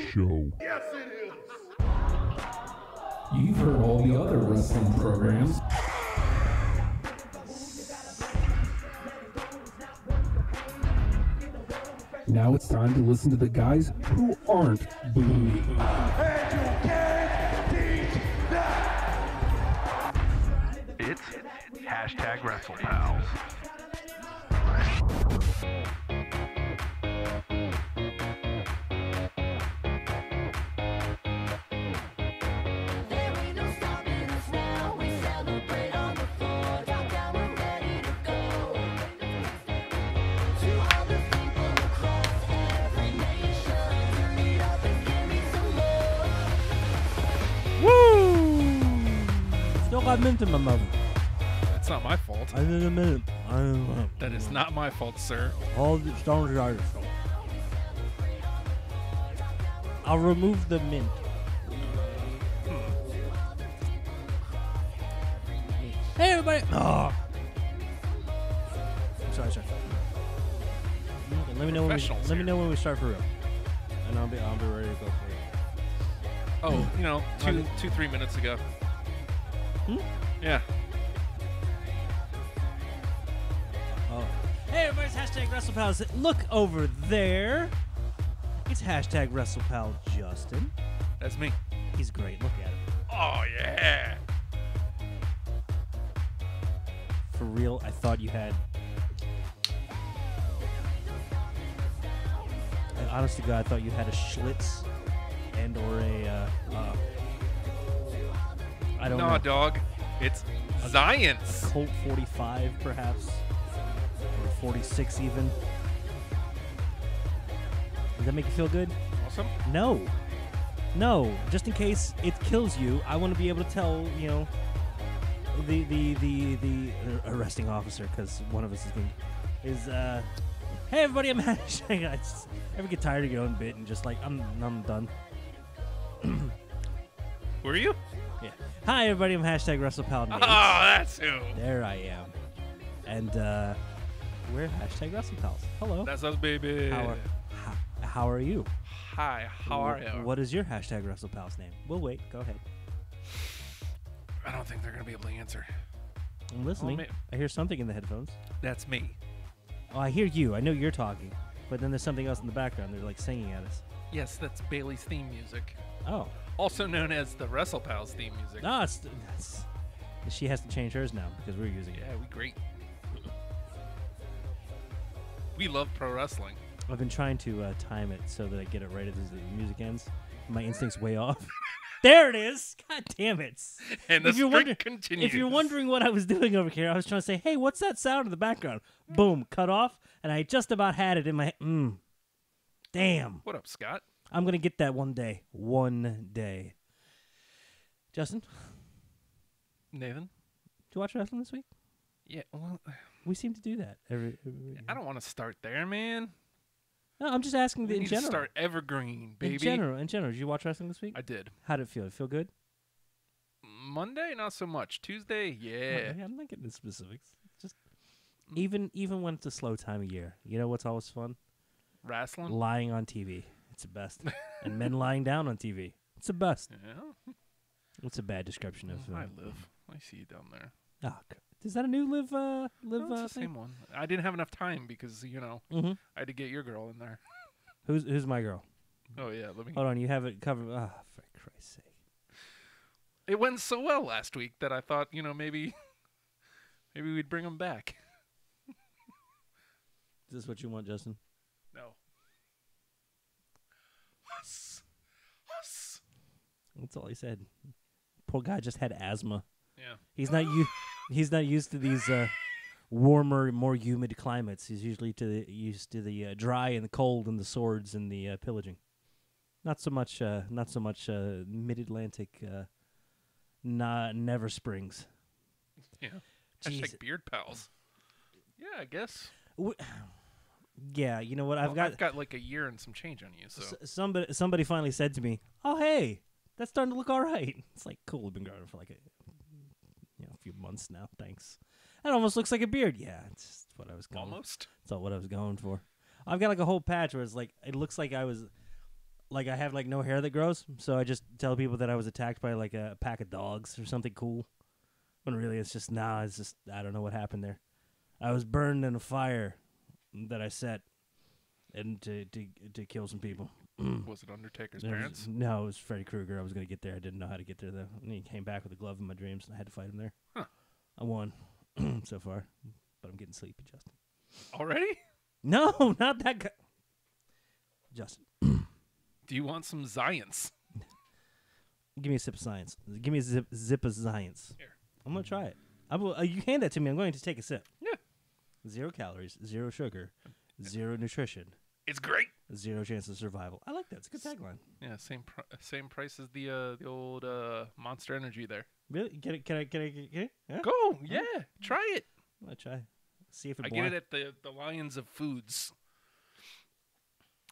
show. Yes, it is. You've heard all the other wrestling programs. Now it's time to listen to the guys who aren't booty. And you can't beat that. It's hashtag WrestlePals. There ain't no stopping us now. We celebrate on the floor. Top down, we're ready to go. To all the people across every nation, turn it up and give me some more. Woo! Still got mint in my mouth. It's not my fault. I need a minute. That is not my fault, sir. All the stones are yours. I'll remove the mint. Hey everybody! Oh. Sorry. Okay, let me know when we start for real, and I'll be ready to go for it. Oh, 2-3 minutes ago. Yeah. Oh. Hey everybody's hashtag WrestlePals. Look over there. It's hashtag WrestlePal Justin. That's me. He's great. Look at him. Oh, yeah. For real, I thought you had. Honest to God, I thought you had a Schlitz and or a. I don't know. No, dog. It's science. Colt 45, perhaps. Or 46, even. Does that make you feel good? Awesome. No. Just in case it kills you, I want to be able to tell, the arresting officer, because one of us is hey everybody, I'm hashtag. I ever get tired of your own bit and just like I'm done. Were you? Yeah. Hi everybody, I'm hashtag WrestlePal Nate. Oh, that's who. There I am. And we're hashtag WrestlePals. Hello. That's us, baby. How are you? Hi, how are you? What is your hashtag WrestlePals name? We'll wait. Go ahead. I don't think they're going to be able to answer. I'm listening. I hear something in the headphones. That's me. Oh, I hear you. I know you're talking. But then there's something else in the background. They're like singing at us. Yes, that's Bailey's theme music. Oh. Also known as the WrestlePals theme music. No, she has to change hers now because we're using it. Yeah, we great. We love pro wrestling. I've been trying to time it so that I get it right as the music ends. My instinct's way off. There it is! God damn it! And the streak continues. If you're wondering what I was doing over here, I was trying to say, hey, what's that sound in the background? Boom, cut off, and I just about had it in my... Damn. What up, Scott? I'm going to get that one day. One day. Justin? Nathan? Did you watch wrestling this week? Yeah, well... We seem to do that. I don't want to start there, man. No, I'm just asking We in need general. to start evergreen, baby. In general. Did you watch wrestling this week? I did. How did it feel? Did it feel good? Monday, not so much. Tuesday, yeah. I'm not getting the specifics. Just even when it's a slow time of year, you know what's always fun? Wrestling? Lying on TV. It's the best. And men lying down on TV. It's the best. Yeah. What's a bad description of? I live. I see you down there. Oh, is that a new live? No, it's the thing? same one. I didn't have enough time because Mm-hmm. I had to get your girl in there. Who's my girl? Oh yeah, let me. Hold on, you have it covered. Ah, for Christ's sake! It went so well last week that I thought maybe we'd bring him back. Is this what you want, Justin? No. Huss. That's all he said. Poor guy just had asthma. Yeah. He's not used to these warmer, more humid climates. He's usually used to the dry and the cold and the swords and the pillaging. Not so much mid-Atlantic. Never springs. Yeah. Jeez. Hashtag beard pals. Yeah, I guess. Yeah, you know what? I've got like a year and some change on you. So somebody finally said to me, "Oh, hey, that's starting to look all right." It's like, cool. We've been growing for like a few months now. Thanks. That almost looks like a beard. Yeah, it's just what I was going. Almost. It's all what I was going for. I've got like a whole patch where it's like it looks like like I have like no hair that grows, so I just tell people that I was attacked by like a pack of dogs or something cool. When really it's just it's just I don't know what happened there. I was burned in a fire that I set and to kill some people. Was it Undertaker's There was- parents? No, it was Freddy Krueger. I was gonna get there. I didn't know how to get there though. And he came back with a glove in my dreams, and I had to fight him there. Huh. I won so far, but I'm getting sleepy, Justin. Already? No, not that guy. Justin, Do you want some science? give me a sip of science. Give me a zip of science. Here. I'm gonna try it. You hand that to me. I'm going to take a sip. Yeah. 0 calories, 0 sugar, 0 nutrition, It's great. 0 chance of survival. I like that. It's a good tagline. Yeah, same price as the old Monster Energy there. Really? Can I get it? Yeah? Go, yeah, try it. I'm gonna try. See if it I get it at the Lions of Foods,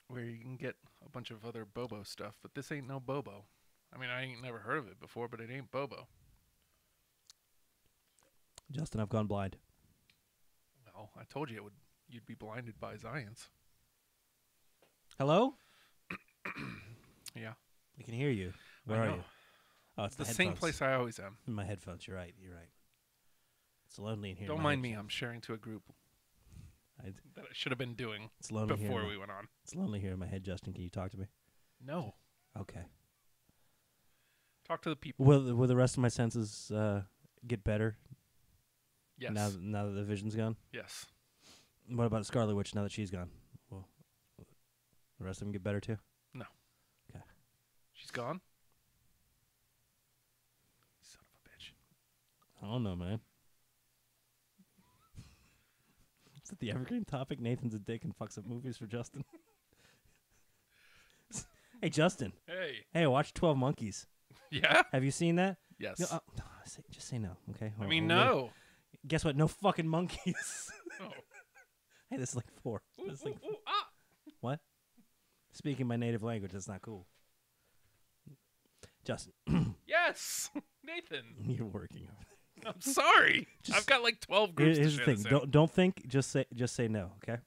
where you can get a bunch of other Bobo stuff, but this ain't no Bobo. I mean, I ain't never heard of it before, but it ain't Bobo. Justin, I've gone blind. Well, I told you you'd be blinded by science. Hello? Yeah, I can hear you. Where I are know. you? Oh, it's the same headphones. place I always am. In my headphones. You're right. It's lonely in here. Don't in mind my me. I'm sharing to a group head- that I should have been doing It's lonely before here. we went on. It's lonely here in my head, Justin. Can you talk to me? No, Okay. talk to the people. Will the rest of my senses get better Yes, now that the vision's gone? yes. What about Scarlet Witch now that she's gone? Well, the rest of them get better too? She's gone. Son of a bitch. I don't know, man. Is it the evergreen topic? Nathan's a dick and fucks up movies for Justin. Hey, Justin. Hey. Hey, I watched 12 Monkeys. Yeah. Have you seen that? Yes. No, just say no, okay? I mean, Hold on. no. Guess what? No fucking monkeys. Oh. Hey, this is like 4. Ooh, This is like ooh, ooh, ah. What? Speaking my native language, that's not cool. Justin, Yes, Nathan. you're working over there. I'm sorry. Just- I've got like 12 groups Here's to the share thing. this in. Don't think. Just say no. Okay.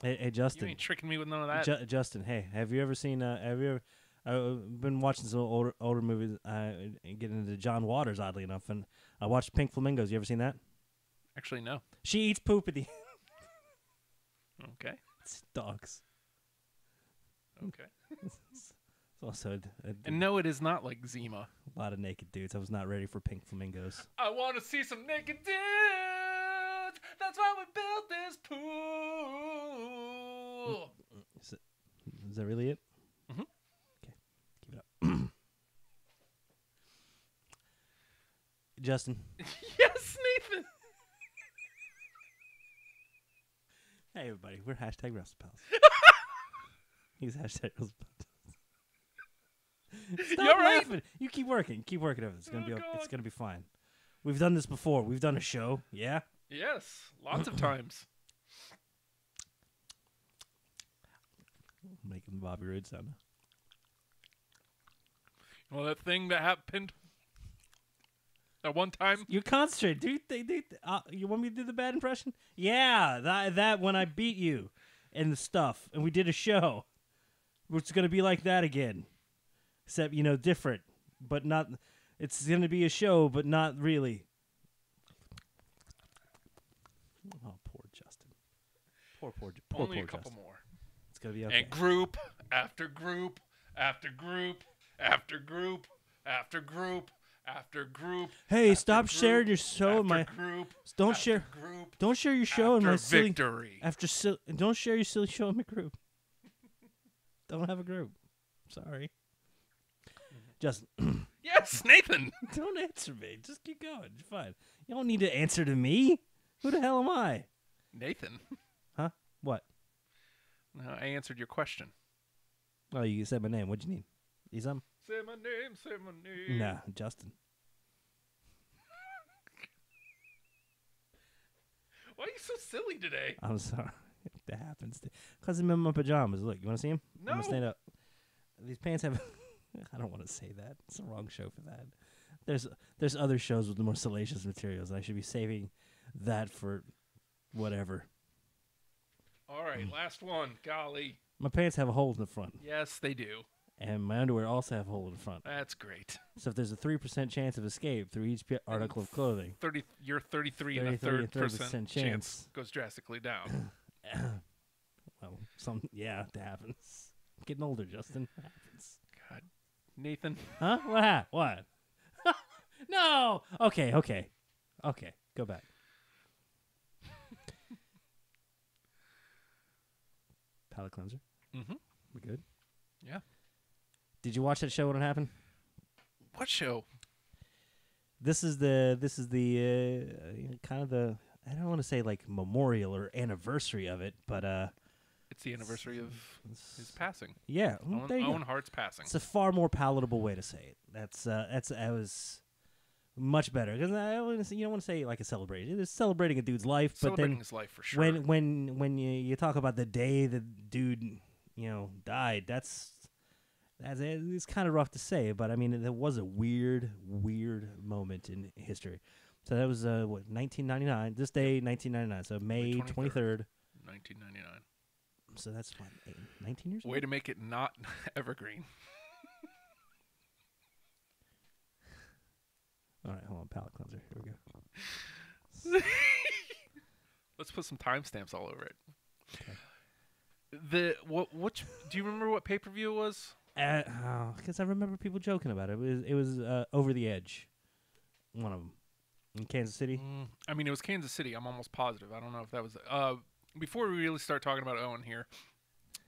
Hey, You Justin. ain't tricking me with none of that. Justin. Hey, have you ever seen? Have you ever? I've been watching some older movies. Getting into John Waters, oddly enough, and I watched Pink Flamingos. You ever seen that? Actually, no. She eats poop at the Okay. It's dogs. Okay. It's also And no, it is not like Zima. a lot of naked dudes. I was not ready for Pink Flamingos. I want to see some naked dudes. That's why we built this pool. Is that really it? Mhm. Okay, keep it up. Justin. Yes, Nathan. Hey, everybody. We're hashtag WrestlePals. He's hashtag WrestlePals. Stop You all right? laughing. You keep working. Keep working over it. It's gonna Oh, be. God. It's gonna be fine. We've done this before. We've done a show. Yeah. Yes, lots of times. I'm making the Bobby Roode sound. Well, that thing that happened at one time. You concentrate, dude. You want me to do the bad impression? Yeah, that when I beat you and the stuff, and we did a show. It's gonna be like that again, except different, but not. It's gonna be a show, but not really. Oh, poor Justin. Poor Only a Justin. couple more. It's gonna be okay. And group after group after group after group after group after group. Hey, after stop group, sharing your show in after my. group. Don't after share. Group, Don't share your show in after my silly. victory. Don't share your silly show in my group. Don't have a group. Sorry. Justin, Yes, Nathan. don't answer me. Just keep going. You're fine. You don't need to answer to me. Who the hell am I? Nathan. Huh? What? No, I answered your question. Oh, you said my name. What'd you need? Isam? Say my name. Say my name. Nah, Justin. Why are you so silly today? I'm sorry. That happens. Because I'm in my pajamas. Look, you want to see him? I'm No. going to stand up. These pants have... I don't want to say that. It's the wrong show for that. There's other shows with more salacious materials. I should be saving that for whatever. All right, last one. Golly. My pants have a hole in the front, Yes, they do. and my underwear also have a hole in the front. That's great. So if there's a 3% chance of escape through each article of clothing, Your 33 and a 33 third and 30% percent chance. chance goes drastically down. well, that happens. Getting older, Justin. It happens. God, Nathan. Huh? What? No. Okay. Go back. Palate cleanser. Mm-hmm. We good? Yeah. Did you watch that show when it happened? What show? This is the kind of the, I don't want to say like memorial or anniversary of it, but It's the anniversary of his passing. yeah, there you go. Owen Hart's passing. It's a far more palatable way to say it. That was much better because you don't want to say like a celebration. It's celebrating a dude's life, but Celebrating then his life for sure. when you talk about the day the dude died, it's kind of rough to say. But I mean, it was a weird moment in history. So that was 1999. This day, 1999. So May 23rd. 1999. So that's what, 19 years. Way to make it not evergreen. All right, hold on. Palate cleanser. Here we go. Let's put some timestamps all over it. Okay. What do you remember what pay-per-view it was? Because I remember people joking about it. It was Over the Edge, one of them, in Kansas City. I mean, it was Kansas City. I'm almost positive. I don't know if that was. Before we really start talking about Owen here,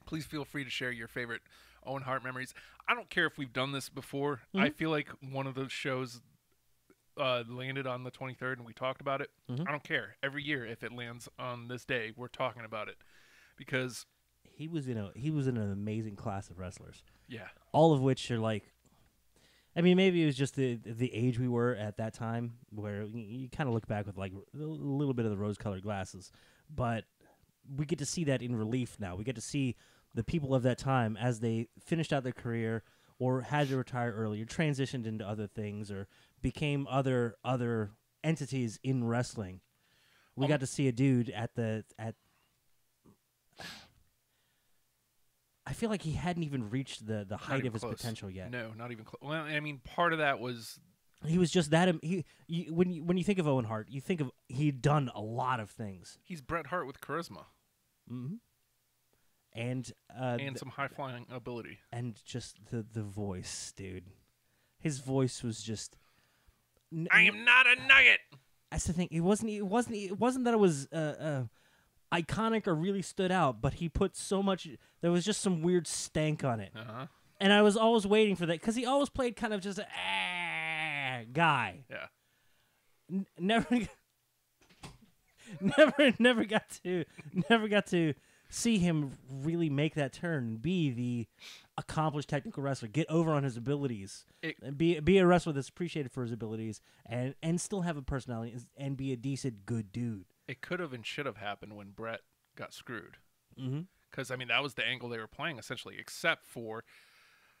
please feel free to share your favorite Owen Hart memories. I don't care if we've done this before. I feel like one of those shows landed on the 23rd and we talked about it. I don't care. Every year, if it lands on this day, we're talking about it because He was in an amazing class of wrestlers. yeah, All of which are like, I mean, maybe it was just the age we were at that time, where you kind of look back with like a little bit of the rose-colored glasses, but we get to see that in relief now. We get to see the people of that time as they finished out their career or had to retire early or transitioned into other things or became other entities in wrestling. We got to see a dude at I feel like he hadn't even reached the not height even of his close. potential yet. No, not even close. Well, I mean, part of that was He was just that. When you think of Owen Hart, you think of he'd done a lot of things, he's Bret Hart with charisma and some high-flying ability. and just the voice, dude. His voice was just. I am not a nugget. That's the thing. It wasn't that it was iconic or really stood out, but he put so much. There was just some weird stank on it, and I was always waiting for that because he always played kind of just a guy. Yeah. Never got to see him really make that turn and be the accomplished technical wrestler, get over on his abilities, and be a wrestler that's appreciated for his abilities, and still have a personality and be a decent good dude. It could have and should have happened when Bret got screwed. Mm-hmm. Because, I mean, that was the angle they were playing, essentially, except for...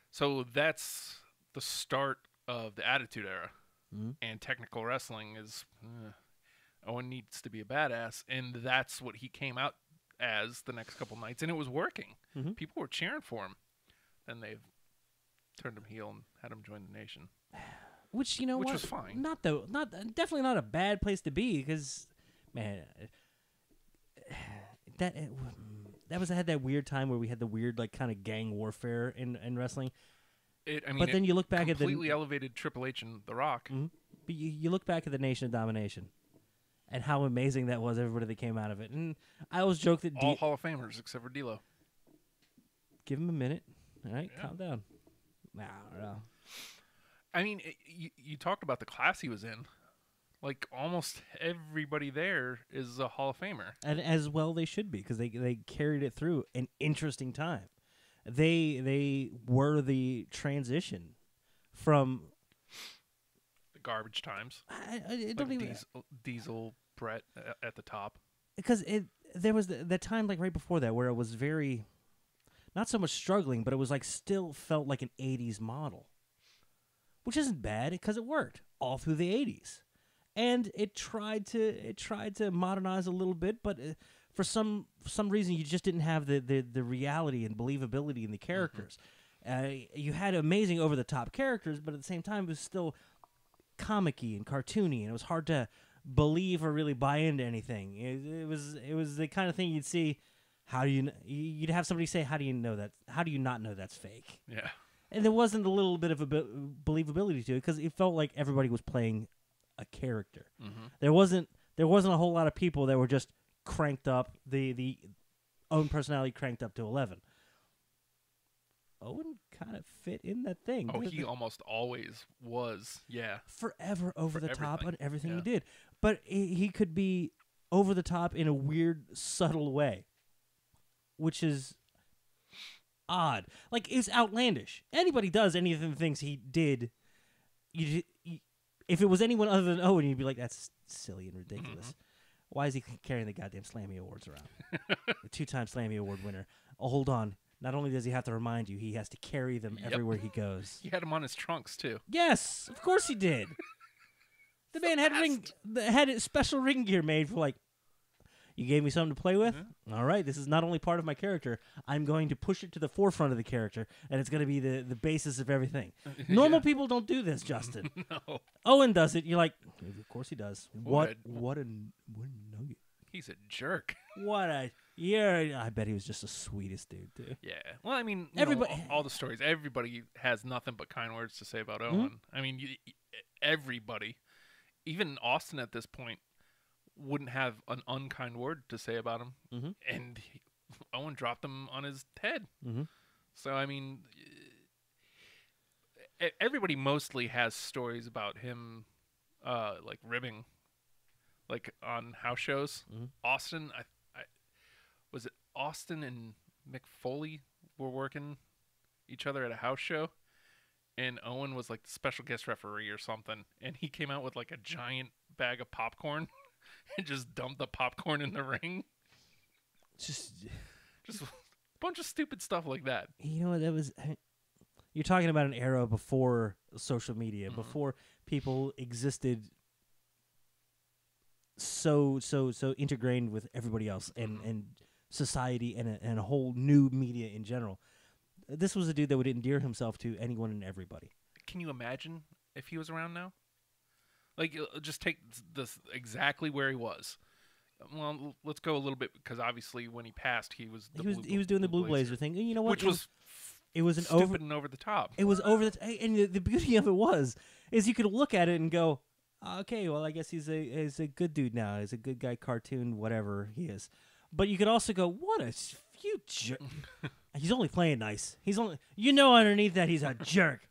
So that's the start of the Attitude Era. And technical wrestling is... Owen needs to be a badass, and that's what he came out as the next couple nights, and it was working. People were cheering for him. Then they've turned him heel and had him join the Nation. Which Which was fine. Definitely not a bad place to be because, man, that had that weird time where we had the weird like kind of gang warfare in wrestling. But then you look back at the completely elevated Triple H and The Rock. But you look back at the Nation of Domination and how amazing that was, everybody that came out of it. And I always joke that All Hall of Famers except for D'Lo. give him a minute. All right, Yeah. calm down. No. I mean, you talked about the class he was in. Like, almost everybody there is a Hall of Famer. And as well they should be because they carried it through an interesting time. They were the transition from The garbage times. I don't Like even Diesel, Brett at the top. because there was the time like right before that where it was very not so much struggling, but it was like still felt like an 80s model, which isn't bad because it worked all through the 80s, and it tried to modernize a little bit, but for some reason you just didn't have the reality and believability in the characters. You had amazing over the top characters, but at the same time it was still comic-y and cartoony, and it was hard to believe or really buy into anything. It was the kind of thing you'd see. You'd have somebody say, "How do you know that? How do you not know that's fake?" Yeah. And there wasn't a little bit of a believability to it because it felt like everybody was playing a character. There wasn't a whole lot of people that were just cranked up, the own personality cranked up to 11. Owen kind of fit in that thing. Oh, he almost always was. Yeah. Forever over the top on everything he Yeah. did. But he could be over the top in a weird, subtle way, which is odd. Like, it's outlandish. Anybody does any of the things he did, if it was anyone other than Owen, you'd be like, that's silly and ridiculous. Why is he carrying the goddamn Slammy Awards around? A 2-time Slammy Award winner. Oh, hold on. Not only does he have to remind you, he has to carry them everywhere he goes. He had him on his trunks too. Yes, of course he did. The man had special ring gear made for, like, you gave me something to play with? All right, this is not only part of my character, I'm going to push it to the forefront of the character, and it's going to be the basis of everything. Normal people don't do this, Justin. No. Owen does it. You're like, of course he does. What What a nugget. He's a jerk. I bet he was just the sweetest dude, too. Yeah. Well, I mean, Everybody- all the stories. Everybody has nothing but kind words to say about Owen. I mean, everybody, even Austin at this point, wouldn't have an unkind word to say about him, and Owen dropped them on his head. So I mean, everybody mostly has stories about him, like ribbing, like on house shows. Austin, I was it Austin and Mick Foley were working each other at a house show, and Owen was like the special guest referee or something, and he came out with like a giant bag of popcorn. And just dumped the popcorn in the ring. Just a bunch of stupid stuff like that. You know, that was. You're talking about an era before social media, before people existed so integrated with everybody else and society and a whole new media in general. This was a dude that would endear himself to anyone and everybody. Can you imagine if he was around now? Like, just take this exactly where he was. Well, let's go a little bit because obviously when he passed, he was doing the Blue Blazer thing. And you know what? which was it was an stupid and over the top. It was over the and the beauty of it is you could look at it and go, okay, well, I guess he's a good dude now. He's a good guy, cartoon, whatever he is. But you could also go, what a future. He's only playing nice. Underneath that he's a jerk.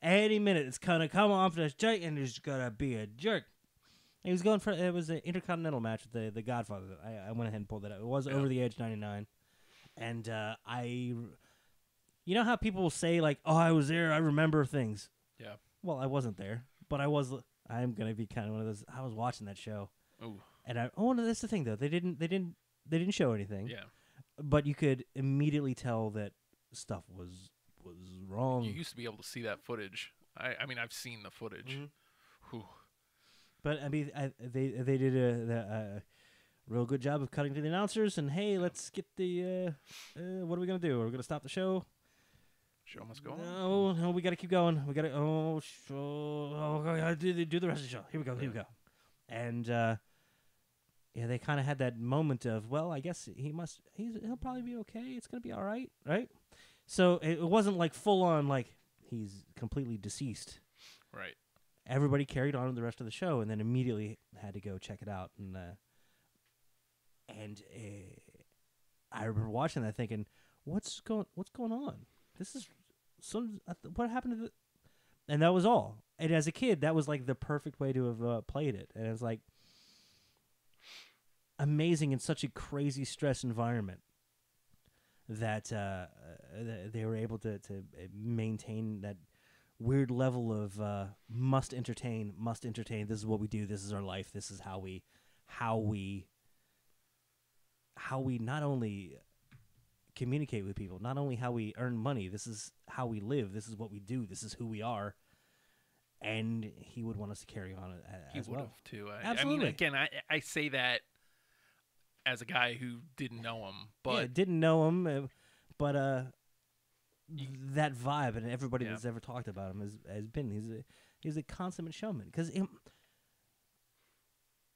Any minute it's gonna come off this jerk and there's gonna be a jerk. He was going for it was an intercontinental match with the Godfather. I went ahead and pulled that out. It was Over the Edge 99, and you know how people will say like, "Oh, I was there. I remember things." Yeah. Well, I wasn't there, but I'm gonna be kind of one of those. I was watching that show. Ooh. And that's the thing though. They didn't show anything. Yeah. But you could immediately tell that stuff was wrong. You used to be able to see that footage. I mean, I've seen the footage. Whew. But I mean, they did a real good job of cutting to the announcers and hey, let's get the what are we gonna do? Are we gonna stop the show? Show must go on. No, we gotta keep going. We gotta do the rest of the show. Here we go. And yeah, they kind of had that moment of, well, I guess he'll probably be okay. It's gonna be all right, right? So it wasn't like full on like he's completely deceased. Right. Everybody carried on with the rest of the show, and then immediately had to go check it out. And I remember watching that, thinking, "What's going on? This is what happened to the?" And that was all. And as a kid, that was like the perfect way to have played it. And it was like amazing in such a crazy stress environment that they were able to maintain that weird level of must entertain. This is what we do. This is our life. This is how we not only communicate with people, not only how we earn money. This is how we live. This is what we do. This is who we are. And he would want us to carry on as well. He would have too. I Absolutely. mean, again, I say that as a guy who didn't know him, yeah, but didn't know him, but that vibe and everybody Yeah. that's ever talked about him has been he's a consummate showman because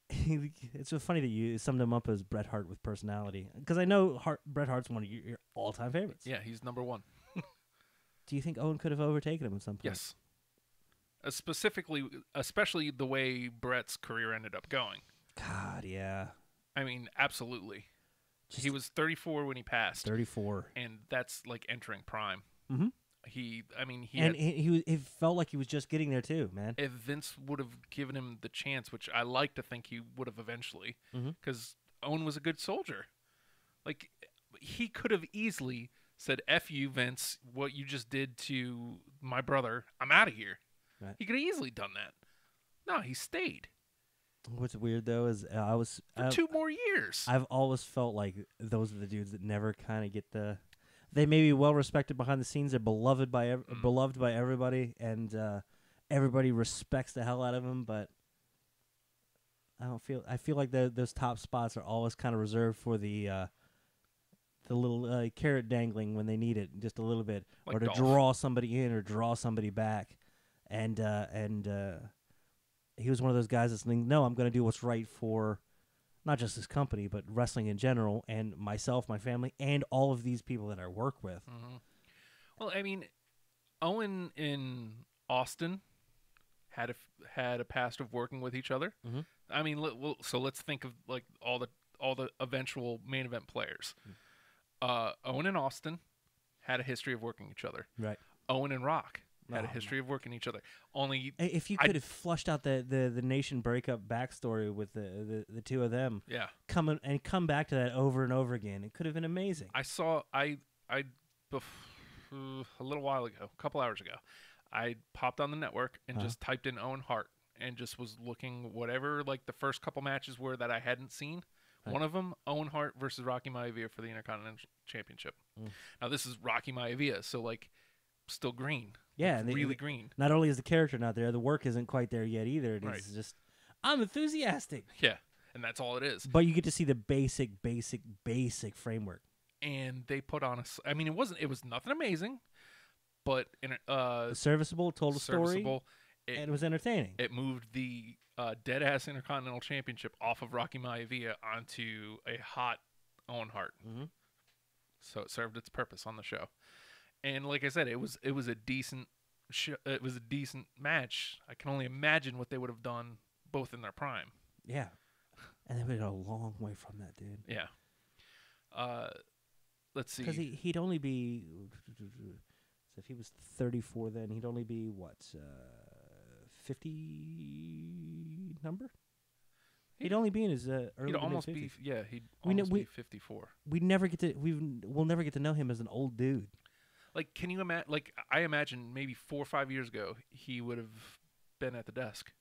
it's so funny that you summed him up as Bret Hart with personality because I know Bret Hart's one of your all-time favorites. yeah, he's number one. Do you think Owen could have overtaken him at some point? Yes. Especially the way Bret's career ended up going. God, yeah. I mean, absolutely. Just He was 34 when he passed, 34. and that's like entering prime. Mhm. He And had, he felt like he was just getting there too, man. if Vince would have given him the chance, which I like to think he would have eventually, Mhm. because Owen was a good soldier. Like, he could have easily said, "F you, Vince, what you just did to my brother, I'm out of here." Right. He could have easily done that. No, he stayed What's weird though is for 2 more years. I've always felt like those are the dudes that never kind of get the. They may be well respected behind the scenes. They're beloved by everybody, and everybody respects the hell out of them. But I feel like those top spots are always kind of reserved for the little carrot dangling when they need it, just a little bit, Like or to Dolph. draw somebody in or draw somebody back. And he was one of those guys that's thinking, no, I'm going to do what's right for not just this company, but wrestling in general, and myself, my family, and all of these people that I work with. Well, I mean, Owen in Austin had a past of working with each other. Mhm. I mean, so let's think of like all the eventual main event players. Owen and Austin had a history of working each other. Right. Owen and Rock had a Oh, history of working each other. Only If you I- could have flushed out the nation breakup backstory with the two of them, yeah, come back to that over and over again, it could have been amazing. I saw a little while ago, a couple hours ago, I popped on the network and just typed in Owen Hart and just was looking whatever like the first couple matches were that I hadn't seen. Right. One of them, Owen Hart versus Rocky Maivia for the Intercontinental Championship. Now this is Rocky Maivia, so like still green. Yeah, Like, and really green. Not only is the character not there, the work isn't quite there yet either. It's Right. just I'm enthusiastic, Yeah, and that's all it is. but you get to see the basic framework. And they put on I mean, it was nothing amazing, but Serviceable, told a story, serviceable. and it was entertaining. It moved the dead ass Intercontinental Championship off of Rocky Maivia onto a hot Owen Hart. Mhm. So it served its purpose on the show. And like I said, it was a decent it was a decent match. I can only imagine what they would have done both in their prime. Yeah, and they went a long way from that, dude. Yeah. Let's see. Because he'd only be, so if he was 34 then, he'd only be, what, 50 number? He'd only be in his early He'd to almost be mid-50s. he'd We kn- almost we- be 54. We'll never get to know him as an old dude. Like, can you imagine? Like, I imagine maybe 4 or 5 years ago, he would have been at the desk.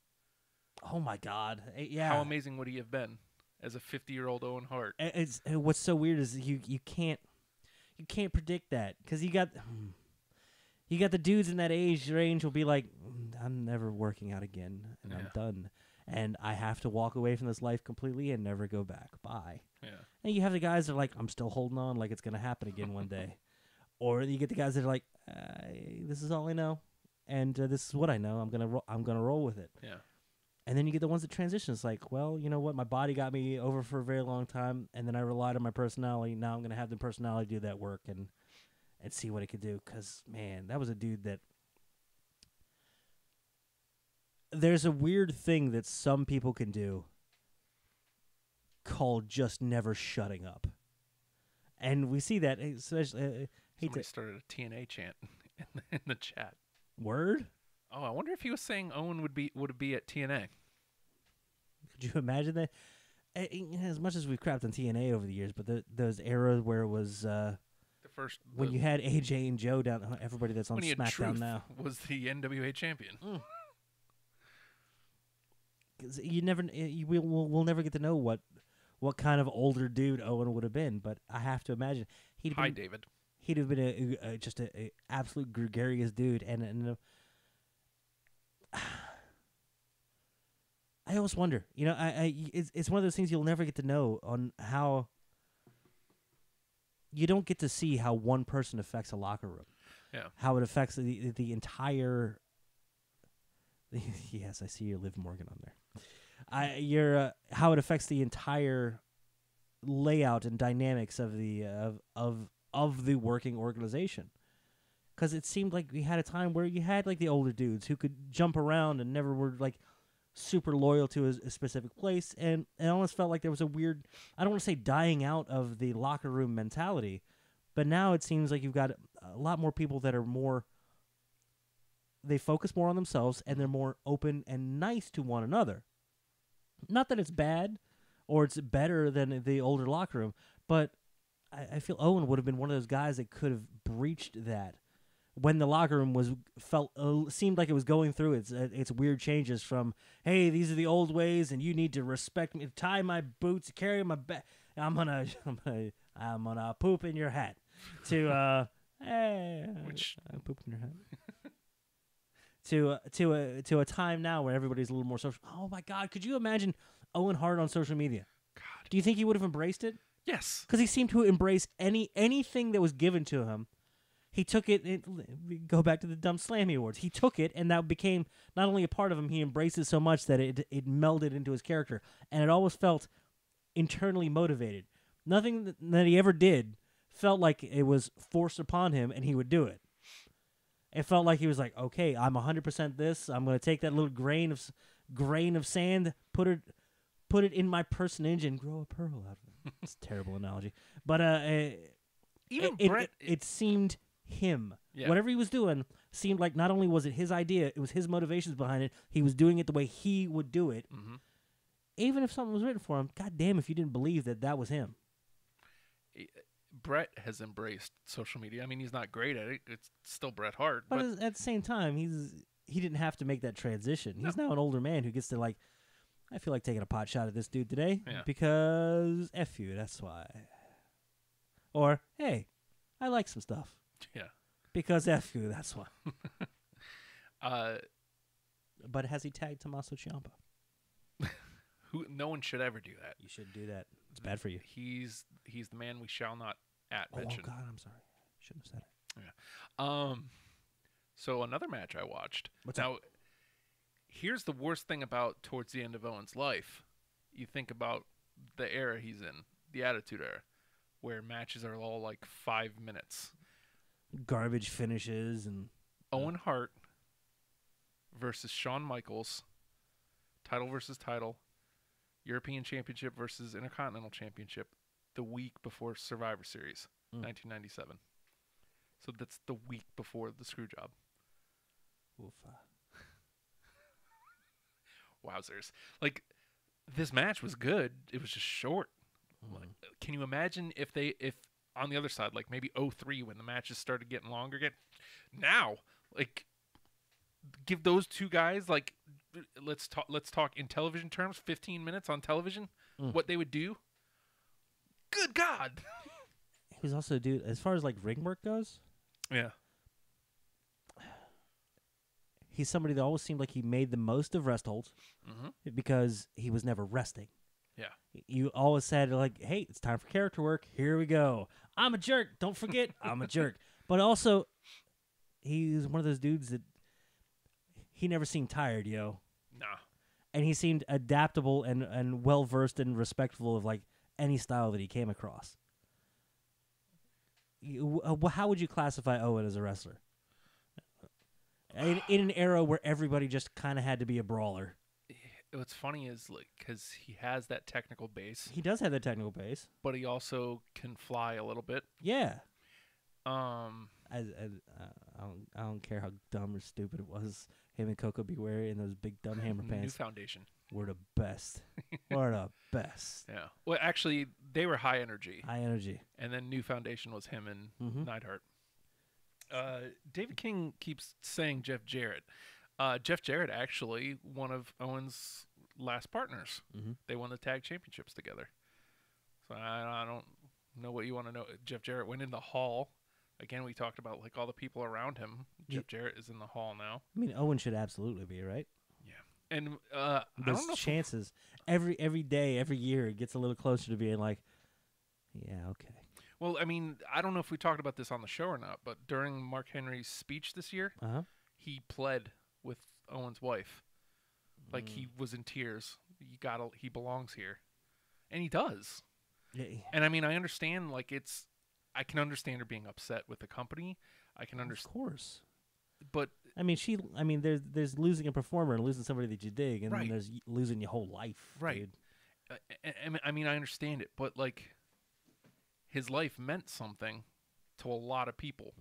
Oh my God! Yeah. How amazing would he have been as a 50-year-old Owen Hart? It's what's so weird is you can't predict that because you got the dudes in that age range will be like, I'm never working out again and I'm Yeah. done, and I have to walk away from this life completely and never go back. Bye. Yeah. And you have the guys that are like, I'm still holding on, like it's gonna happen again one day, or you get the guys that are like, this is all I know, and this is what I know. I'm gonna roll with it. Yeah. And then you get the ones that transition. It's like, well, you know what? My body got me over for a very long time, and then I relied on my personality. Now I'm going to have the personality do that work and see what it could do. Because, man, that was a dude that... There's a weird thing that some people can do called just never shutting up. And we see that, especially... hate Somebody to, started a TNA chant in the chat. word? Oh, I wonder if he was saying Owen would be at TNA. Could you imagine that? As much as we've crapped on TNA over the years, but those eras where it was The first when you had AJ and Joe down, everybody that's on when he had SmackDown Truth now, was the NWA champion. 'cause we'll never get to know what kind of older dude Owen would have been. But I have to imagine he'd Hi, been, David. he'd have been just a absolute gregarious dude, and I always wonder. It's one of those things you'll never get to know on how. You don't get to see how one person affects a locker room. Yeah. How it affects the entire. Yes, I see your Liv Morgan on there. How it affects the entire layout and dynamics of the of the working organization. Because it seemed like we had a time where you had like the older dudes who could jump around and never were like super loyal to a specific place, and it almost felt like there was a weird, I don't want to say dying out of the locker room mentality, but now it seems like you've got a lot more people that are more, they focus more on themselves and they're more open and nice to one another. Not that it's bad or it's better than the older locker room, but I feel Owen would have been one of those guys that could have breached that when the locker room seemed like it was going through its weird changes from, hey, these are the old ways and you need to respect me, tie my boots, carry my bag, I'm gonna poop in your hat, to hey, I pooped in your hat. to a time now where everybody's a little more social. Oh my God, could you imagine Owen Hart on social media? God. Do you think he would have embraced it? Yes. Because he seemed to embrace anything that was given to him. He took it, we go back to the Dumb Slammy Awards. He took it, and that became not only a part of him, he embraced it so much that it melded into his character. And it always felt internally motivated. Nothing that he ever did felt like it was forced upon him, and he would do it. It felt like he was like, okay, I'm 100% this. I'm going to take that little grain of sand, put it in my personage, and grow a pearl out of it. It's a terrible analogy. But Even Brett, it seemed him. Yeah. Whatever he was doing seemed like not only was it his idea, it was his motivations behind it. He was doing it the way he would do it. Mhm. Even if something was written for him, god damn if you didn't believe that was him. Brett has embraced social media. I mean, he's not great at it. It's still Bret Hart. But at the same time, he didn't have to make that transition. He's now an older man who gets to like, I feel like taking a pot shot at this dude today because F you, that's why. Or, hey, I like some stuff. Yeah. Because F you, that's why. Uh, But has he tagged Tommaso Ciampa? no one should ever do that. You should do that. It's bad for you. He's the man we shall not mention. Oh, God, I'm sorry. Shouldn't have said it. Yeah. So another match I watched. What's now, here's the worst thing about towards the end of Owen's life. You think about the era he's in, the Attitude Era, where matches are all like 5 minutes. Garbage finishes and Owen Hart versus Shawn Michaels, title versus title, European Championship versus Intercontinental Championship, the week before Survivor Series, 1997. So that's the week before the screw job. Oofa. Wowzers. Like, this match was good. It was just short. Like, can you imagine if on the other side, like maybe 03 when the matches started getting longer again, now, like, give those two guys, like, let's talk in television terms, 15 minutes on television, what they would do. Good God. He was also, dude, as far as like ring work goes, Yeah. he's somebody that always seemed like he made the most of rest holds because he was never resting. Yeah. You always said, like, hey, it's time for character work. Here we go. I'm a jerk. Don't forget, I'm a jerk. But also, he's one of those dudes that he never seemed tired, yo. Nah. And he seemed adaptable and well-versed and respectful of, like, any style that he came across. How would you classify Owen as a wrestler? In an era where everybody just kind of had to be a brawler. What's funny is, like, because he has that technical base, He does have that technical base. but he also can fly a little bit. Yeah. Um, I don't care how dumb or stupid it was. Him and Coco Beware in those big dumb hammer New pants Foundation. were the best. Were the best. Yeah. Well, actually, they were high energy. High energy. And then New Foundation was him and Neidhart. David King keeps saying Jeff Jarrett. Jeff Jarrett, actually, one of Owen's last partners. They won the tag championships together. So I don't know what you want to know. Jeff Jarrett went in the Hall. Again, we talked about like all the people around him. Jeff Jarrett is in the Hall now. I mean, Owen should absolutely be, right? Yeah. And I There's don't know. chances every day, every year, it gets a little closer to being like, yeah, okay. Well, I mean, I don't know if we talked about this on the show or not, but during Mark Henry's speech this year, he pled with Owen's wife. Like he was in tears. He belongs here. And he does. Yeah. And I mean, I understand, like I can understand her being upset with the company. I can Of understand, course. but I mean, there's losing a performer and losing somebody that you dig, and then Right. there's losing your whole life. Right. Dude. I mean, I understand it, but like his life meant something to a lot of people.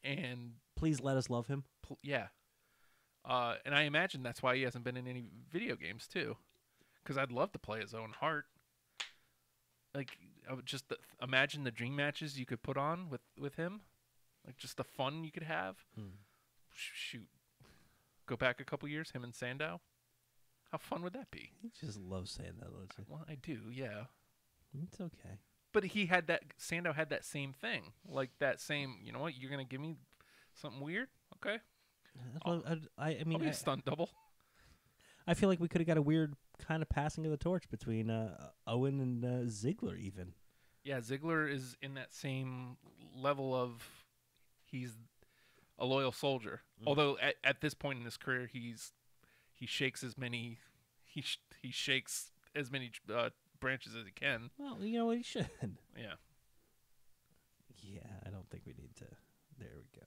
And Please let us love him. yeah. And I imagine that's why he hasn't been in any video games too, because I'd love to play as Owen Hart. Like, I would just imagine the dream matches you could put on with him, like just the fun you could have. Shoot, go back a couple years, him and Sandow. How fun would that be? He just loves saying that, doesn't he? Well, I do, yeah. It's okay. But Sandow had that same thing, like that same. You know what? You're gonna give me something weird, okay? I I'll mean, be a stunt double. I feel like we could have got a weird kind of passing of the torch between Owen and Ziggler, even. Yeah, Ziggler is in that same level of he's a loyal soldier. Although at this point in his career, he shakes as many he shakes as many branches as he can. Well, you know what? He should. Yeah. Yeah, I don't think we need to. There we go.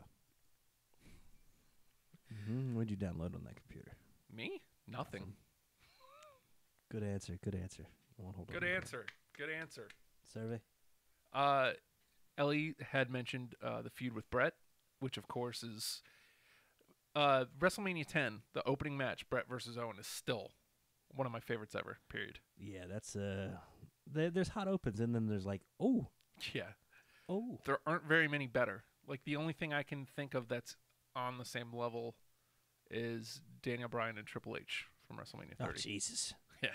What'd you download on that computer? Me? Nothing. Good answer. Good answer. I won't hold Good on. answer. Good answer. Survey. Ellie had mentioned the feud with Brett, which of course is WrestleMania 10. The opening match, Brett versus Owen, is still one of my favorites ever. Period. Yeah, that's there's hot opens, and then there's like, oh, Yeah. oh. There aren't very many better. Like the only thing I can think of that's on the same level is Daniel Bryan and Triple H from WrestleMania 30. Oh, Jesus. Yeah.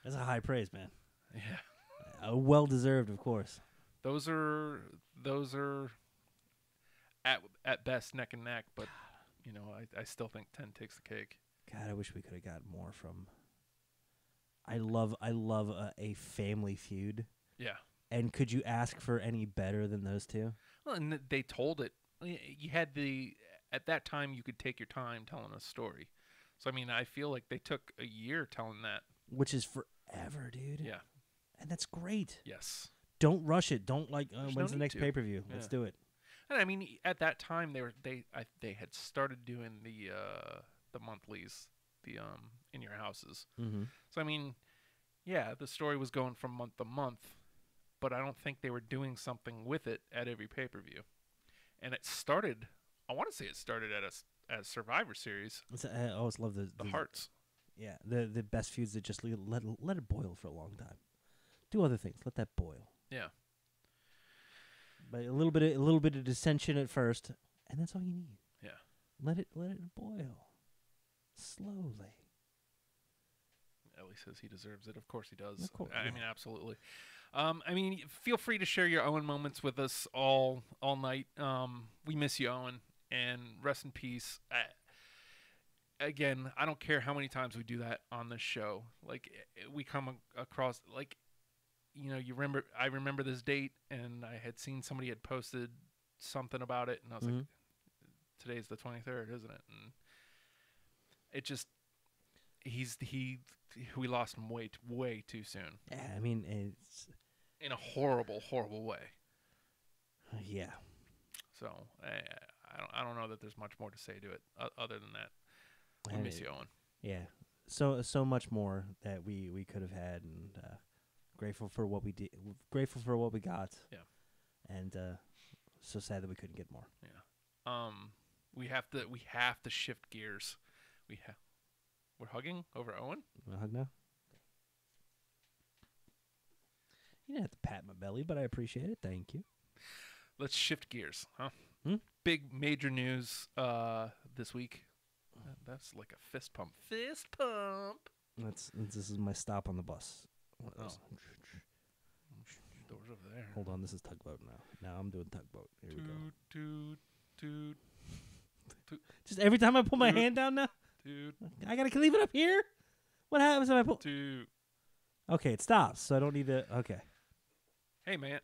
That's a high praise, man. Yeah. Well deserved, of course. Those are at best neck and neck, but you know, I still think 10 takes the cake. God, I wish we could have got more from. I love a family feud. Yeah. And could you ask for any better than those two? Well, and they told it. You had at that time you could take your time telling a story. So I mean, I feel like they took a year telling that. Which is forever, dude. Yeah. And that's great. Yes. Don't rush it. Don't like There's when's no the need next to. pay per view? Let's Yeah. do it. And I mean, at that time they had started doing the monthlies, the in your houses. Mm-hmm. So I mean, yeah, the story was going from month to month, but I don't think they were doing something with it at every pay-per-view. And it started, I want to say it started at a Survivor Series, I always love the Hearts. Yeah, the best feuds that just let it boil for a long time. Do other things. Let that boil. Yeah. But a little bit of dissension at first, and that's all you need. Yeah. Let it boil slowly. Ellie says he deserves it. Of course he does. Of course, I yeah. mean, absolutely. I mean, feel free to share your Owen moments with us all night. We miss you, Owen, and rest in peace. Again, I don't care how many times we do that on this show. Like, we come across, like, you know, I remember this date, and I had seen somebody had posted something about it, and I was like, today's the 23rd, isn't it? And it just, we lost him way too soon. Yeah, I mean it's In a horrible, horrible way. yeah. So I don't know that there's much more to say to it other than that. We miss you, Owen. Yeah. So much more that we could have had, and grateful for what we did. Grateful for what we got. Yeah. And so sad that we couldn't get more. Yeah. We have to shift gears. We're hugging over Owen. Want a hug now? You didn't have to pat my belly, but I appreciate it. Thank you. Let's shift gears, huh? Hmm? Big major news this week. That's like a fist pump. Fist pump. This is my stop on the bus. Doors over there. Hold on, this is tugboat now. Now I'm doing tugboat. Here we go. Toot, toot, toot. Just every time I put my hand down now. Dude. I gotta leave it up here. What happens if I pull? Dude. Okay, it stops, so I don't need to. Okay. Hey, man.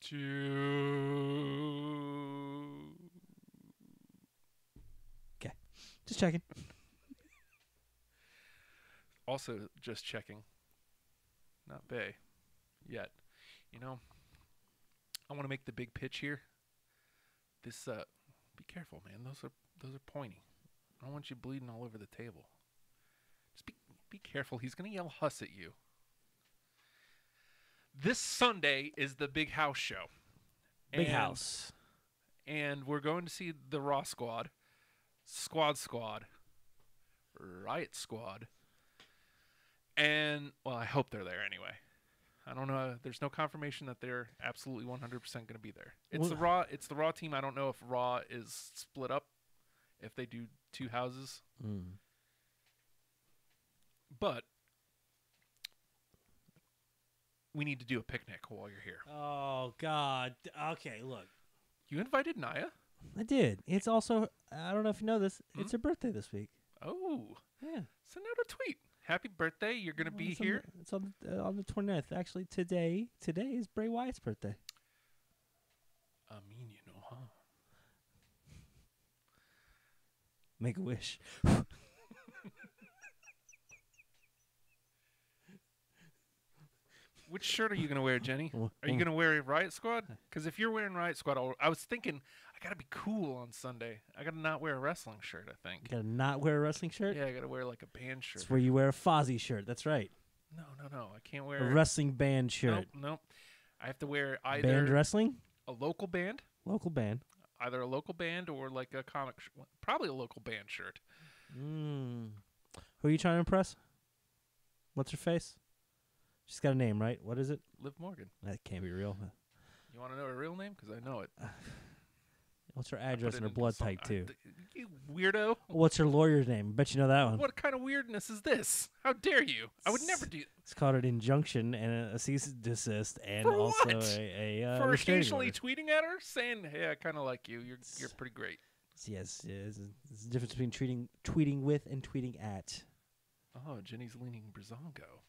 Dude. Okay. Just checking. Also, just checking. Not Bay yet. You know, I want to make the big pitch here. This, be careful, man. Those are pointy. I don't want you bleeding all over the table. Just be careful. He's gonna yell "huss" at you. This Sunday is the Big House show. Big And- house. And we're going to see the Raw Squad, Squad, Riot Squad. And, well, I hope they're there anyway. I don't know. There's no confirmation that they're absolutely 100% going to be there. It's Well- the Raw team. I don't know if Raw is split up, if they do two houses. But we need to do a picnic while you're here. Oh God. Okay, look. You invited Naya? I did. It's also. I don't know if you know this. It's her birthday this week. Oh, Yeah. send out a tweet. Happy birthday. You're going to be It's here. It's on the 29th. Actually, today is Bray Wyatt's birthday. I mean, you know, huh? Make a wish. Which shirt are you going to wear, Jenny? Well, Are you going to wear Riot Squad? Because if you're wearing Riot Squad, I was thinking I got to be cool on Sunday. I got to not wear a wrestling shirt, I think. You gotta not wear a wrestling shirt. Yeah, I got to wear like a band shirt. It's where you wear a Fozzy shirt. That's right. No. I can't A wear wrestling band shirt. Nope. I have to wear either Band wrestling. a local band, Local band. either a local band or like a comic, probably a local band shirt. Who are you trying to impress? What's her face? She's got a name, right? What is it? Liv Morgan. That can't be real. You want to know her real name? Because I know it. What's her I put address it and her in blood some- type too? You weirdo. What's her lawyer's name? Bet you know that one. What kind of weirdness is this? How dare you? I would never do It's called an injunction and a cease and desist, and For also what? a for restraining occasionally order. tweeting at her saying, "Hey, I kind of like you. You're pretty great." Yes, there's a difference between tweeting with and tweeting at. Oh, Jenny's leaning Brazongo.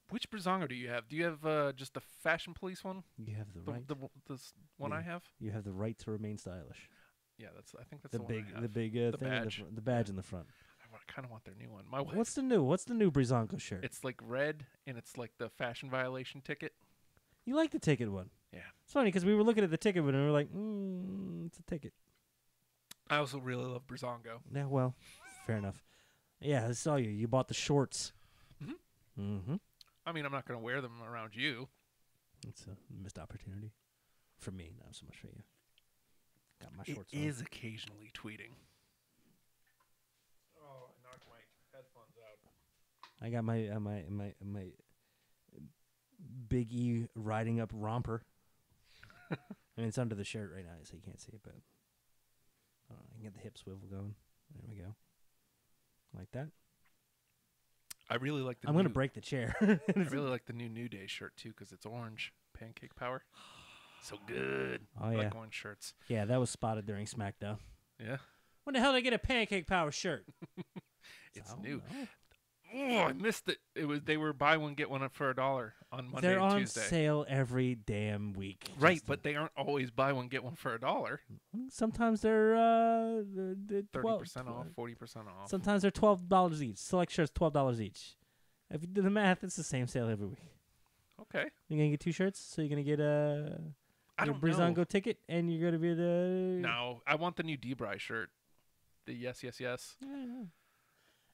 Which Brazongo do you have? Do you have just the Fashion Police one? You have the right. This one I Yeah. have? You have the right to remain stylish. Yeah, I think that's The the, big, one I have. the big The thing, in the, badge. the badge in the front. I kind of want their new one. My wife. What's the new? What's the new Brizonko shirt? It's like red, and it's like the fashion violation ticket. You like the ticket one? Yeah. It's funny because we were looking at the ticket one and we were like, it's a ticket. I also really love Brazongo. Yeah, well, fair enough. Yeah, I saw you. You bought the shorts. Mhm. Mm-hmm. I mean, I'm not going to wear them around you. It's a missed opportunity for me, not so much for you. Got my It shorts on. is occasionally tweeting. Oh, I knocked my headphones out. I got my Big E riding up romper. I mean, it's under the shirt right now, so you can't see it, but I can get the hip swivel going. There we go, like that. I really like the. I'm gonna break the chair. I really like the new Day shirt too because it's orange. Pancake Power. So good. Oh, I yeah. like orange shirts. Yeah, that was spotted during SmackDown. Yeah. When the hell did I get a Pancake Power shirt? It's I don't new. know. Oh, I missed it. They were buy one get one up for $1 on Monday They're and on Tuesday. sale every damn week. Right, Justin. but they aren't always buy one get one for $1. Sometimes they're 30% off, 40% off. Sometimes they're $12 each. Select shirts $12 each. If you do the math, it's the same sale every week. Okay. You're gonna get 2 shirts, so you're gonna get I your don't know. Brizongo ticket, and you're gonna be the No, I want the new D-Bry shirt. The yes. Yeah.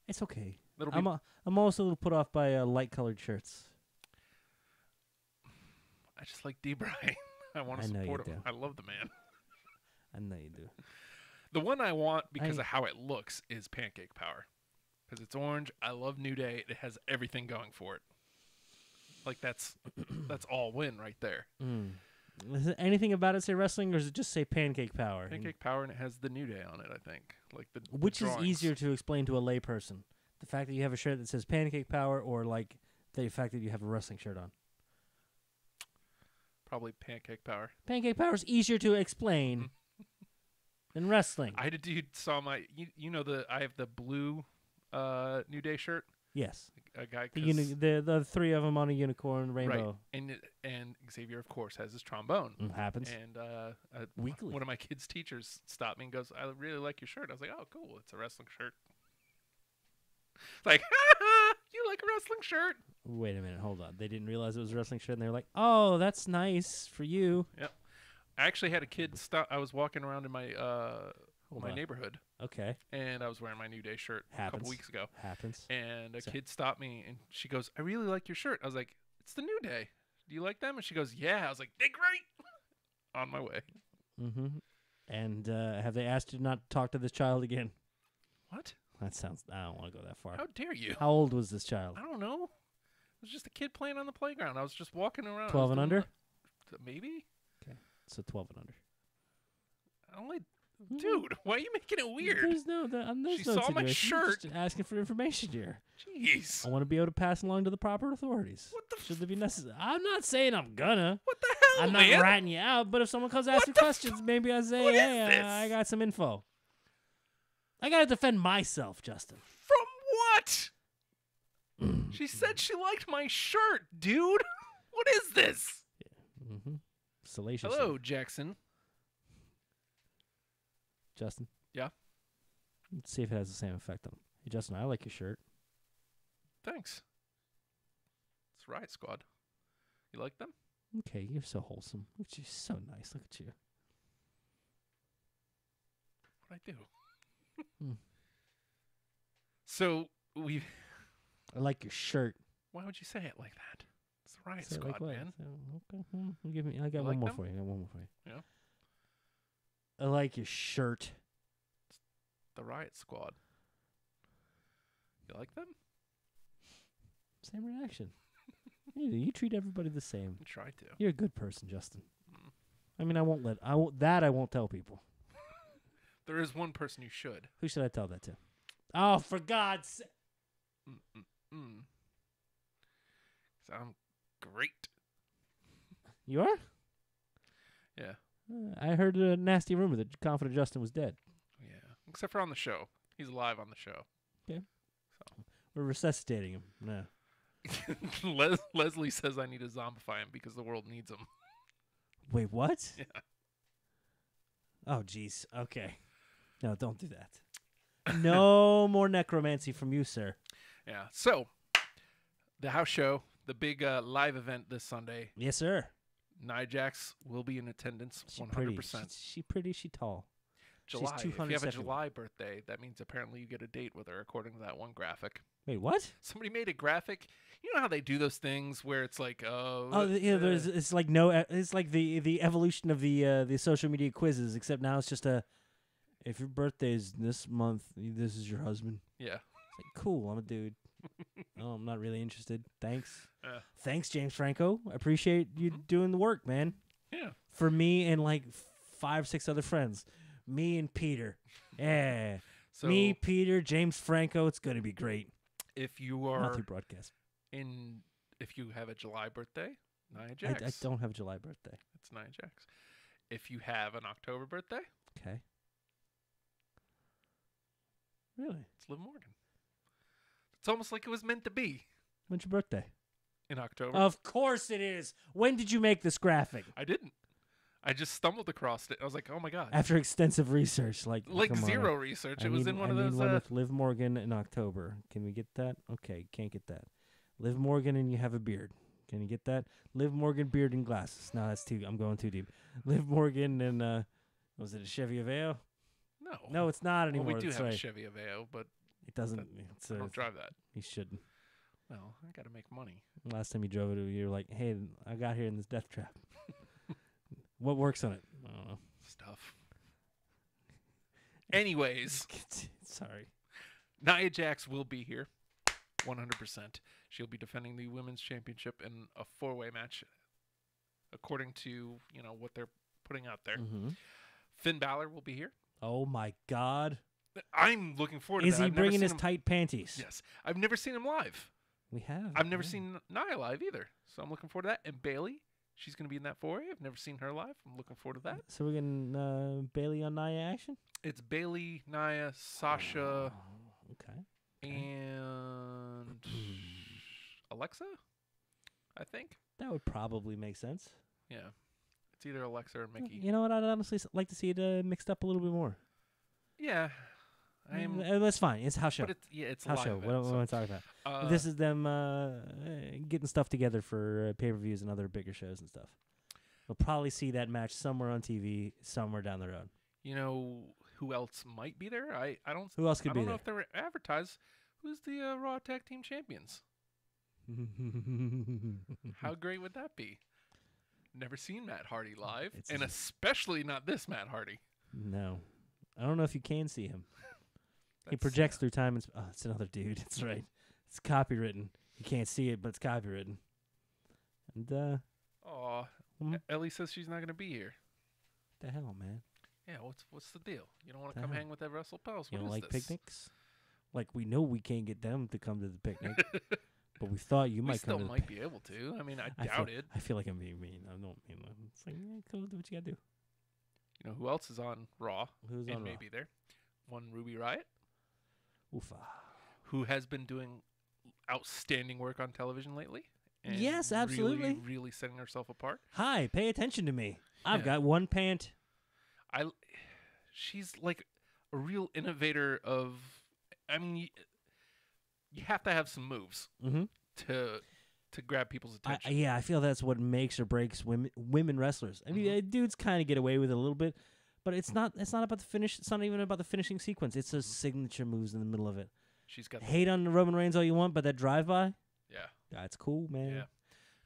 It's okay. It'll be I'm also a little put off by light colored shirts. I just like D-Bry. I want to I know you support him. do. I love the man. I know you do. The one I want because I- of how it looks is Pancake Power. Because it's orange. I love New Day. It has everything going for it. Like that's all win right there. Is it anything about it say wrestling, or does it just say Pancake Power? Pancake Power, and it has the New Day on it. I think like the Which is drawings. easier to explain to a layperson? The fact that you have a shirt that says Pancake Power, or like the fact that you have a wrestling shirt on? Probably Pancake Power. Pancake Power is easier to explain. than wrestling. I had a dude saw my. You know I have the blue New Day shirt. Yes. A guy. The three of them on a unicorn Right. rainbow. And Xavier, of course, has his trombone. Happens. And Weekly. one of my kids' teachers stopped me and goes, "I really like your shirt." I was like, "Oh, cool! It's a wrestling shirt." Like, you like a wrestling shirt? Wait a minute, hold on. They didn't realize it was a wrestling shirt, and they were like, "Oh, that's nice for you." Yep. I actually had a kid stop. I was walking around in my Hold on. neighborhood, Okay. and I was wearing my New Day shirt a Happens. couple weeks ago. Happens. And a So- kid stopped me, and she goes, "I really like your shirt." I was like, "It's the New Day. Do you like them?" And she goes, "Yeah." I was like, "They're great." On my way. Mm-hmm. And have they asked you not to talk to this child again? What? That sounds. I don't want to go that far. How dare you? How old was this child? I don't know. It was just a kid playing on the playground. I was just walking around. I 12 was and doing under? Maybe. So 12 and under. Only, dude. Why are you making it weird? There's no. There's She no saw my situation. You're shirt. just asking for information here. Jeez. I want to be able to pass along to the proper authorities. What the Should they be necessary? I'm not saying I'm gonna. What the hell, I'm not man? ratting you out, but if someone comes asking the questions, maybe I say, What is hey, this? I got some info. I got to defend myself, Justin. From what? She said she liked my shirt, dude. What is this? Mm-hmm. Salacious. Hello, Jackson. Justin. Yeah. Let's see if it has the same effect on him. Hey, Justin, I like your shirt. Thanks. It's Riot Squad. You like them? Okay, you're so wholesome. Look at you, so nice. Look at you. What I do? Hmm. So we. I like your shirt. Why would you say it like that? It's the Riot So, Squad, like what? man. So, okay. Give me. I got You one like more them? for you. I got one more for you. Yeah. I like your shirt. The Riot Squad. You like them? Same reaction. You treat everybody the same. I try to. You're a good person, Justin. Mm. I mean, I won't tell people. There is one person you should. Who should I tell that to? Oh, for God's sake. Sound great. You are? Yeah. I heard a nasty rumor that Confident Justin was dead. Yeah. Except for on the show. He's alive on the show. We're resuscitating him. No. Leslie says I need to zombify him because the world needs him. Wait, what? Yeah. Oh, jeez. Okay. No, don't do that. No more necromancy from you, sir. Yeah. So, the house show, the big live event this Sunday. Yes, sir. Nia Jax will be in attendance, She 100%. pretty. She pretty. She tall. July. She's If you have a 271. July birthday, that means apparently you get a date with her, according to that one graphic. Wait, what? Somebody made a graphic. You know how they do those things where it's like, It's like it's like the evolution of the social media quizzes, except now it's just if your birthday's this month, this is your husband. yeah. It's like, cool, I'm a dude. Oh, I'm not really interested. Thanks. Yeah. Thanks, James Franco. I appreciate you doing the work, man. Yeah. For me and like 5, 6 other friends. Me and Peter. Yeah. So Me, Peter, James Franco. It's going to be great. if you Not are through broadcast. if you have a July birthday, Nia I Jax. don't have a July birthday. It's Nia Jax. If you have an October birthday, Okay. Really? it's Liv Morgan. It's almost like it was meant to be When's your birthday? in October. Of course it is. When did you make this graphic? I didn't. I just stumbled across it. I was like, oh my god. After extensive research, like Like come on. zero research. I It was need- in one I of need those. one with Liv Morgan in October. Can we get that? Okay, can't get that. Liv Morgan and you have a beard. Can you get that? Liv Morgan, beard and glasses. No, that's too. I'm going too deep. Liv Morgan and was it a Chevy Aveo? No. No, it's not Well, anymore. we do That's have right. a Chevy Aveo, but It doesn't. that- It's I don't drive that. He shouldn't. Well, I got to make money. Last time you drove it, you were like, "Hey, I got here in this death trap. What works on it? I don't know." Stuff. Anyways, Sorry. Nia Jax will be here, 100%. She'll be defending the women's championship in a 4-way match, according to what they're putting out there. Mm-hmm. Finn Balor will be here. Oh my God! I'm looking forward to Is that. he I've never bringing seen his him- tight panties? Yes, I've never seen him live. We have. I've never yeah. seen Nia live either, so I'm looking forward to that. And Bailey she's going to be in that foray. I've never seen her live. I'm looking forward to that. So we're getting Bailey on Nia action. It's Bailey, Nia, Sasha, Okay. and Alexa, I think. That would probably make sense. Yeah. It's either Alexa or Mickey. You know what? I'd honestly like to see it mixed up a little bit more. Yeah. I'm, That's fine. It's house show. but it's a House live show. event, What am so, I talking about? uh, This is them getting stuff together for pay-per-views and other bigger shows and stuff. We'll probably see that match somewhere on TV, somewhere down the road. You know who else might be there? I don't. Who else could I be don't know there? if they're advertised. Who's the Raw Tag Team Champions? How great would that be? Never seen Matt Hardy live, It's and just- especially not this Matt Hardy. No. I don't know if you can see him. He That's- projects through time and oh, it's another dude. That's right. It's copywritten. You can't see it, but it's copywritten. And Aw, Mhm. Ellie says she's not going to be here. the hell, man? Yeah, what's the deal? You don't want to The come hell? hang with that WrestlePals? You What don't is like this? picnics? Like we know we can't get them to come to the picnic, but we thought you We might still come to the might be able to. I mean, I I doubt feel, it. I feel like I'm being mean. I don't mean that. It's like, yeah, cool, do what you gotta do. You know who else is on Raw? Who's and on Raw? maybe there? One Ruby Riott, Oofa. who has been doing outstanding work on television lately. And Yes, absolutely. Really, really setting herself apart. Hi, pay attention to me. I've Yeah. got one pant. She's like a real innovator of. I mean, you have to have some moves Mhm. to grab people's attention. Yeah, I feel that's what makes or breaks women wrestlers. I mean, dudes kind of get away with it a little bit, but it's not. It's not about the finish. It's not even about the finishing sequence. It's a signature moves in the middle of it. She's got. Hate on Roman Reigns all you want, but that drive by, Yeah. that's cool, man. Yeah.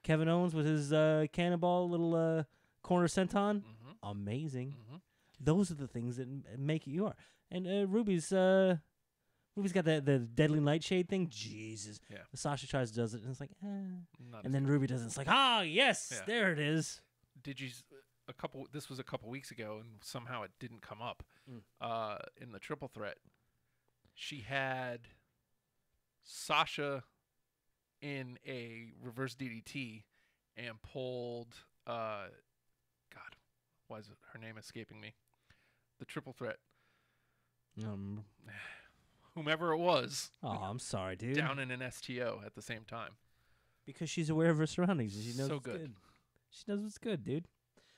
Kevin Owens with his cannonball little corner senton, Mm-hmm. amazing. Mm-hmm. Those are the things that make you are. And Ruby's got the deadly nightshade thing. Jesus. Yeah. Sasha tries to does it, and it's like, eh. Not And as then good. Ruby does it. It's like, ah, yes, Yeah. there it is. Did you? This was a couple weeks ago, and somehow it didn't come up. In the triple threat, she had Sasha in a reverse DDT and pulled. God, why is her name escaping me? The triple threat, whomever it was, Oh, I'm sorry, dude. down in an STO at the same time. Because she's aware of her surroundings. And she knows So what's good. good. She knows what's good, dude.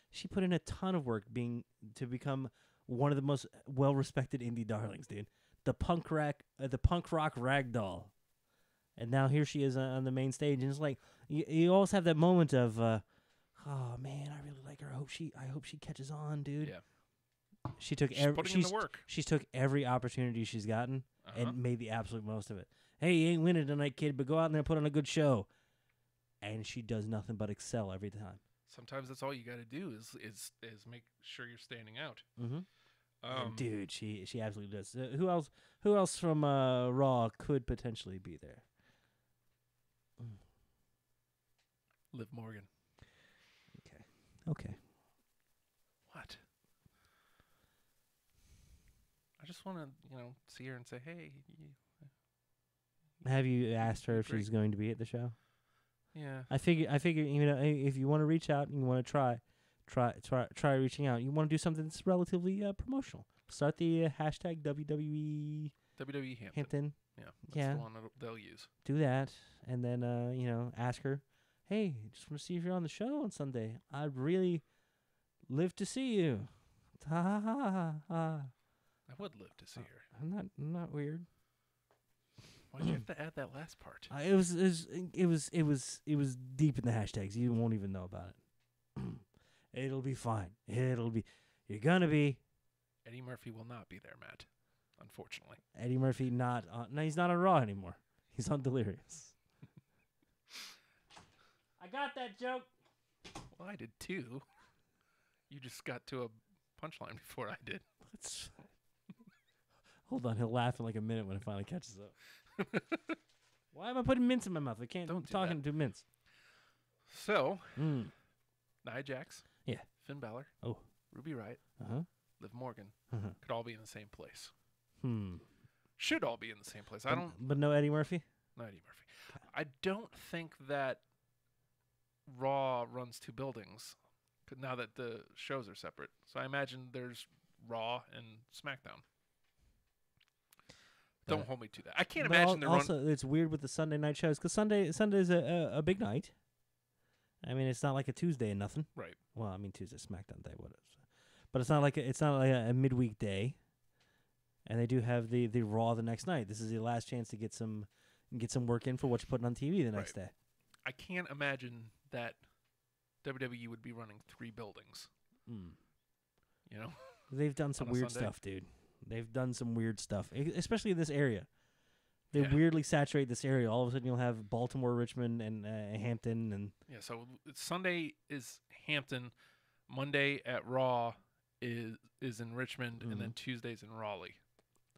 She put in a ton of work to become one of the most well-respected indie darlings, dude. The punk rock ragdoll. And now here she is on the main stage, and it's like you always have that moment of, oh man, I really like her. I hope she catches on, dude. Yeah, She took she's putting in the work. She's took every opportunity she's gotten and made the absolute most of it. Hey, you ain't winning tonight, kid, but go out there and put on a good show. And she does nothing but excel every time. Sometimes that's all you got to do is make sure you're standing out. And dude, she absolutely does. Who else from Raw could potentially be there? Liv Morgan. Okay. What? I just want to, see her and say, "Hey, Have you asked her if Great. she's going to be at the show? yeah." I figure if you want to reach out and you want to try reaching out. You want to do something that's relatively promotional. Start the hashtag WWE WWE Hampton. Hampton. Yeah, that's Yeah. the one they'll use. Do that, and then ask her, hey, just want to see if you're on the show on Sunday. I'd really live to see you. Ha ha ha ha ha. I would live to see her. I'm not weird. Why'd you have to add that last part? It was deep in the hashtags. You won't even know about it. It'll be fine. You're gonna be. Eddie Murphy will not be there, Matt. Unfortunately. Eddie Murphy not on. No, he's not on Raw anymore. He's on Delirious. I got that joke. Well, I did too. You just got to a punchline before I did. Let's hold on. He'll laugh in like a minute when it finally catches up. Why am I putting mints in my mouth? I can't. Don't I'm do talking to mints. So, Mm. Nia Jax, Yeah. Finn Balor, Oh. Ruby Riott, Uh huh. Liv Morgan Uh-huh. could all be in the same place. Hmm. Should all be in the same place. I don't. But no Eddie Murphy. No Eddie Murphy. I don't think that Raw runs 2 buildings now that the shows are separate. So I imagine there's Raw and SmackDown. Don't hold me to that. I can't But imagine they're also, it's weird with the Sunday night shows because Sunday is a big night. I mean, it's not like a Tuesday and nothing. right. Well, I mean Tuesday SmackDown day, whatever. But it's not like a midweek day. And they do have the Raw the next night. This is your last chance to get some work in for what you're putting on TV the next day. I can't imagine that WWE would be running 3 buildings. You know, They've done some On a weird Sunday? stuff, dude. They've done some weird stuff, especially in this area. They Yeah. weirdly saturate this area. All of a sudden, you'll have Baltimore, Richmond, and Hampton, and yeah. So Sunday is Hampton, Monday at Raw is in Richmond, and then Tuesday's in Raleigh.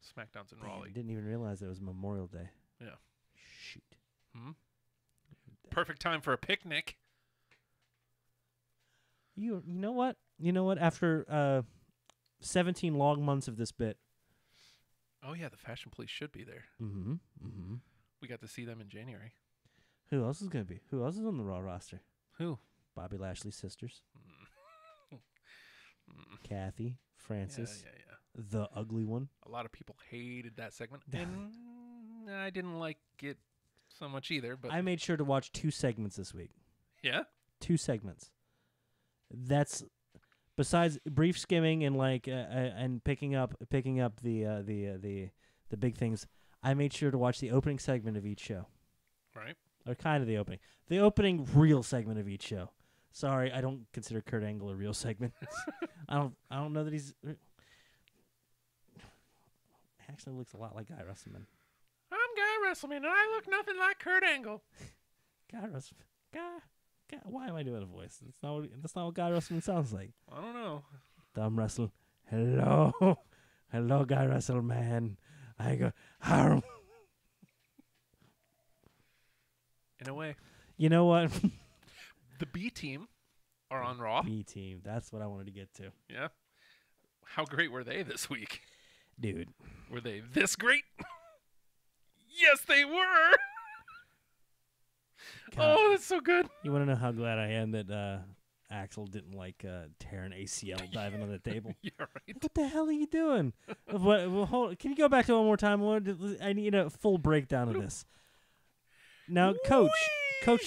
SmackDown's in Damn, Raleigh. didn't even realize it was Memorial Day. Yeah. Shoot. Perfect time for a picnic. You know what? After 17 long months of this bit, Oh yeah, the Fashion Police should be there. We got to see them in January. who else is gonna be? Who else is on the Raw roster? Who? Bobby Lashley's sisters, Kathy, Francis, Yeah. the ugly one. A lot of people hated that segment, and I didn't like it so much either. But I made sure to watch 2 segments this week. yeah, 2 segments. That's besides brief skimming and and picking up the big things. I made sure to watch the opening segment of each show, right. or kind of the opening real segment of each show. Sorry, I don't consider Kurt Angle a real segment. I don't know that he's. Actually, looks a lot like Guy Russellman. I'm Guy Russellman, and I look nothing like Kurt Angle. Guy Russellman. Guy. Why am I doing a voice? That's not what Guy Russellman sounds like. I don't know. Dumb Russell. Hello. Hello, Guy Russellman. I go, Harm. In a way, You know what? the B team are on Raw. B team. That's what I wanted to get to. Yeah. How great were they this week? Dude. Were they this great? Yes, they were. God. Oh, that's so good. You want to know how glad I am that Axel didn't tear an ACL diving on the table? Yeah, right. What the hell are you doing? Can you go back to it one more time? I need a full breakdown of this. Now, Coach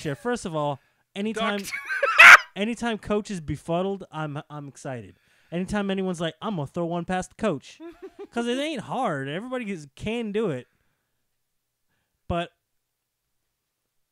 here. First of all, anytime Coach is befuddled, I'm excited. Anytime anyone's like, I'm gonna throw one past the Coach, because it ain't hard. Everybody can do it. But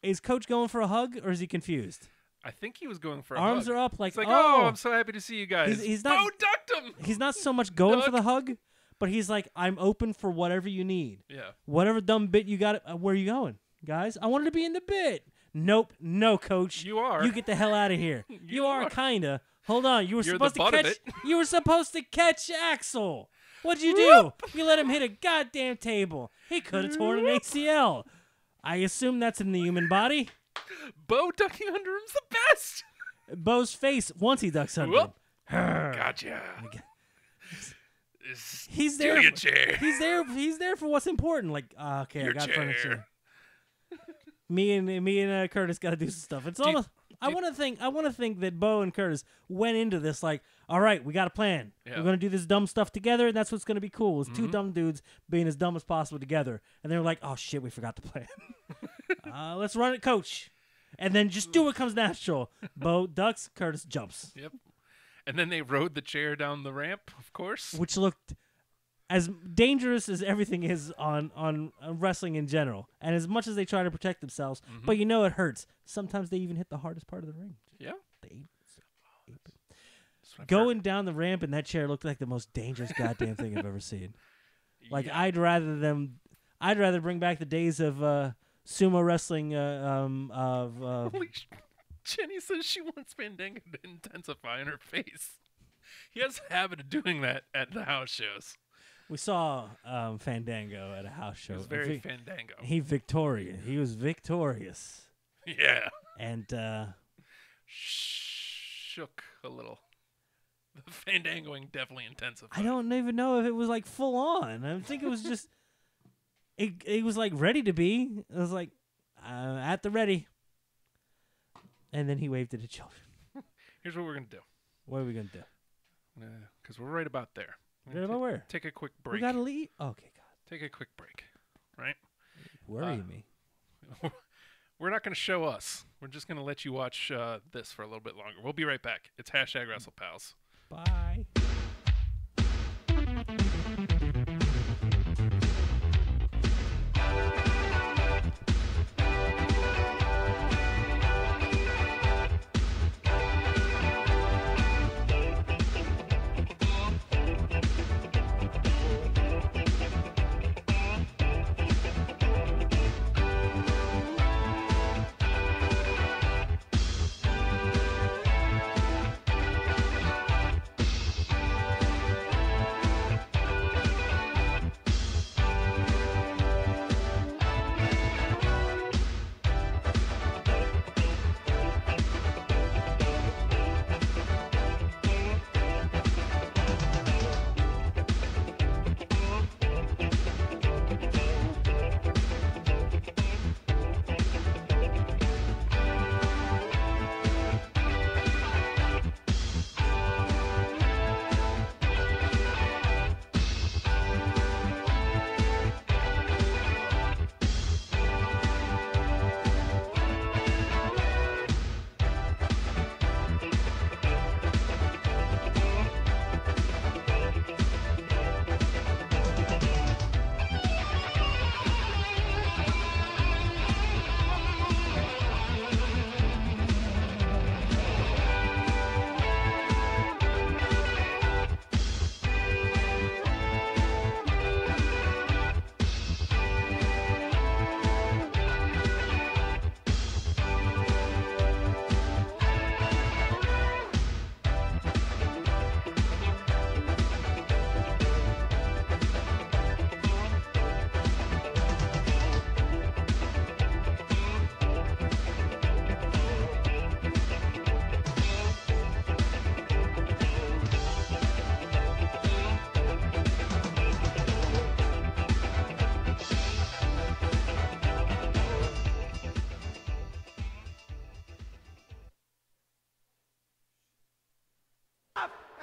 is Coach going for a hug, or is he confused? I think he was going for a Arms hug. are up, like, It's like, oh, I'm so happy to see you guys. He's not- Oh, ducked him. He's not so much going for Doug. the hug, but he's like, I'm open for whatever you need. Yeah. Whatever dumb bit you got, where are you going, guys? I wanted to be in the bit. Nope, no, Coach. You are. You get the hell out of here. you are kinda. Hold on, you were You're supposed the to butt of catch. it. You were supposed to catch Axel. What'd you do? You let him hit a goddamn table. He could have torn an ACL. I assume that's in the human body. Bo ducking under him's the best. Bo's face once he ducks under. Whoop. him. Gotcha. He's there. Your chair. He's there. He's there for what's important. Like, okay, Your I got chair. furniture. Me and Curtis got to do some stuff. It's almost. I want to think that Bo and Curtis went into this like, all right, we got a plan. Yeah. We're gonna do this dumb stuff together, and that's what's gonna be cool. It's 2 dumb dudes being as dumb as possible together, and they were like, oh shit, we forgot the plan. Let's run it, Coach, and then just do what comes natural. Bo ducks, Curtis jumps, Yep. And then they rode the chair down the ramp, of course. which looked as dangerous as everything is on wrestling in general, and as much as they try to protect themselves, but you know it hurts. Sometimes they even hit the hardest part of the ring. Yeah. They That's what I've going down the ramp in that chair looked like the most dangerous goddamn thing I've ever seen. heard. Like Yeah. I'd rather bring back the days of sumo wrestling. Holy Jenny says she wants Fandango to intensify in her face. He has a habit of doing that at the house shows. We saw Fandango at a house show. It was very Fandango. He was victorious, Yeah. and Shook a little. The Fandangoing definitely intensified. I don't even know if it was like full on. I think it was just it was like ready to be. It was like at the ready. And then he waved at the children. Here's what we're going to do. What are we going to do? Because we're right about there. We're Right gonna about where? Take a quick We break. got to leave? Okay, God. Take a quick break. Right? Worry me. We're not going to show us. We're just going to let you watch this for a little bit longer. We'll be right back. It's #WrestlePals. Bye.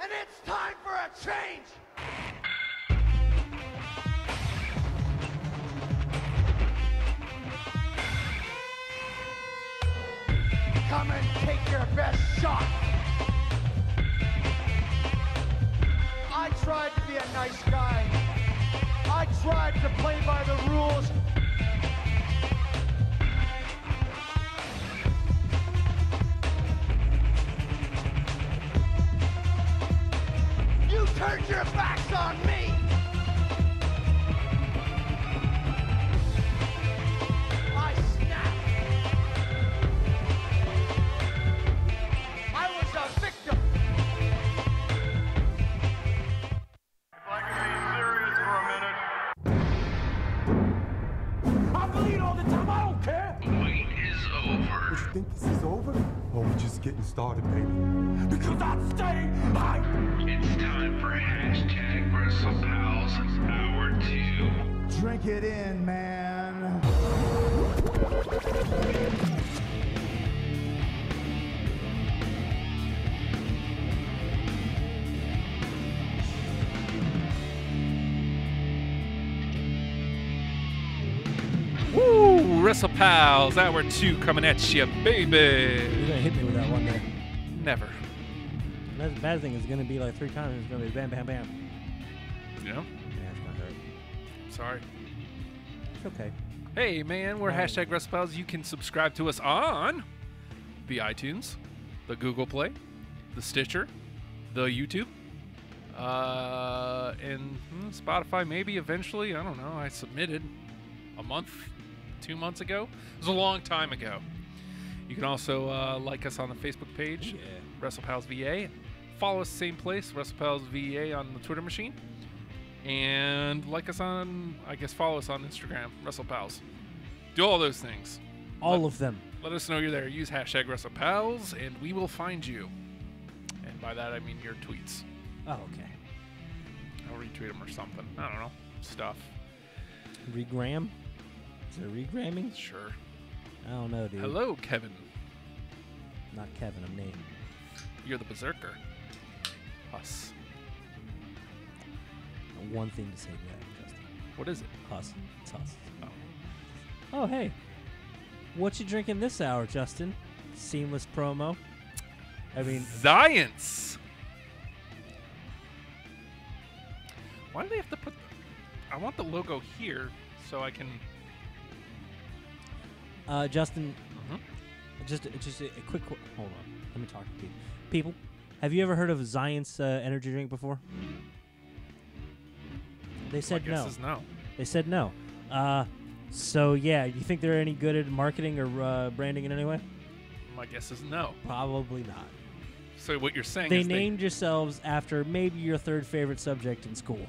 And it's time for a change. Come and take your best shot. I tried to be a nice guy. I tried to play by the rules. You turned your backs on me. I snapped. I was a victim. If I can be serious for a minute. I bleed all the time. I don't care. Wait is over. You think this is over? Or we just getting started, baby? Because I'm staying high. It's time for #WrestlePals Hour 2. Drink it in, man. Woo! WrestlePals Hour 2 coming at you, baby. You're going to hit me with that one there. Never. That's the bad thing. It's going to be like 3 times. It's going to be bam, bam, bam. You know? Yeah, it's going to hurt. Sorry. It's okay. Hey, man, we're Right. #WrestlePals. You can subscribe to us on the iTunes, the Google Play, the Stitcher, the YouTube, and Spotify maybe eventually. I don't know. I submitted a month, 2 months ago. It was a long time ago. You can also like us on the Facebook page, WrestlePals VA. Follow us same place, WrestlePals VA on the Twitter machine. And like us on, I guess, follow us on Instagram, WrestlePals. Do all those things. All of them. Let us know you're there. Use #WrestlePals, and we will find you. And by that, I mean your tweets. Oh, okay. I'll retweet them or something. I don't know. Stuff. Regram? Is it regramming? Sure. I don't know, dude. Hello, Kevin. not Kevin. I'm Nate. You're the berserker. Huss. One thing to say to that, Justin. What is it? Huss. It's Huss. Oh. Oh, hey. What you drinking this hour, Justin? Seamless promo. I mean, Science. Why do they have to put? I want the logo here so I can. Justin, just a quick. Hold on. Let me talk to people. People, have you ever heard of Zions energy drink before? They said My guess no. is no. They said no. So yeah, you think they're any good at marketing or branding in any way? My guess is no. Probably not. So what you're saying They is named yourselves after maybe your third favorite subject in school.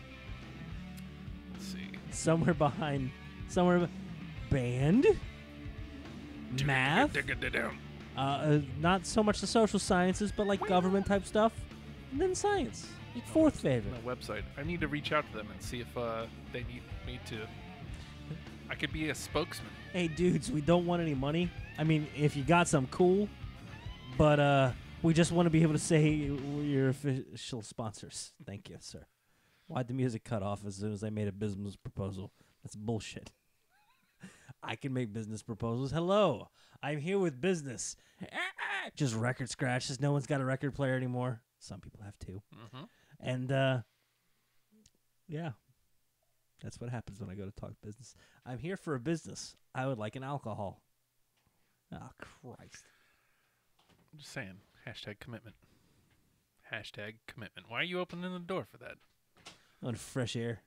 Let's see. Somewhere band, math, not so much the social sciences, but like government type stuff, and then science. Your fourth favorite. My website. I need to reach out to them and see if they need me to. I could be a spokesman. Hey, dudes, we don't want any money. I mean, if you got some, cool. But we just want to be able to say we're your official sponsors. Thank you, sir. Why'd the music cut off as soon as I made a business proposal? That's bullshit. I can make business proposals. Hello, I'm here with business. Just record scratches. No one's got a record player anymore. Some people have two. Mm-hmm. And, yeah. That's what happens when I go to talk business. I'm here for a business. I would like an alcohol. Oh, Christ. I'm just saying. Hashtag commitment. Hashtag commitment. Why are you opening the door for that? I want fresh air.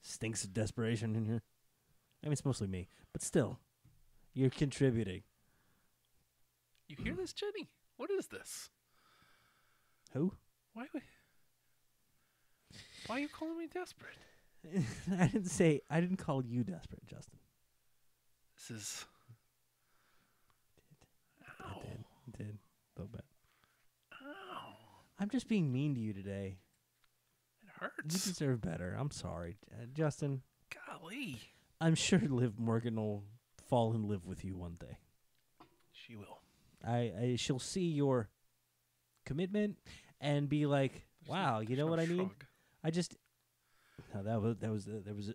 Stinks of desperation in here. I mean, it's mostly me. But still, you're contributing. You hear this, Jenny? What is this? Who? Why are you calling me desperate? I didn't call you desperate, Justin. This is... I did. A little bit. Ow. I'm just being mean to you today. It You hurts. deserve better. I'm sorry. Justin, Golly. I'm sure Liv Morgan will fall in love with you one day. She will. She'll see your commitment and be like, "Wow, you know what I need?" Shrug. I just no, that was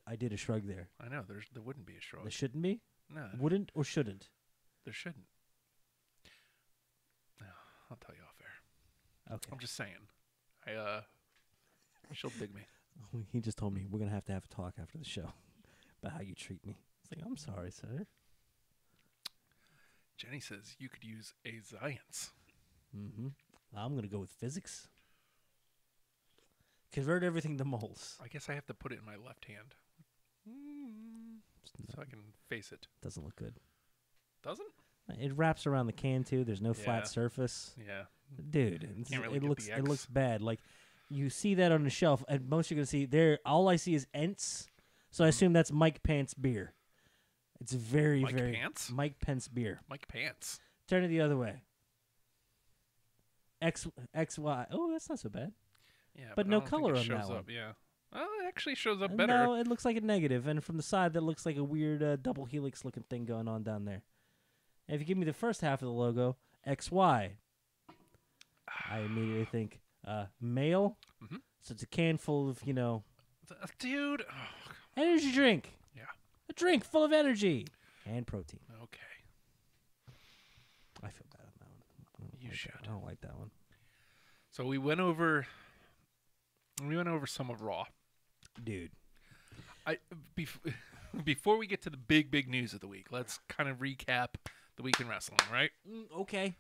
I did a shrug there. I know. There wouldn't be a shrug. There shouldn't be, No, wouldn't or shouldn't. there shouldn't. No, I'll tell you off air. Okay. I'm just saying. She'll dig me. He just told me we're gonna have a talk after the show about how you treat me. It's like, I'm sorry, sir. Jenny says you could use a science. Mm-hmm. I'm gonna go with physics. Convert everything to moles. I guess I have to put it in my left hand. So I can face it. Doesn't look good. Doesn't? It wraps around the can too. There's no Yeah. flat surface. Yeah. Dude, Can't really it get looks the it X. looks bad. Like you see that on the shelf, and most you're gonna see there. All I see is Ents, so I assume that's Mike Pence beer. It's very Mike very Pence? Mike Pence beer. Mike Pants. Turn it the other way. XY. Oh, that's not so bad. Yeah, But I no don't think color it on shows that up. one. Yeah. Well, it actually shows up better. No, it looks like a negative, and from the side, that looks like a weird double helix looking thing going on down there. And if you give me the first half of the logo, XY, I immediately think male. Mhm. So it's a can full of, Dude. energy drink. Yeah. A drink full of energy and protein. Okay. I feel bad on that one. I don't You like should. I don't like that one. So we went over some of Raw. Dude. Before we get to the big news of the week, let's kind of recap the week in wrestling, right? Okay.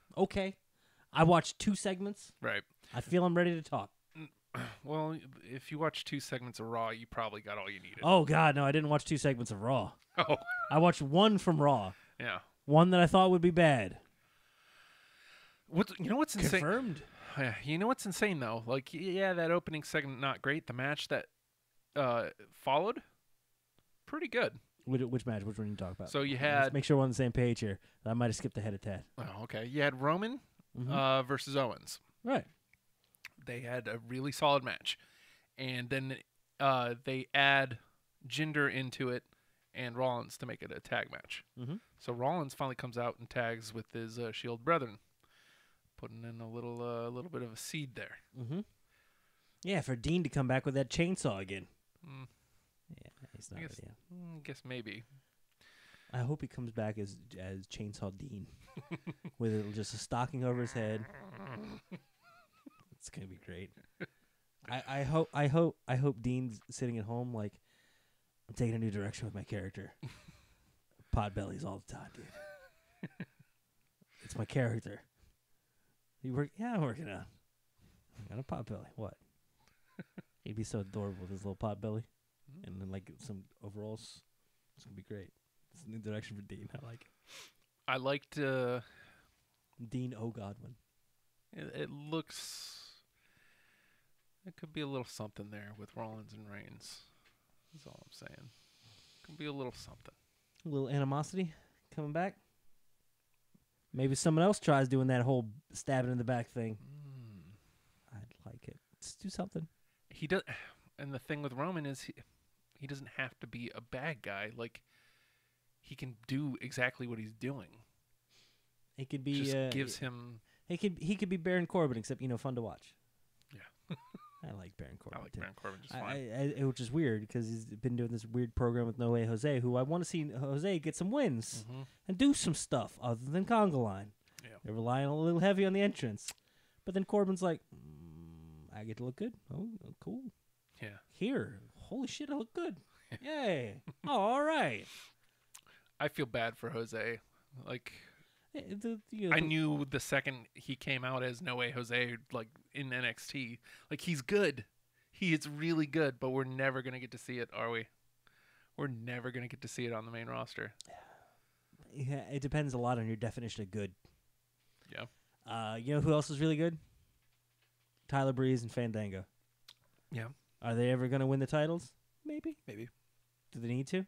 I watched 2 segments. Right. I feel I'm ready to talk. Well, if you watch 2 segments of Raw, you probably got all you needed. Oh, God, no, I didn't watch 2 segments of Raw. Oh. I watched one from Raw. Yeah. One that I thought would be bad. You know what's insane? Confirmed. Yeah, you know what's insane though? Like, yeah, that opening segment not great. The match that followed, pretty good. Which match? Which one are you talking about? So you Let's had. make sure we're on the same page here. I might have skipped ahead a tad. Oh, okay. You had Roman versus Owens. Right. They had a really solid match, and then they add Jinder into it and Rollins to make it a tag match. Mhm. So Rollins finally comes out and tags with his Shield brethren. Putting in a little bit of a seed there. Mm-hmm. Yeah, for Dean to come back with that chainsaw again. Yeah, he's not. I guess maybe. I hope he comes back as Chainsaw Dean, with just a stocking over his head. It's gonna be great. I hope Dean's sitting at home like, I'm taking a new direction with my character. Potbellies all the time, dude. It's my character. You work? Yeah, I'm working on. I got a potbelly. What? He'd be so adorable with his little potbelly, and then like some overalls. It's gonna be great. It's a new direction for Dean. I like it. I liked. Dean O. Godwin. It looks. It could be a little something there with Rollins and Reigns. That's all I'm saying. Could be a little something. A little animosity coming back. Maybe someone else tries doing that whole stabbing in the back thing. I'd like it. Let's do something. He does, and the thing with Roman is he doesn't have to be a bad guy. Like, he can do exactly what he's doing. It could be Just gives him. He could be Baron Corbin, except fun to watch. Yeah. I like Baron Corbin. I like too. Baron Corbin just fine. Which is weird because he's been doing this weird program with No Way Jose, who I want to see Jose get some wins and do some stuff other than conga line. Yeah. They're relying a little heavy on the entrance, but then Corbin's like, I get to look good. Oh, cool. Yeah. Here, holy shit, I look good. Yay! Oh, all right. I feel bad for Jose. Like, I I knew the second he came out as No Way Jose, like in NXT, like he's good. He is really good, but we're never gonna get to see it, are we? We're never gonna get to see it on the main roster. Yeah, it depends a lot on your definition of good. Yeah. You know who else is really good? Tyler Breeze and Fandango. Yeah. Are they ever going to win the titles? Maybe. Maybe. Do they need to?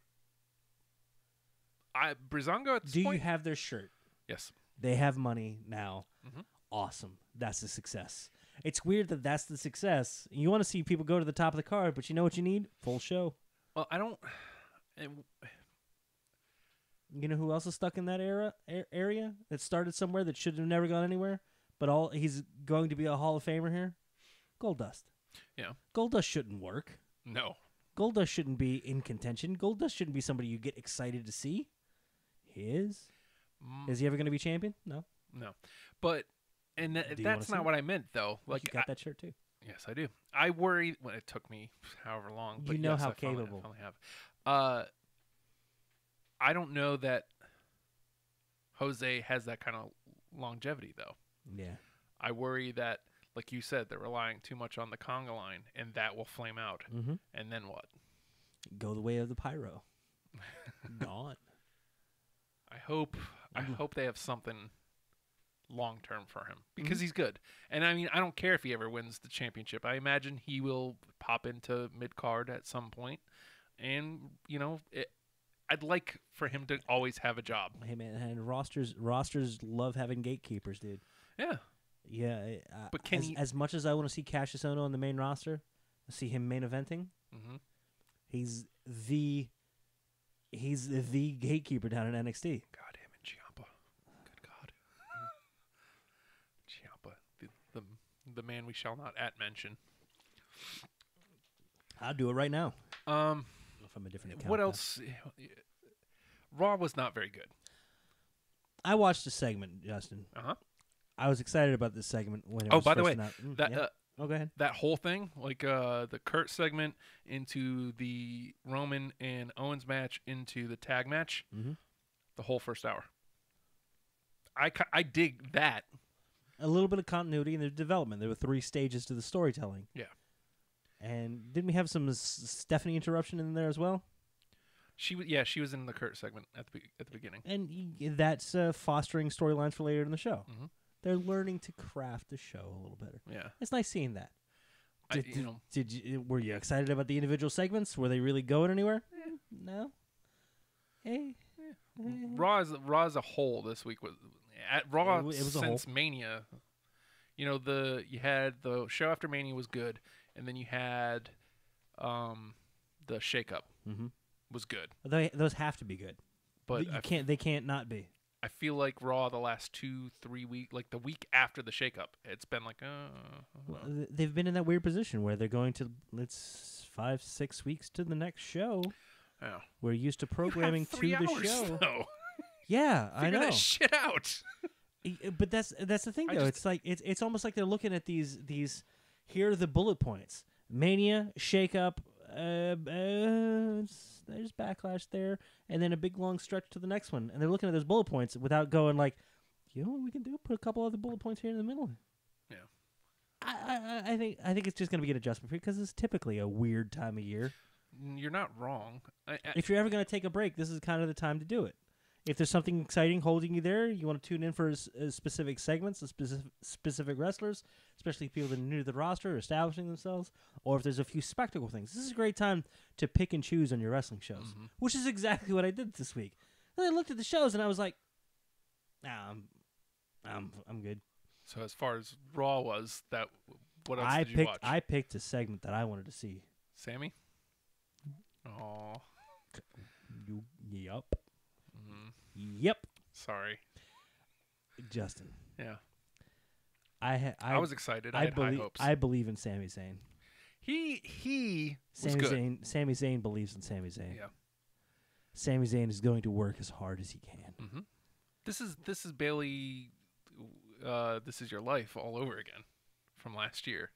Breezango at this Do point? you have their shirt? Yes. They have money now. Mhm. Awesome. That's a success. It's weird that that's the success. You want to see people go to the top of the card, but you know what you need? Full show. Well, I don't. You know who else is stuck in that area that started somewhere that should have never gone anywhere, but he's going to be a Hall of Famer here? Goldust. Yeah. Goldust shouldn't work. No. Goldust shouldn't be in contention. Goldust shouldn't be somebody you get excited to see. He is. Is he ever going to be champion? No. No. But Do you that's wanna not see what I meant, though. Like, you got that shirt too. Yes, I do. I worry. Well, it took me however long. But You know yes, how I finally capable. have. I don't know that Jose has that kind of longevity, though. Yeah. I worry that, like you said, they're relying too much on the conga line, and that will flame out. Mm-hmm. And then what? Go the way of the pyro. Gone. I hope they have something long term for him because he's good. And I mean, I don't care if he ever wins the championship. I imagine he will pop into mid card at some point, and I'd like for him to always have a job. Hey man, and rosters love having gatekeepers, dude. Yeah. Yeah. But can as much as I want to see Cassius Ohno on the main roster, see him main eventing, he's the gatekeeper down in NXT. God damn it, Ciampa. Good God. Ciampa, the man we shall not mention. I'll do it right now. From a different account. What else? Raw was not very good. I watched a segment, Justin. I was excited about this segment when it was by the first way, announced. that go ahead. that whole thing, like the Kurt segment into the Roman and Owens match into the tag match, the whole first hour. I dig that. A little bit of continuity in the development. There were 3 stages to the storytelling. Yeah. And didn't we have some Stephanie interruption in there as well? She was in the Kurt segment at the beginning. And that's fostering storylines for later in the show. They're learning to craft the show a little better. Yeah. It's nice seeing that. Were you excited about the individual segments? Were they really going anywhere? No. Raw as a whole this week was at Raw It was a since whole. Mania. You had the show after Mania was good, and then you had the shakeup was good. Those have to be good. But They can't not be. I feel like Raw the last 2-3 weeks, like the week after the shakeup, it's been like, Well, they've been in that weird position where they're going to, it's 5-6 weeks to the next show. oh. We're used to You programming have 3 to the hours, show. though. Yeah, I Figure know. that shit out. But that's the thing, I though. just- It's like it's almost like they're looking at these. Here are the bullet points: Mania, shakeup, there's backlash there, and then a big long stretch to the next one. And they're looking at those bullet points without going like, you know what we can do? Put a couple other bullet points here in the middle. Yeah. I think it's just going to be an adjustment period because it's typically a weird time of year. You're not wrong. If you're ever going to take a break, this is kind of the time to do it. If there's something exciting holding you there, you want to tune in for specific segments, specific wrestlers, especially people that are new to the roster or establishing themselves, or if there's a few spectacle things. This is a great time to pick and choose on your wrestling shows, which is exactly what I did this week. And I looked at the shows and I was like, nah, I'm good. So as far as Raw was, what else did you watch? I picked a segment that I wanted to see. Sammy? Oh. Yup. Yep. Sorry. Justin. Yeah. I was excited. I had high hopes. I believe in Sami Zayn. He was good. Sami Zayn believes in Sami Zayn. Yeah. Sami Zayn is going to work as hard as he can. Mm-hmm. This is Bailey. This is your life all over again from last year.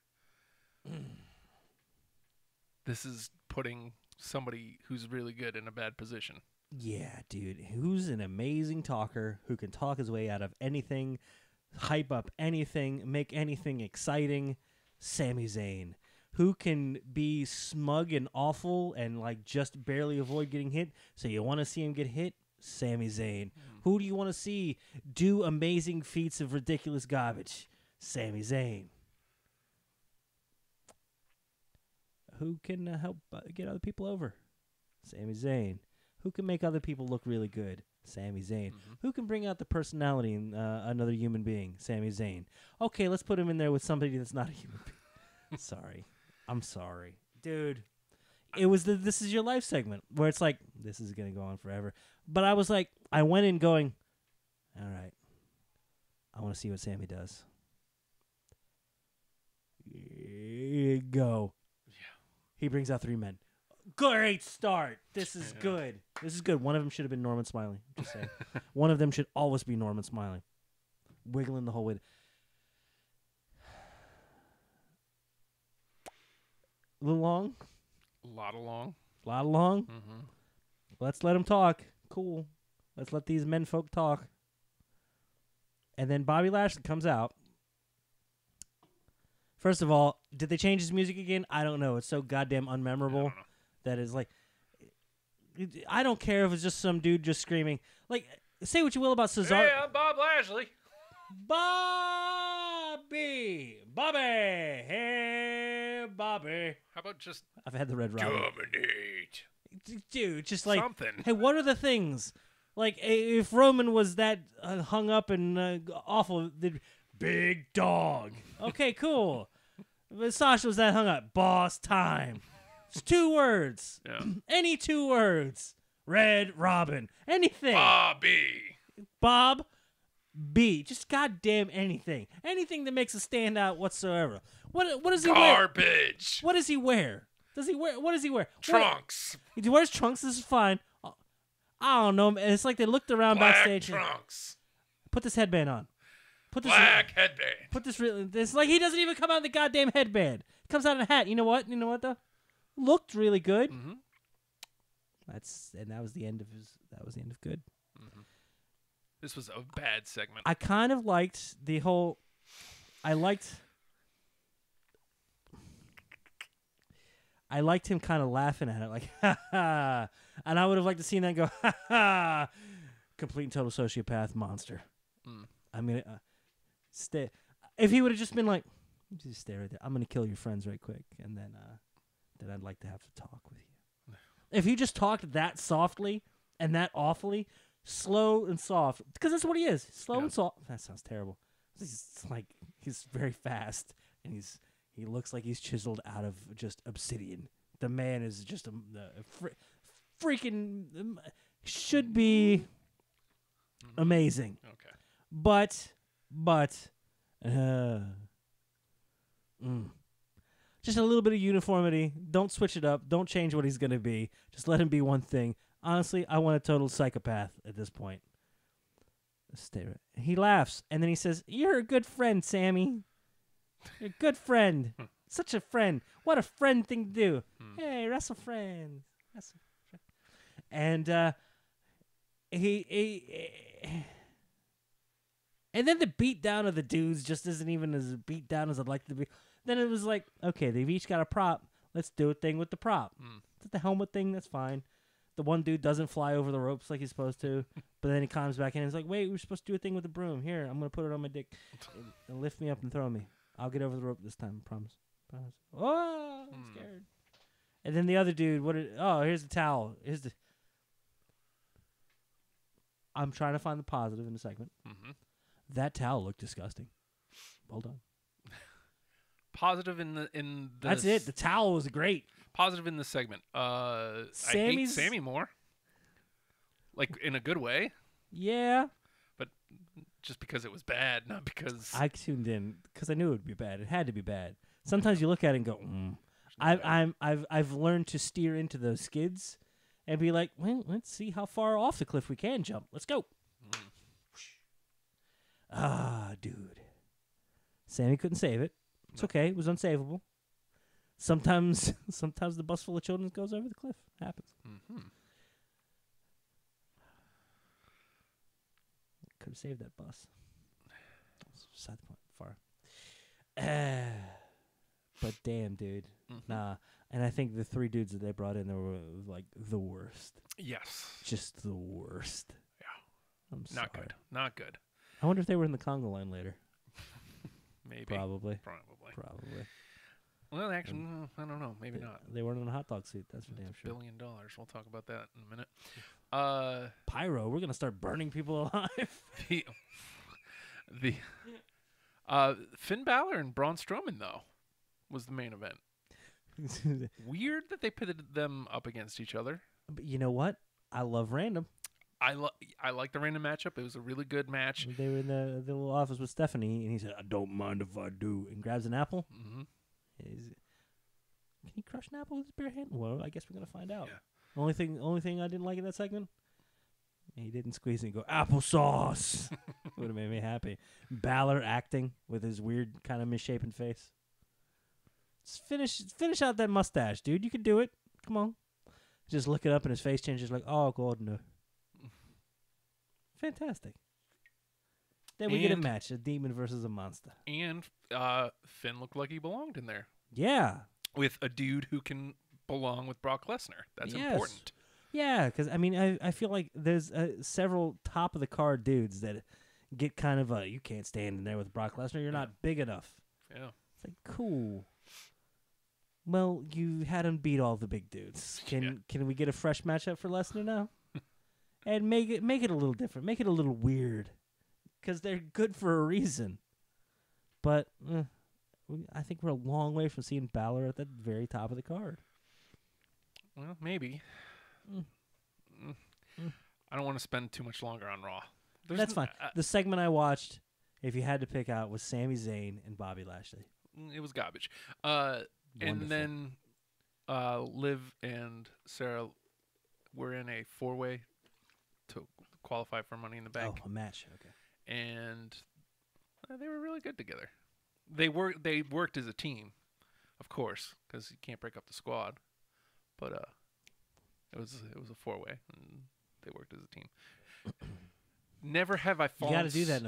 This is putting somebody who's really good in a bad position. Yeah, dude. Who's an amazing talker who can talk his way out of anything, hype up anything, make anything exciting? Sami Zayn. Who can be smug and awful and like just barely avoid getting hit? So you want to see him get hit? Sami Zayn. Who do you want to see do amazing feats of ridiculous garbage? Sami Zayn. Who can help get other people over? Sami Zayn. Who can make other people look really good? Sami Zayn. Who can bring out the personality in another human being? Sami Zayn. Okay, let's put him in there with somebody that's not a human being. Sorry. I'm sorry. Dude, it was the This Is Your Life segment where it's like, this is going to go on forever. But I was like, I went in going, all right, I want to see what Sammy does. Go. Yeah. He brings out 3 men. Great start. This is good. This is good. One of them should have been Norman Smiley. Just saying. One of them should always be Norman Smiley. Wiggling the whole way. A little long? A lot of long. A lot long? Mm-hmm. Let's let them talk. Cool. Let's let these men folk talk. And then Bobby Lashley comes out. First of all, did they change his music again? I don't know. It's so goddamn unmemorable that is like, I don't care if it's just some dude just screaming. Like, say what you will about Cesaro. Hey, I'm Bob Lashley. Bobby! Hey, Bobby. How about just I've had the Red Robin. dominate? Dude, just like, Something. hey, what are the things? Like, if Roman was that hung up and awful, big dog. Okay, cool. But Sasha was that hung up. Boss time. It's 2 words. Yeah. Any 2 words. Red Robin. Anything. Bobby. Bob B. Just goddamn anything. Anything that makes it stand out whatsoever. What does he wear? Garbage. What does he wear? What does he wear? Trunks. He wears trunks. This is fine. I don't know. It's like they looked around Black backstage. trunks. Put this headband on. Put this Black headband. Put this like he doesn't even come out in the goddamn headband. He comes out in a hat. You know what? Though? Looked really good. Mm-hmm. That was the end of good. Mm-hmm. This was a bad segment. I kind of liked the whole. I liked him kind of laughing at it, like ha ha, and I would have liked to seen that go ha ha, complete and total sociopath monster. I mean, stay. If he would have just been like, just stay right there. I'm gonna kill your friends right quick, and then I'd like to have to talk with you. If he just talked that softly and that awfully, slow and soft, because that's what he is, slow and soft. That sounds terrible. It's like he's very fast, and he looks like he's chiseled out of just obsidian. The man is just a freaking should be. amazing. Okay. But, just a little bit of uniformity. Don't switch it up. Don't change what he's going to be. Just let him be one thing. Honestly, I want a total psychopath at this point. Stay right. He laughs, and then he says, "You're a good friend, Sammy. You're a good friend. Such a friend. What a friend thing to do. Hey, wrestle friends. Wrestle friends." And and then the beat down of the dudes just isn't even as beat down as I'd like it to be. Then it was like, okay, they've each got a prop. Let's do a thing with the prop. The helmet thing, that's fine. The one dude doesn't fly over the ropes like he's supposed to, but then he comes back in and he's like, wait, we're supposed to do a thing with the broom. Here, I'm going to put it on my dick. And lift me up and throw me. I'll get over the rope this time, I promise. Oh, I'm scared. And then the other dude, here's the towel. I'm trying to find the positive in the segment. That towel looked disgusting. Well done. Positive in the. That's it. The towel was great. Positive in the segment. I hate Sammy more. Like in a good way, Yeah. but just because it was bad, not because I tuned in because I knew it would be bad. It had to be bad. Sometimes you look at it and go, I've learned to steer into those skids and be like, well, let's see how far off the cliff we can jump. Let's go. Dude. Sammy couldn't save it. It's okay. It was unsavable. Sometimes the bus full of children goes over the cliff. Happens. Could have saved that bus. Side point. Far. But damn, dude. Nah. And I think the three dudes that they brought in, they were like the worst. yes, Just the worst. yeah, I'm sorry. not good. I wonder if they were in the Congo line later. Maybe, Probably. Probably. Well, actually, I don't know. Maybe not. They weren't in a hot dog suit. That's for damn $1 sure. billion. We'll talk about that in a minute. Pyro. We're gonna start burning people alive. the Finn Balor and Braun Strowman though was the main event. Weird that they pitted them up against each other. But you know what? I love random. I like the random matchup. It was a really good match. They were in the little office with Stephanie, and he said, "I don't mind if I do," and grabs an apple. Can he crush an apple with his bare hand? Well, I guess we're gonna find out. Yeah. Only thing I didn't like in that segment, he didn't squeeze it and go applesauce. Would have made me happy. Balor acting with his weird kind of misshapen face. Just finish out that mustache, dude. You can do it. Come on. Just look it up and his face changes like, oh god, no. Fantastic. Then we get a match, a demon versus a monster. And Finn looked like he belonged in there. Yeah. With a dude who can belong with Brock Lesnar. That's important. Yeah, because, I mean, I feel like there's several top-of-the-card dudes that get kind of you can't stand in there with Brock Lesnar. You're not big enough. Yeah. It's like, cool. Well, you had him beat all the big dudes. Can we get a fresh matchup for Lesnar now? And make it a little different. Make it a little weird. Because they're good for a reason. But I think we're a long way from seeing Balor at the very top of the card. Well, maybe. I don't want to spend too much longer on Raw. That's fine. The segment I watched, if you had to pick out, was Sami Zayn and Bobby Lashley. It was garbage. And then Liv and Sarah were in a 4-way to qualify for Money in the Bank. Oh, a match. Okay. And they were really good together. They worked as a team, of course, because you can't break up the squad. But it was a 4-way, and they worked as a team. Never have I fallen. You got to do that.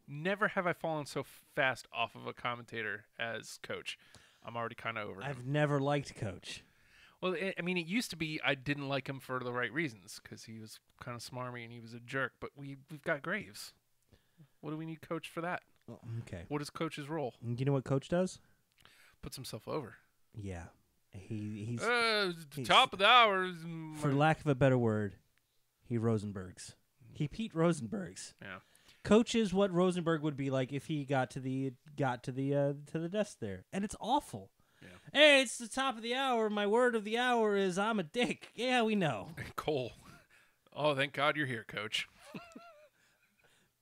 Never have I fallen so fast off of a commentator as Coach. I'm already kind of over him. I've never liked Coach. Well, I mean, it used to be I didn't like him for the right reasons because he was kind of smarmy and he was a jerk. But we've got Graves. What do we need Coach for that? Oh, okay. What is Coach's role? You know what Coach does? Puts himself over. Yeah. He's top of the hour. For lack of a better word, he Rosenbergs. He Pete Rosenbergs. Yeah. Coach is what Rosenberg would be like if he got to the desk there, and it's awful. Yeah. Hey, it's the top of the hour. My word of the hour is I'm a dick. Yeah, we know. Cole. Oh, thank God you're here, Coach.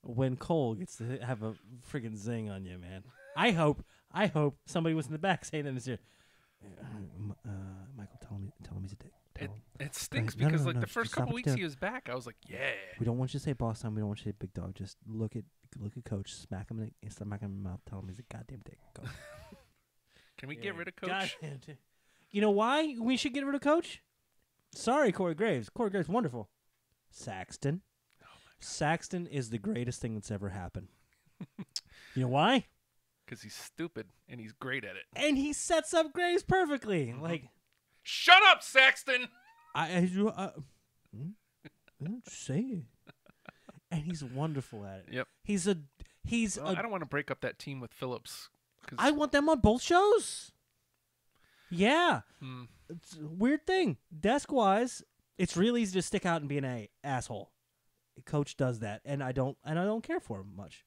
when Cole gets to have a friggin' zing on you, man. I hope somebody was in the back saying that in his ear. Michael, tell him he's a dick. Tell him. It stinks No, no, because no, like no, the first stop couple it, weeks Dad. he was back, I was like, yeah. We don't want you to say boss time. We don't want you to say big dog. Just look at Coach, smack him in the mouth, tell him he's a goddamn dick. Go. Can we get rid of Coach? Goddamn dick. You know why we should get rid of Coach? Sorry, Corey Graves. Corey Graves, wonderful. Saxton. Saxton is the greatest thing that's ever happened. You know why? Because he's stupid and he's great at it. And he sets up Graves perfectly. Like, Shut up, Saxton! I don't say it. And he's wonderful at it. Yep. Well, I don't want to break up that team with Phillips. I want them on both shows. Yeah. Hmm. It's a weird thing. Desk-wise, it's real easy to stick out and be an asshole. Coach does that, and I don't care for him much.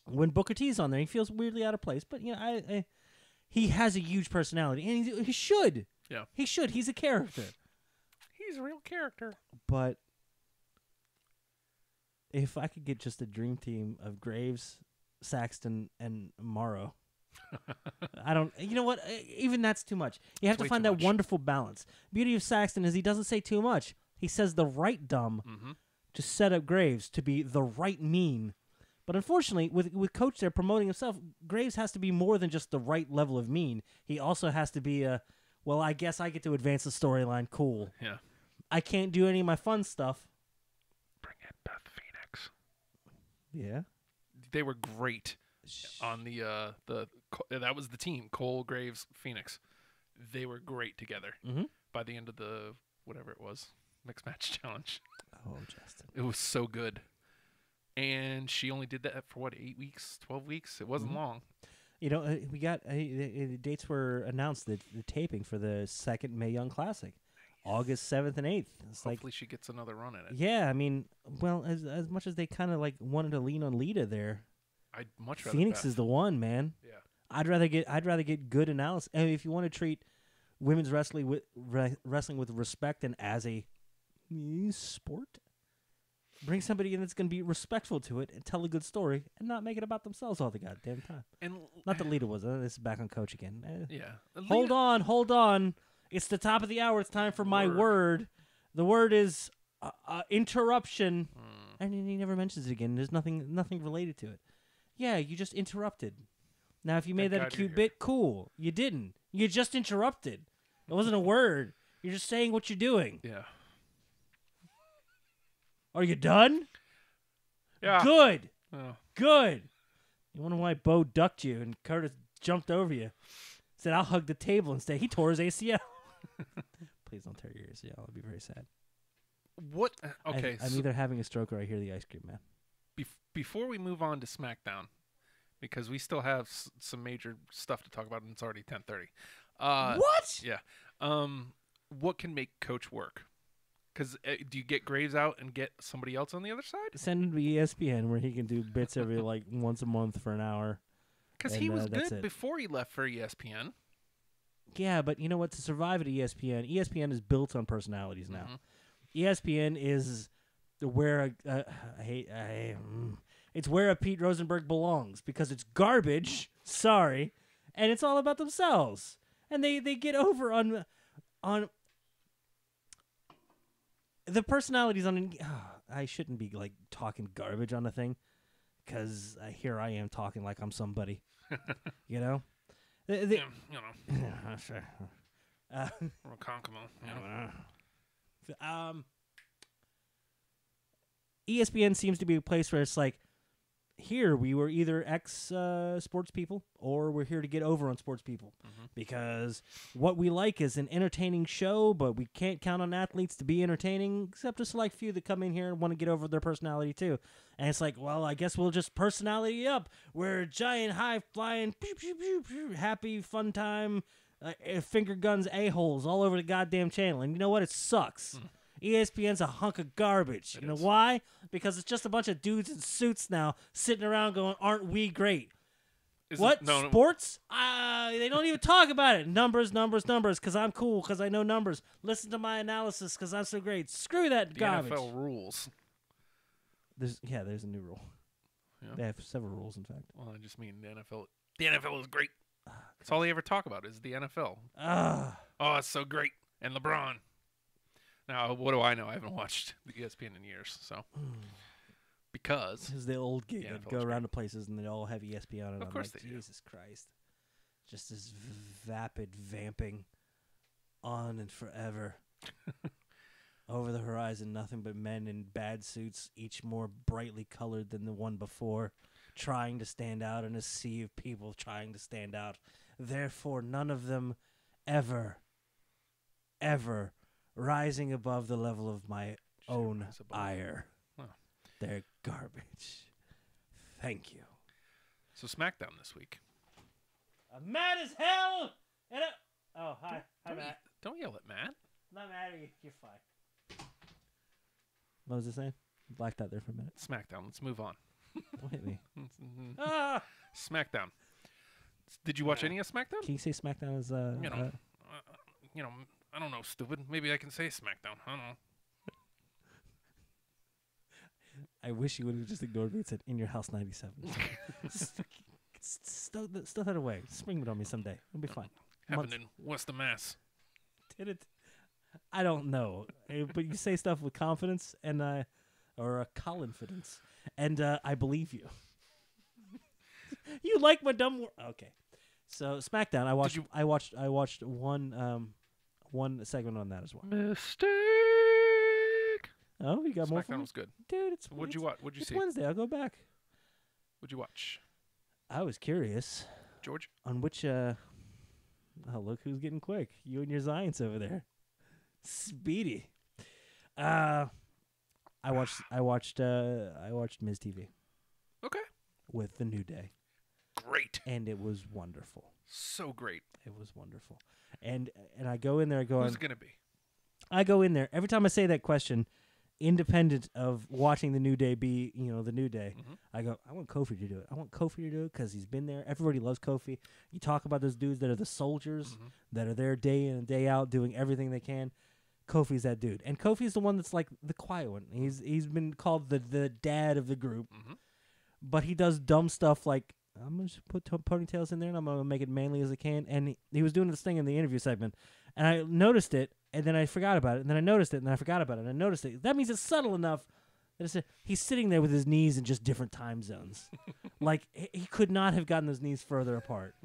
When Booker T's on there, he feels weirdly out of place, but you know, he has a huge personality, and he should. Yeah. He should. He's a character. He's a real character. But if I could get just a dream team of Graves, Saxton, and Morrow, I don't. You know what? Even that's too much. You have It's to way find too that much. wonderful balance. Beauty of Saxton is he doesn't say too much. He says the right dumb Mm-hmm. to set up Graves to be the right mean. But unfortunately, with Coach there promoting himself, Graves has to be more than just the right level of mean. He also has to be a, well, I guess I get to advance the storyline. Cool. Yeah. I can't do any of my fun stuff. Bring in Beth Phoenix. Yeah. They were great on the that was the team, Cole, Graves, Phoenix. They were great together. Mm-hmm. By the end of the whatever it was, mixed match challenge. Oh, Justin. It was so good. And she only did that for what, 8 weeks, 12 weeks? It wasn't long. You know, we got the dates were announced. The taping for the second Mae Young Classic, August 7th and 8th. It's Hopefully she gets another run at it. yeah. I mean, well, as much as they kind of like wanted to lean on Lita there, I'd much rather Phoenix Beth. is the one, man. Yeah. I'd rather get good analysis. And if you want to treat women's wrestling with respect and as a sport, bring somebody in that's going to be respectful to it and tell a good story and not make it about themselves all the goddamn time. And Not that Lita was. This is back on Coach again. yeah. Hold on. It's the top of the hour. It's time for my word. The word is interruption. And he never mentions it again. There's nothing related to it. Yeah, you just interrupted. Now, if you made Thank that a God you're cute here. bit, cool. You didn't. You just interrupted. It wasn't a word. You're just saying what you're doing. Yeah. Are you done? Yeah. Good. Oh. Good. You wonder why Bo ducked you and Curtis jumped over you? Said, I'll hug the table instead. He tore his ACL. Please don't tear your ACL. I'll be very sad. What? Okay. I'm either having a stroke or I hear the ice cream man. Before we move on to SmackDown, because we still have some major stuff to talk about, and it's already 10:30. What? Yeah. What can make Coach work? Because do you get Graves out and get somebody else on the other side? Send him to ESPN where he can do bits every like once a month for an hour. Because he And, was that's good it. before he left for ESPN. Yeah, but you know what? To survive at ESPN is built on personalities now. ESPN is where it's where a Pete Rosenberg belongs because it's garbage. Sorry, and it's all about themselves, and they get over on the personalities on. I shouldn't be like talking garbage on a thing because here I am talking like I'm somebody, you know. You know, Sure. Ronkonkoma, you know. ESPN seems to be a place where it's like, here we were either sports people or we're here to get over on sports people because what we like is an entertaining show, but we can't count on athletes to be entertaining except a select few that come in here and want to get over their personality too. And it's like, well, I guess we'll just personality up. We're giant high flying, pew, pew, pew, pew, happy fun time, finger guns a-holes all over the goddamn channel. And you know what? It sucks. ESPN's a hunk of garbage. You know why? Because it's just a bunch of dudes in suits now sitting around going, aren't we great? What? Sports? They don't even talk about it. Numbers, because I'm cool, because I know numbers. Listen to my analysis, because I'm so great. Screw that The garbage. NFL rules. There's a new rule. Yeah. They have several rules, in fact. Well, I just mean the NFL. The NFL is great. That's all they ever talk about is the NFL. Ah, Oh, it's so great. And LeBron. Now, what do I know? I haven't watched the ESPN in years, so. Because. this is the old gig. Yeah, I'd NFL's go around great. to places and they'd all have ESPN on it. Of I'm course like, they do. Jesus Christ. Just this vapid vamping on and forever. Over the horizon, nothing but men in bad suits, each more brightly colored than the one before, trying to stand out in a sea of people trying to stand out. Therefore, none of them ever rising above the level of my own rise above. ire. Wow. They're garbage. Thank you. So, SmackDown this week. I'm mad as hell! Oh, hi. Hi, Matt. Don't yell at Matt. Not mad at you. You're fine. What was it saying? Blacked out there for a minute. SmackDown. Let's move on. Don't hit me. Ah! SmackDown. Did you watch any of SmackDown? Can you say SmackDown is You know, I don't know, stupid. Maybe I can say SmackDown. I don't know. I wish you would have just ignored me and said, in your house 97. Stuff that away. Spring it on me someday. It'll be fine. Happened in West Mass. Did it? I don't know. But you say stuff with confidence and or confidence, and I believe you. You like my dumb okay. So SmackDown, I watched one segment on that as well. Mistake. Oh, you got more from SmackDown me? was good. Dude, it's What'd you it's- watch? What'd you it's see? Wednesday. I'll go back. What'd you watch? I was curious George? on which oh, look who's getting quick. You and your Zions over there. Speedy. I watched Ms. TV Okay. with the New Day, Great. and it was wonderful. So great. It was wonderful. And I go in there going, Who's it going to be? I go in there every time I say that question, independent of watching the New Day be, the New Day. Mhm. I go, I want Kofi to do it. I want Kofi to do it because he's been there. Everybody loves Kofi. You talk about those dudes that are the soldiers that are there day in and day out doing everything they can. Kofi's that dude, and Kofi's the one that's like the quiet one. He's been called the dad of the group, but he does dumb stuff like, I'm gonna just put ponytails in there and I'm gonna make it manly as I can. And he was doing this thing in the interview segment, and I noticed it, and then I forgot about it, and then I noticed it, and then I forgot about it, and I noticed it. That means it's subtle enough that he's sitting there with his knees in just different time zones. Like he could not have gotten those knees further apart.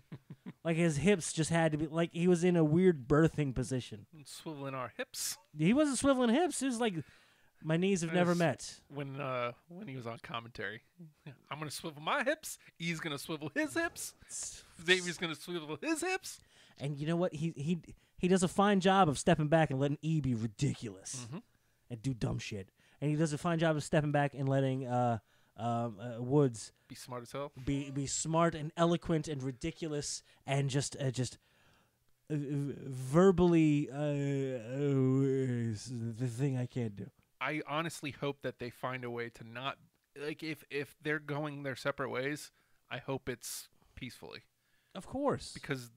Like his hips just had to be like he was in a weird birthing position. Swiveling our hips. He wasn't swiveling hips. It was like my knees have never met. When he was on commentary. I'm going to swivel my hips. He's going to swivel his hips. Xavier's going to swivel his hips. And you know what? He does a fine job of stepping back and letting E be ridiculous and do dumb shit. And he does a fine job of stepping back and letting Woods Be smart as hell. be smart and eloquent and ridiculous and just verbally the thing I can't do. I honestly hope that they find a way to not like if they're going their separate ways. I hope it's peacefully Of course. because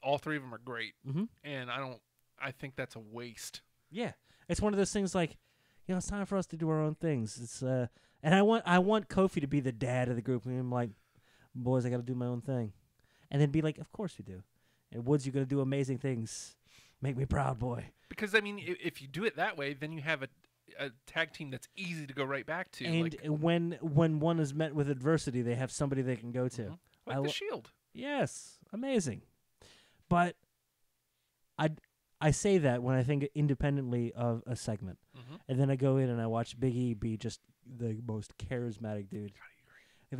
all three of them are great, Mhm. and I think that's a waste. Yeah, it's one of those things like, it's time for us to do our own things. It's and I want Kofi to be the dad of the group, and I'm like, boys, I got to do my own thing, and then be like, of course we do. And Woods, you're gonna do amazing things. Make me proud, boy. Because I mean, if you do it that way, then you have a tag team that's easy to go right back to. And like when one is met with adversity, they have somebody they can go to. like the Shield. Yes, amazing. But I say that when I think independently of a segment, and then I go in and I watch Big E be just the most charismatic dude. If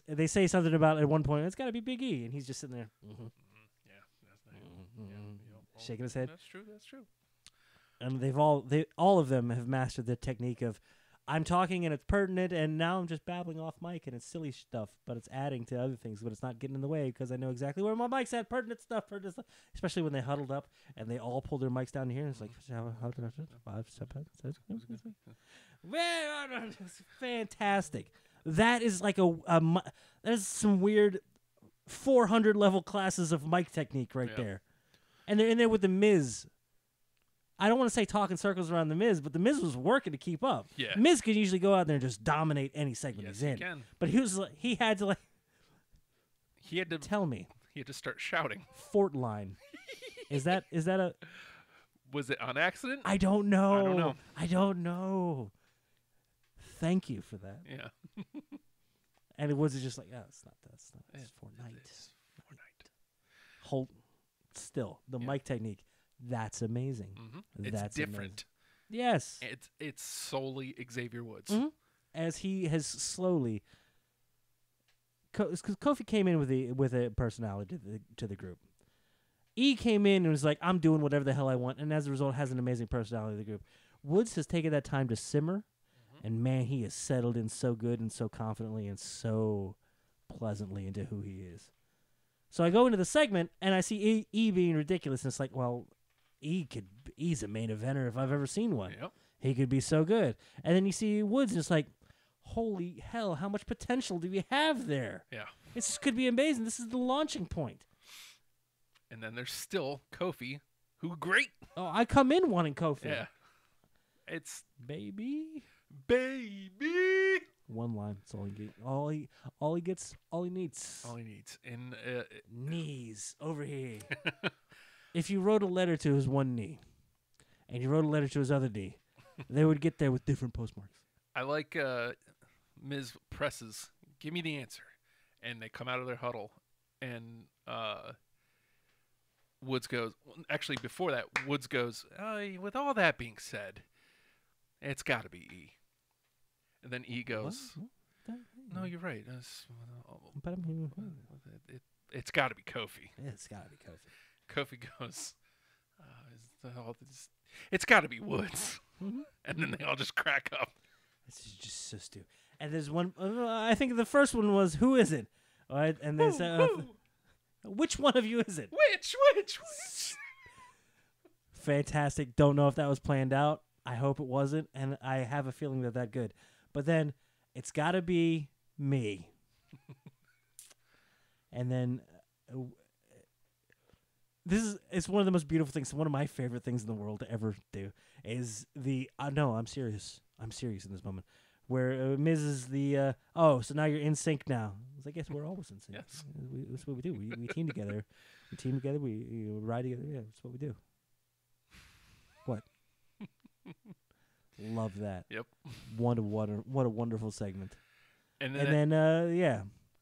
they say something about at one point, it's got to be Big E, and he's just sitting there, Yeah, that's nice. shaking his head. That's true. That's true. And all of them have mastered the technique of, I'm talking and it's pertinent, and now I'm just babbling off mic and it's silly stuff, but it's adding to other things, but it's not getting in the way because I know exactly where my mic's at. Pertinent stuff. Especially when they huddled up and they all pulled their mics down here. It's like, it's fantastic. That is like that is some weird 400 level classes of mic technique right there, and they're in there with the Miz. I don't want to say talking circles around the Miz, but the Miz was working to keep up. Yeah. Miz could usually go out there and just dominate any segment Yes, he's he in. can. But he had to He had to tell me start shouting. Fort line. Is that a? Was it on accident? I don't know. know. I don't know. Thank you for that. Yeah. And it was just like, oh, it's not. It's Fortnite. It's Fortnite. Hold still the mic technique. That's amazing. Mm-hmm. It's That's different. amazing. Yes. It's solely Xavier Woods. Mhm. As he has slowly, because Kofi came in with a personality to the group. E came in and was like, I'm doing whatever the hell I want, and as a result has an amazing personality to the group. Woods has taken that time to simmer, and man, he has settled in so good and so confidently and so pleasantly into who he is. So I go into the segment, and I see E being ridiculous, and it's like, well, E's a main eventer if I've ever seen one. Yep. He could be so good. And then you see Woods, and it's like, holy hell, how much potential do we have there? Yeah. This could be amazing. This is the launching point. And then there's still Kofi, who great. Oh, I come in wanting Kofi. Yeah. It's Baby. baby. One line. That's all he gets. All he gets. All he needs. All he needs. And Knees over here. If you wrote a letter to his one knee, and you wrote a letter to his other knee, they would get there with different postmarks. I like Ms. presses. Give me the answer. And they come out of their huddle, and Woods goes. Actually, before that, Woods goes. With all that being said, it's got to be E. And then E goes. No, you're right. But I'm here. It's got to be Kofi. It's gotta be Kofi. Kofi goes. It's got to be Woods. And then they all just crack up. This is just so stupid. And there's one. I think the first one was, "Who is it?" All right, and they say, "Which one of you is it?" Which? Fantastic. Don't know if that was planned out. I hope it wasn't, and I have a feeling that good. But then it's got to be me. And then it's one of the most beautiful things. One of my favorite things in the world to ever do is the no, I'm serious. I'm serious in this moment. Where Miz is the so now you're in sync now. It's like, yes, we're always in sync. Yes. That's what we do. We team together. We team together. We ride together. Yeah, that's what we do. What? Love that. Yep. What a wonderful segment. And And then yeah.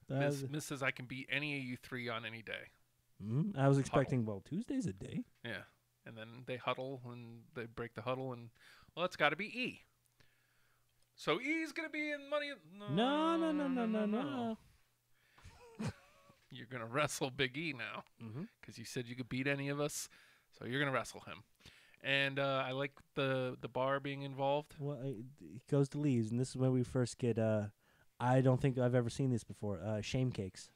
Miz says, I can beat any of you three on any day. I was expecting, well, Tuesday's a day. Yeah. And then they huddle and they break the huddle and, well, it's got to be E. So E's going to be in Money. No. You're going to wrestle Big E now because you said you could beat any of us. So you're going to wrestle him. And I like the bar being involved. Well, he goes to leaves, and this is where we first get, I don't think I've ever seen this before, shame cakes.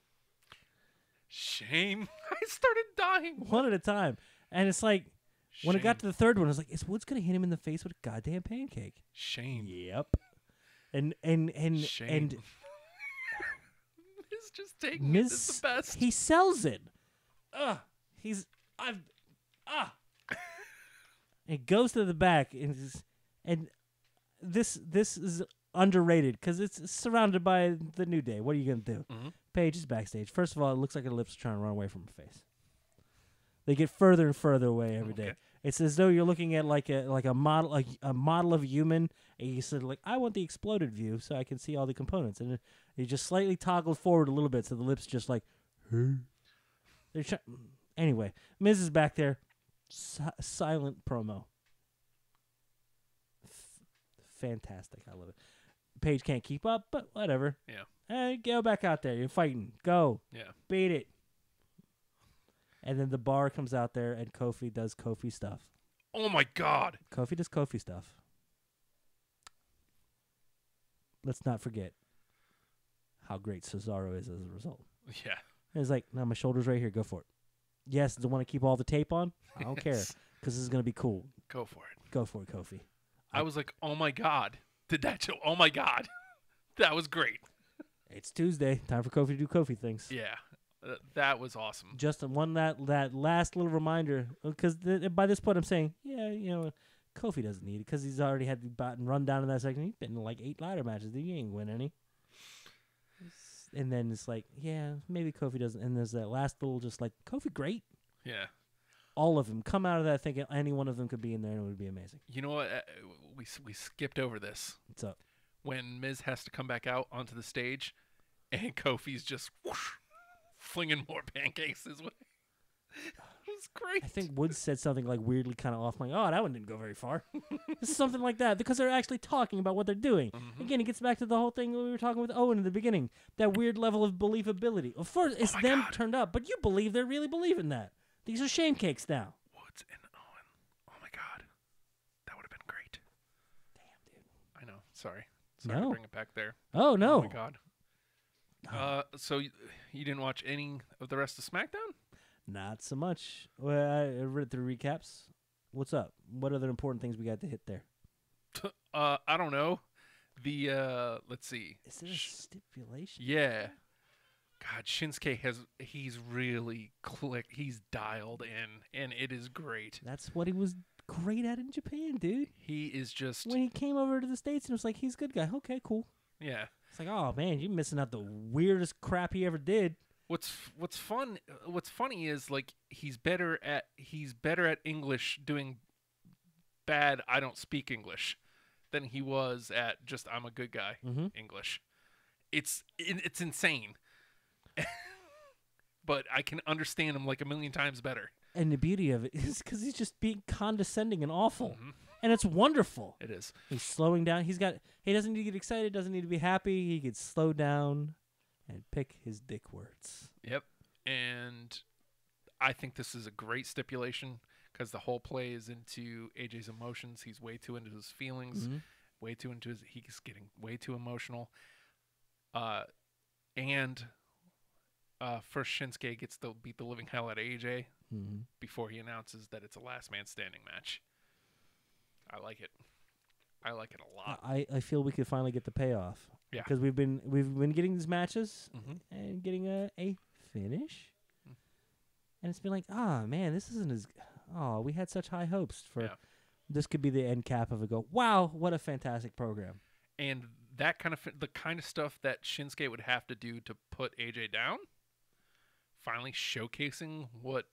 Shame. I started dying. One at a time. And it's like, when it got to the third one, I was like, is Woods going to hit him in the face with a goddamn pancake? Shame. Yep. And Shame. Miz just taking Miz, it is the best. He sells it. It goes to the back, and this is underrated because it's surrounded by the New Day. What are you gonna do? Paige is backstage. First of all, it looks like her lips are trying to run away from her face. They get further and further away every day. It's as though you're looking at like a model, a model of a human, and you said, like, I want the exploded view so I can see all the components, and you just slightly toggled forward a little bit so the lips just like, they're anyway. Miz is back there, silent promo. Fantastic, I love it. Paige can't keep up, but whatever. Yeah. Hey, go back out there. You're fighting. Go. Yeah. Beat it. And then the bar comes out there, and Kofi does Kofi stuff. Oh my God. Kofi does Kofi stuff. Let's not forget how great Cesaro is as a result. Yeah. And it's like, no, my shoulder's right here. Go for it. Yes, does it want to keep all the tape on? I don't care, because this is going to be cool. Go for it. Go for it, Kofi. I was like, oh my God. Did that show? Oh my God. That was great. It's Tuesday. Time for Kofi to do Kofi things. Yeah. That was awesome. Just that last little reminder, because by this point I'm saying, yeah, Kofi doesn't need it because he's already had the run down in that section. He's been in like 8 ladder matches. He ain't win any. And then it's like, yeah, maybe Kofi doesn't. And there's that last little just like, Kofi great. Yeah. All of them come out of that thinking any one of them could be in there and it would be amazing. You know what? We skipped over this. What's up? When Miz has to come back out onto the stage and Kofi's just whoosh, flinging more pancakes his way. It was great. I think Woods said something like weirdly kind of off, like, oh, that one didn't go very far. This is something like that because they're actually talking about what they're doing. Mm-hmm. Again, it gets back to the whole thing we were talking with Owen in the beginning. That weird level of believability. Of course, it's my them God. turned up, but you believe they really believe in that. These are shame cakes now. Woods and Owen. Oh my God. That would have been great. Damn, dude. I know. Sorry to No. bring it back there. Oh, no. Oh my God. So you didn't watch any of the rest of SmackDown? Not so much. Well, I read through recaps. What's up? What other important things we got to hit there? I don't know. Let's see. Is there a stipulation? Yeah. God, Shinsuke he's really clicked. He's dialed in, and it is great. That's what he was great at in Japan, dude. He is just, When he came over to the States and was like, he's a good guy. Okay, cool. yeah. It's like, oh, man, you're missing out the weirdest crap he ever did. What's funny is like he's better at English doing bad I don't speak English than he was at just I'm a good guy English. It's insane. But I can understand him like a million times better. And the beauty of it is because he's just being condescending and awful. And it's wonderful. It is. He's slowing down. He doesn't need to get excited, doesn't need to be happy. He can slow down and pick his dick words. Yep. And I think this is a great stipulation because the whole play is into AJ's emotions. He's way too into his feelings, way too into he's getting way too emotional. First Shinsuke gets to beat the living hell out of AJ before he announces that it's a last man standing match. I like it. I like it a lot. I feel we could finally get the payoff. Yeah. Because we've been getting these matches and getting a finish. And it's been like, man, this isn't as... Oh, we had such high hopes for... Yeah. This could be the end cap of it. Go, wow, what a fantastic program. And that kind of the kind of stuff that Shinsuke would have to do to put AJ down, finally showcasing what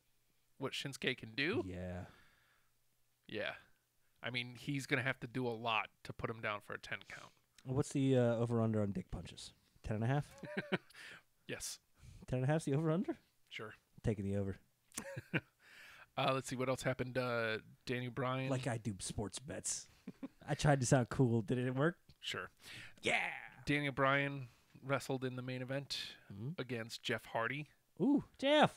Shinsuke can do. Yeah. Yeah. I mean, he's going to have to do a lot to put him down for a 10 count. What's the over-under on dick punches? 10.5? Yes. 10.5 is the over-under? Sure. Taking the over. Let's see what else happened. Danny Bryan. Like I do sports bets. I tried to sound cool. Did it work? Sure. Yeah. Daniel Bryan wrestled in the main event against Jeff Hardy. Ooh, Jeff.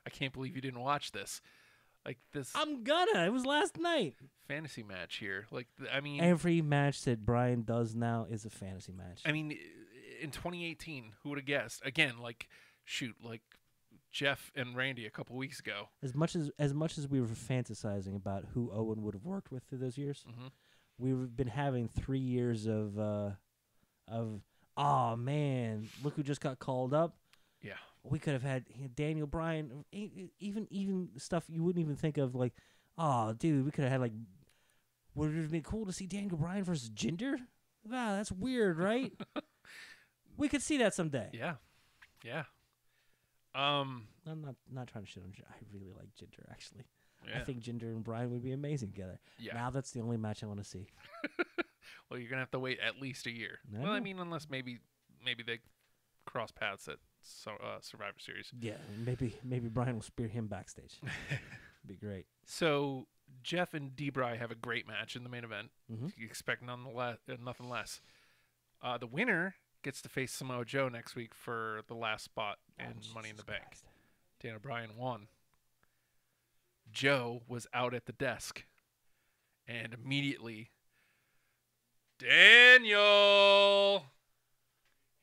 I can't believe you didn't watch this. Like this I'm gonna. It was last night. fantasy match here. Like, I mean, Every match that Brian does now is a fantasy match. I mean, in 2018, who would have guessed? Again, like, shoot, like Jeff and Randy a couple weeks ago. As much as we were fantasizing about who Owen would have worked with through those years, we've been having 3 years of oh man, look who just got called up. Yeah. We could have had Daniel Bryan, even stuff you wouldn't even think of, like, oh dude, we could have had like, would it have been cool to see Daniel Bryan versus Jinder? Wow, that's weird, right? We could see that someday. Yeah. Yeah. I'm not trying to shit on Jinder. I really like Jinder, actually. Yeah. I think Jinder and Bryan would be amazing together. Yeah. Now that's the only match I want to see. Well, you're gonna have to wait at least a year. I Well, I know. mean, unless maybe they cross paths at Survivor Series. Yeah, maybe Bryan will spear him backstage. Be great. So Jeff and D-Bry have a great match in the main event. You expect nothing less. The winner gets to face Samoa Joe next week for the last spot in Money in the Bank. Daniel Bryan won. Joe was out at the desk, and immediately Daniel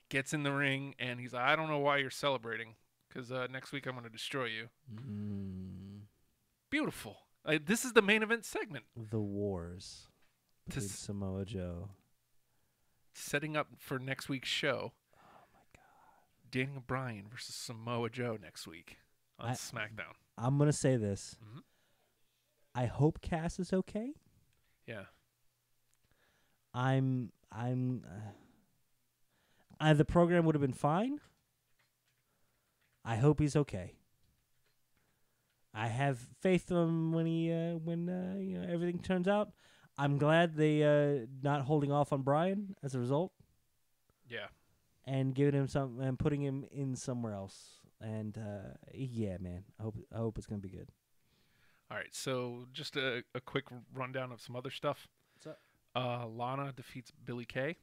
gets in the ring, and he's like, I don't know why you're celebrating, because next week I'm going to destroy you. Beautiful. This is the main event segment. The Wars. Between Samoa Joe. Setting up for next week's show. Oh my God. Daniel Bryan versus Samoa Joe next week on SmackDown. I'm gonna say this. Mhm. I hope Cass is okay. Yeah. The program would have been fine. I hope he's okay. I have faith in him when everything turns out. I'm glad they not holding off on Brian as a result Yeah. and giving him some and putting him in somewhere else. And yeah, man, I hope it's gonna be good. All right. So just a quick rundown of some other stuff. What's up? Lana defeats Billie Kay.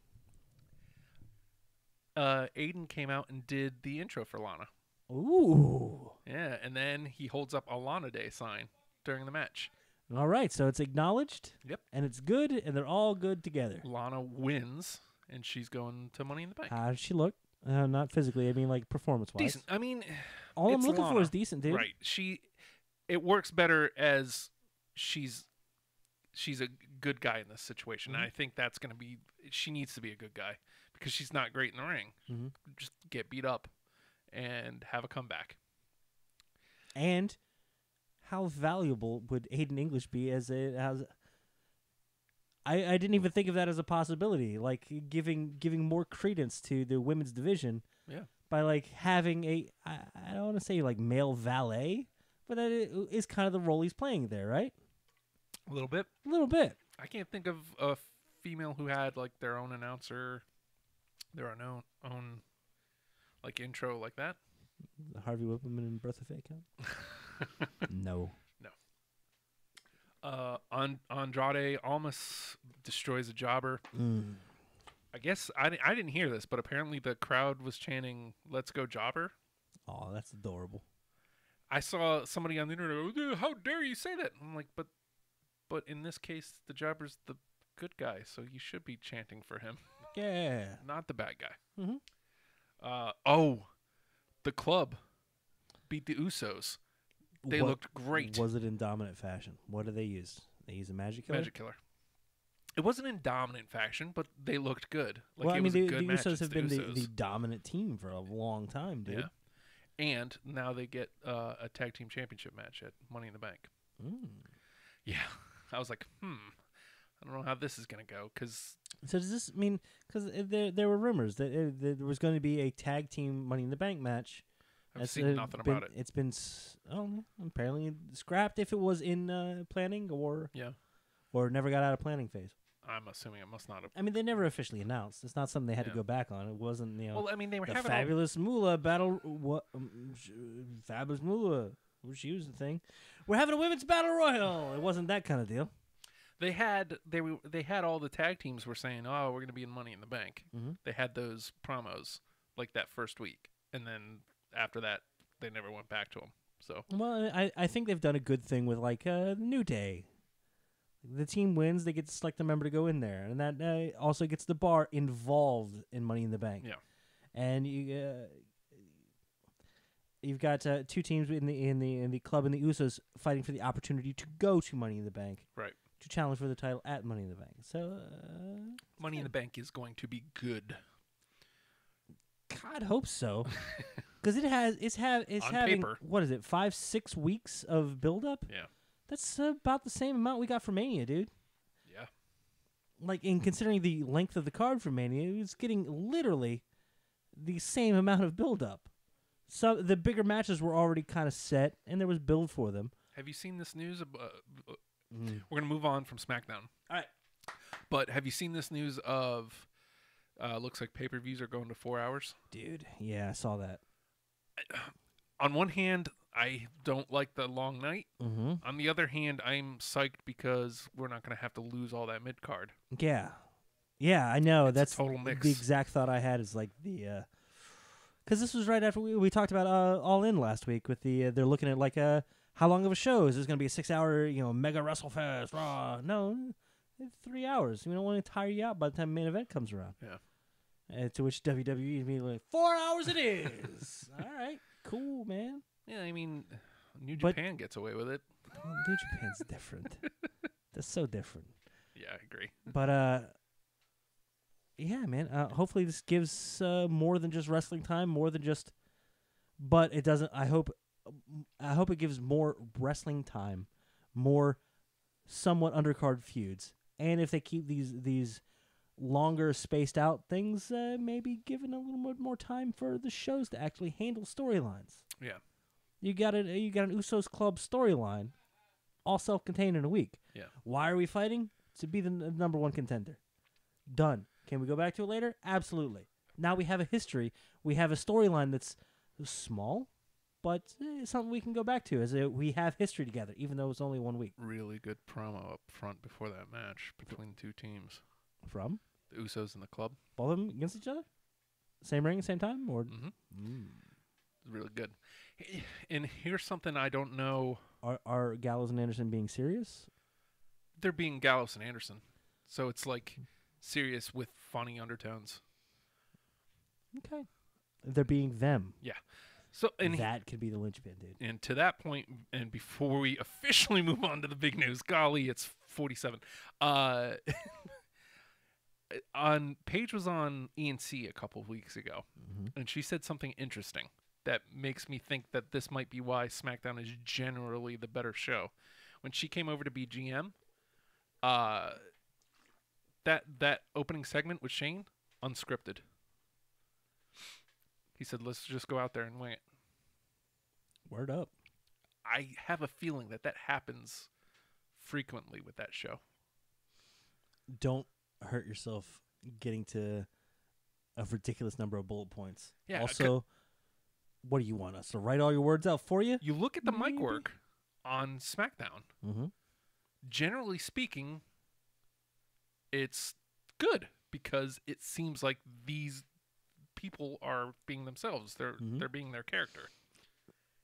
Aiden came out and did the intro for Lana. Ooh. Yeah, and then he holds up a Lana Day sign during the match. All right, so it's acknowledged. Yep. And it's good, and they're all good together. Lana wins, and she's going to Money in the Bank. How does she look? Not physically. I mean, like performance-wise. Decent. I mean, All I'm it's looking Lana. for is decent, dude. Right. It works better as she's a good guy in this situation. And I think that's going to be. She needs to be a good guy because she's not great in the ring. Mm-hmm. Just get beat up and have a comeback. And how valuable would Aiden English be as I didn't even think of that as a possibility. Like giving more credence to the women's division. Yeah. By like having I don't want to say like male valet, but that is kind of the role he's playing there, right? A little bit. A little bit. I can't think of a female who had like their own announcer, their own like intro like that. Harvey Whippleman and Bertha Faye count? No. Andrade almost destroys a jobber. I guess I didn't hear this, but apparently the crowd was chanting "Let's go jobber." Oh, that's adorable. I saw somebody on the internet go, "How dare you say that?" I'm like, but in this case, the jobber's the good guy, so you should be chanting for him, Yeah. not the bad guy. Mm-hmm. The club beat the Usos. They looked great. Was it in dominant fashion? What did they use? They use a magic killer? Magic Killer. It wasn't in dominant fashion, but they looked good. Like, well, I it mean, was a the good match. Usos It's have been the Usos. dominant team for a long time, dude. Yeah. And now they get a tag team championship match at Money in the Bank. Yeah. I was like, I don't know how this is going to go. So does this mean, because there were rumors that there was going to be a tag team Money in the Bank match. I've seen nothing about it. It's been apparently scrapped if it was in planning or never got out of planning phase. I'm assuming it must not have. I mean, they never officially announced. It's not something they had to go back on. It wasn't, Well, I mean, they were the having Fabulous Moolah battle. Fabulous Moolah. She was the thing. We're having a women's battle royal. It wasn't that kind of deal. They had all the tag teams were saying, "Oh, we're going to be in Money in the Bank." Mhm. They had those promos like that first week, and then after that, they never went back to them. So Well, I think they've done a good thing with like New Day. The team wins, they get to select a member to go in there, and that also gets the bar involved in Money in the Bank. Yeah. And you've got two teams in the club and the Usos fighting for the opportunity to go to Money in the Bank, right, to challenge for the title at Money in the Bank. So Money in the Bank is going to be good. God hope so, because it's having paper. what is it 5-6 weeks of build up? Yeah. That's about the same amount we got for Mania, dude. Yeah. Like, in considering the length of the card for Mania, it's getting literally the same amount of build-up. So the bigger matches were already kind of set, and there was build for them. Have you seen this news? We're going to move on from SmackDown. All right. But have you seen this news of, looks like pay-per-views are going to 4 hours? Dude, yeah, I saw that. On one hand, I don't like the long night. Mm-hmm. On the other hand, I'm psyched because we're not going to have to lose all that mid-card. Yeah. Yeah, I know. It's That's a total mix. The exact thought I had is like the... Because this was right after we talked about All In last week with the... they're looking at like how long of a show? Is this going to be a 6-hour mega WrestleFest? Raw? No, 3 hours. We don't want to tire you out by the time the main event comes around. Yeah. To which WWE is being like, 4 hours it is. All right, cool, man. Yeah, I mean, New Japan gets away with it. New Japan's different. That's so different. Yeah, I agree. But yeah, man. Hopefully this gives more than just wrestling time, more than just. But it doesn't. I hope it gives more wrestling time, more somewhat undercard feuds, and if they keep these longer spaced out things, maybe giving a little bit more time for the shows to actually handle storylines. Yeah. You got an Usos Club storyline, all self-contained in a week. Yeah. Why are we fighting? To be the number one contender. Done. Can we go back to it later? Absolutely. Now we have a history. We have a storyline that's small, but something we can go back to as we have history together, even though it's only 1 week. Really good promo up front before that match between the two teams. From? The Usos and the Club. Both of them against each other? Same ring, same time? Or Really good. And here's something I don't know. Are Gallows and Anderson being serious? They're being Gallows and Anderson. So it's like serious with funny undertones. Okay. They're being them. Yeah. So and that could be the linchpin, dude. And to that point, and before we officially move on to the big news, golly, it's 47. Paige was on E&C a couple of weeks ago, and she said something interesting that makes me think that this might be why SmackDown is generally the better show. When she came over to BGM, that opening segment with Shane, unscripted. He said, let's just go out there and wing it. Word up. I have a feeling that happens frequently with that show. Don't hurt yourself getting to a ridiculous number of bullet points. Yeah, also, what do you want us to write all your words out for you? You look at the mic work on SmackDown. Mm-hmm. Generally speaking, it's good because it seems like these people are being themselves. They're being their character.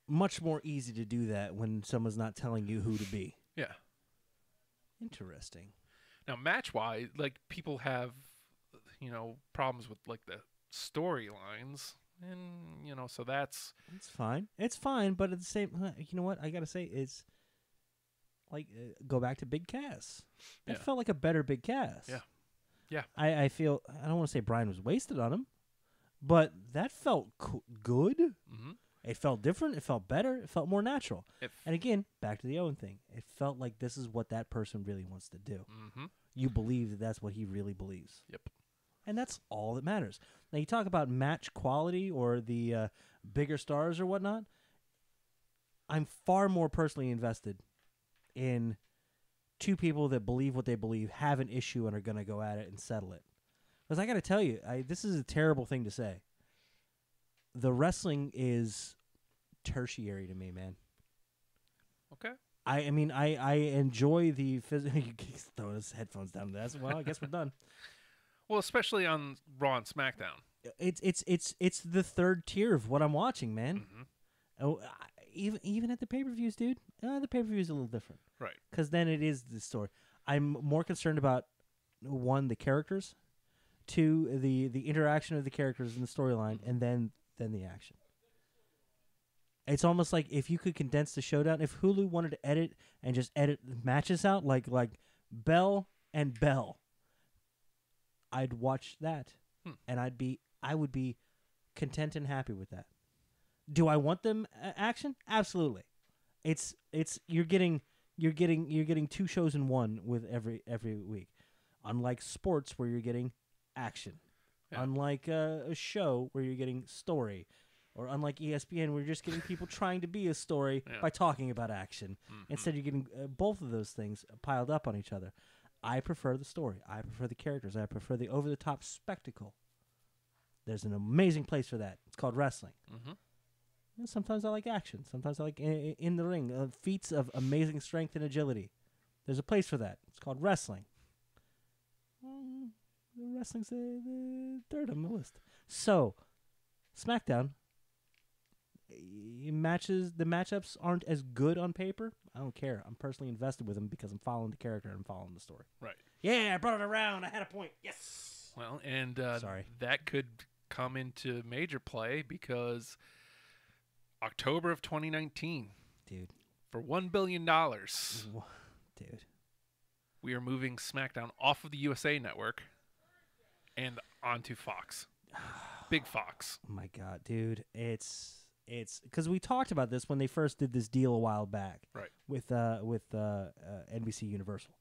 Much more easy to do that when someone's not telling you who to be. Yeah. Interesting. Now, match-wise, like, people have, problems with, like, the storylines. And, so that's... It's fine. It's fine, but at the same... You know what? I got to say, it's... Like, go back to Big Cass. That felt like a better Big Cass. Yeah. Yeah. I feel... I don't want to say Brian was wasted on him, but that felt good. Mm-hmm. It felt different. It felt better. It felt more natural. And again, back to the Owen thing. It felt like this is what that person really wants to do. Mm-hmm. You believe that that's what he really believes. Yep. And that's all that matters. Now, you talk about match quality or the bigger stars or whatnot. I'm far more personally invested in two people that believe what they believe, have an issue, and are going to go at it and settle it. Because I got to tell you, this is a terrible thing to say. The wrestling is tertiary to me, man. Okay. I enjoy the physical. He's throwing his headphones down. That's well. I guess we're done. Well, especially on Raw and SmackDown. It's the third tier of what I'm watching, man. Mm-hmm. Oh, even at the pay-per-views, dude. The pay-per-view is a little different, Right? Because then it is the story. I'm more concerned about one, the characters, two, the interaction of the characters in the storyline, and then the action. It's almost like if you could condense the showdown, if Hulu wanted to edit and just edit matches out like Bell and Bell, I'd watch that, and I would be content and happy with that. Do I want them action? Absolutely. It's you're getting two shows in one with every week, unlike sports where you're getting action. Yeah. Unlike a show where you're getting story, or unlike ESPN where you're just getting people trying to be a story by talking about action. Mm-hmm. Instead, you're getting both of those things piled up on each other. I prefer the story. I prefer the characters. I prefer the over-the-top spectacle. There's an amazing place for that. It's called wrestling. Mm-hmm. And sometimes I like action. Sometimes I like in the ring, feats of amazing strength and agility. There's a place for that. It's called wrestling. Wrestling's the third on the list. So, SmackDown the matchups aren't as good on paper. I don't care. I'm personally invested with them because I'm following the character and I'm following the story. Right. Yeah, I brought it around. I had a point. Yes. Well, and sorry, that could come into major play because October of 2019, dude, for $1 billion, dude, we are moving SmackDown off of the USA Network and onto Fox. Big Fox. Oh my God, dude. It's because we talked about this when they first did this deal a while back. Right. With NBC Universal.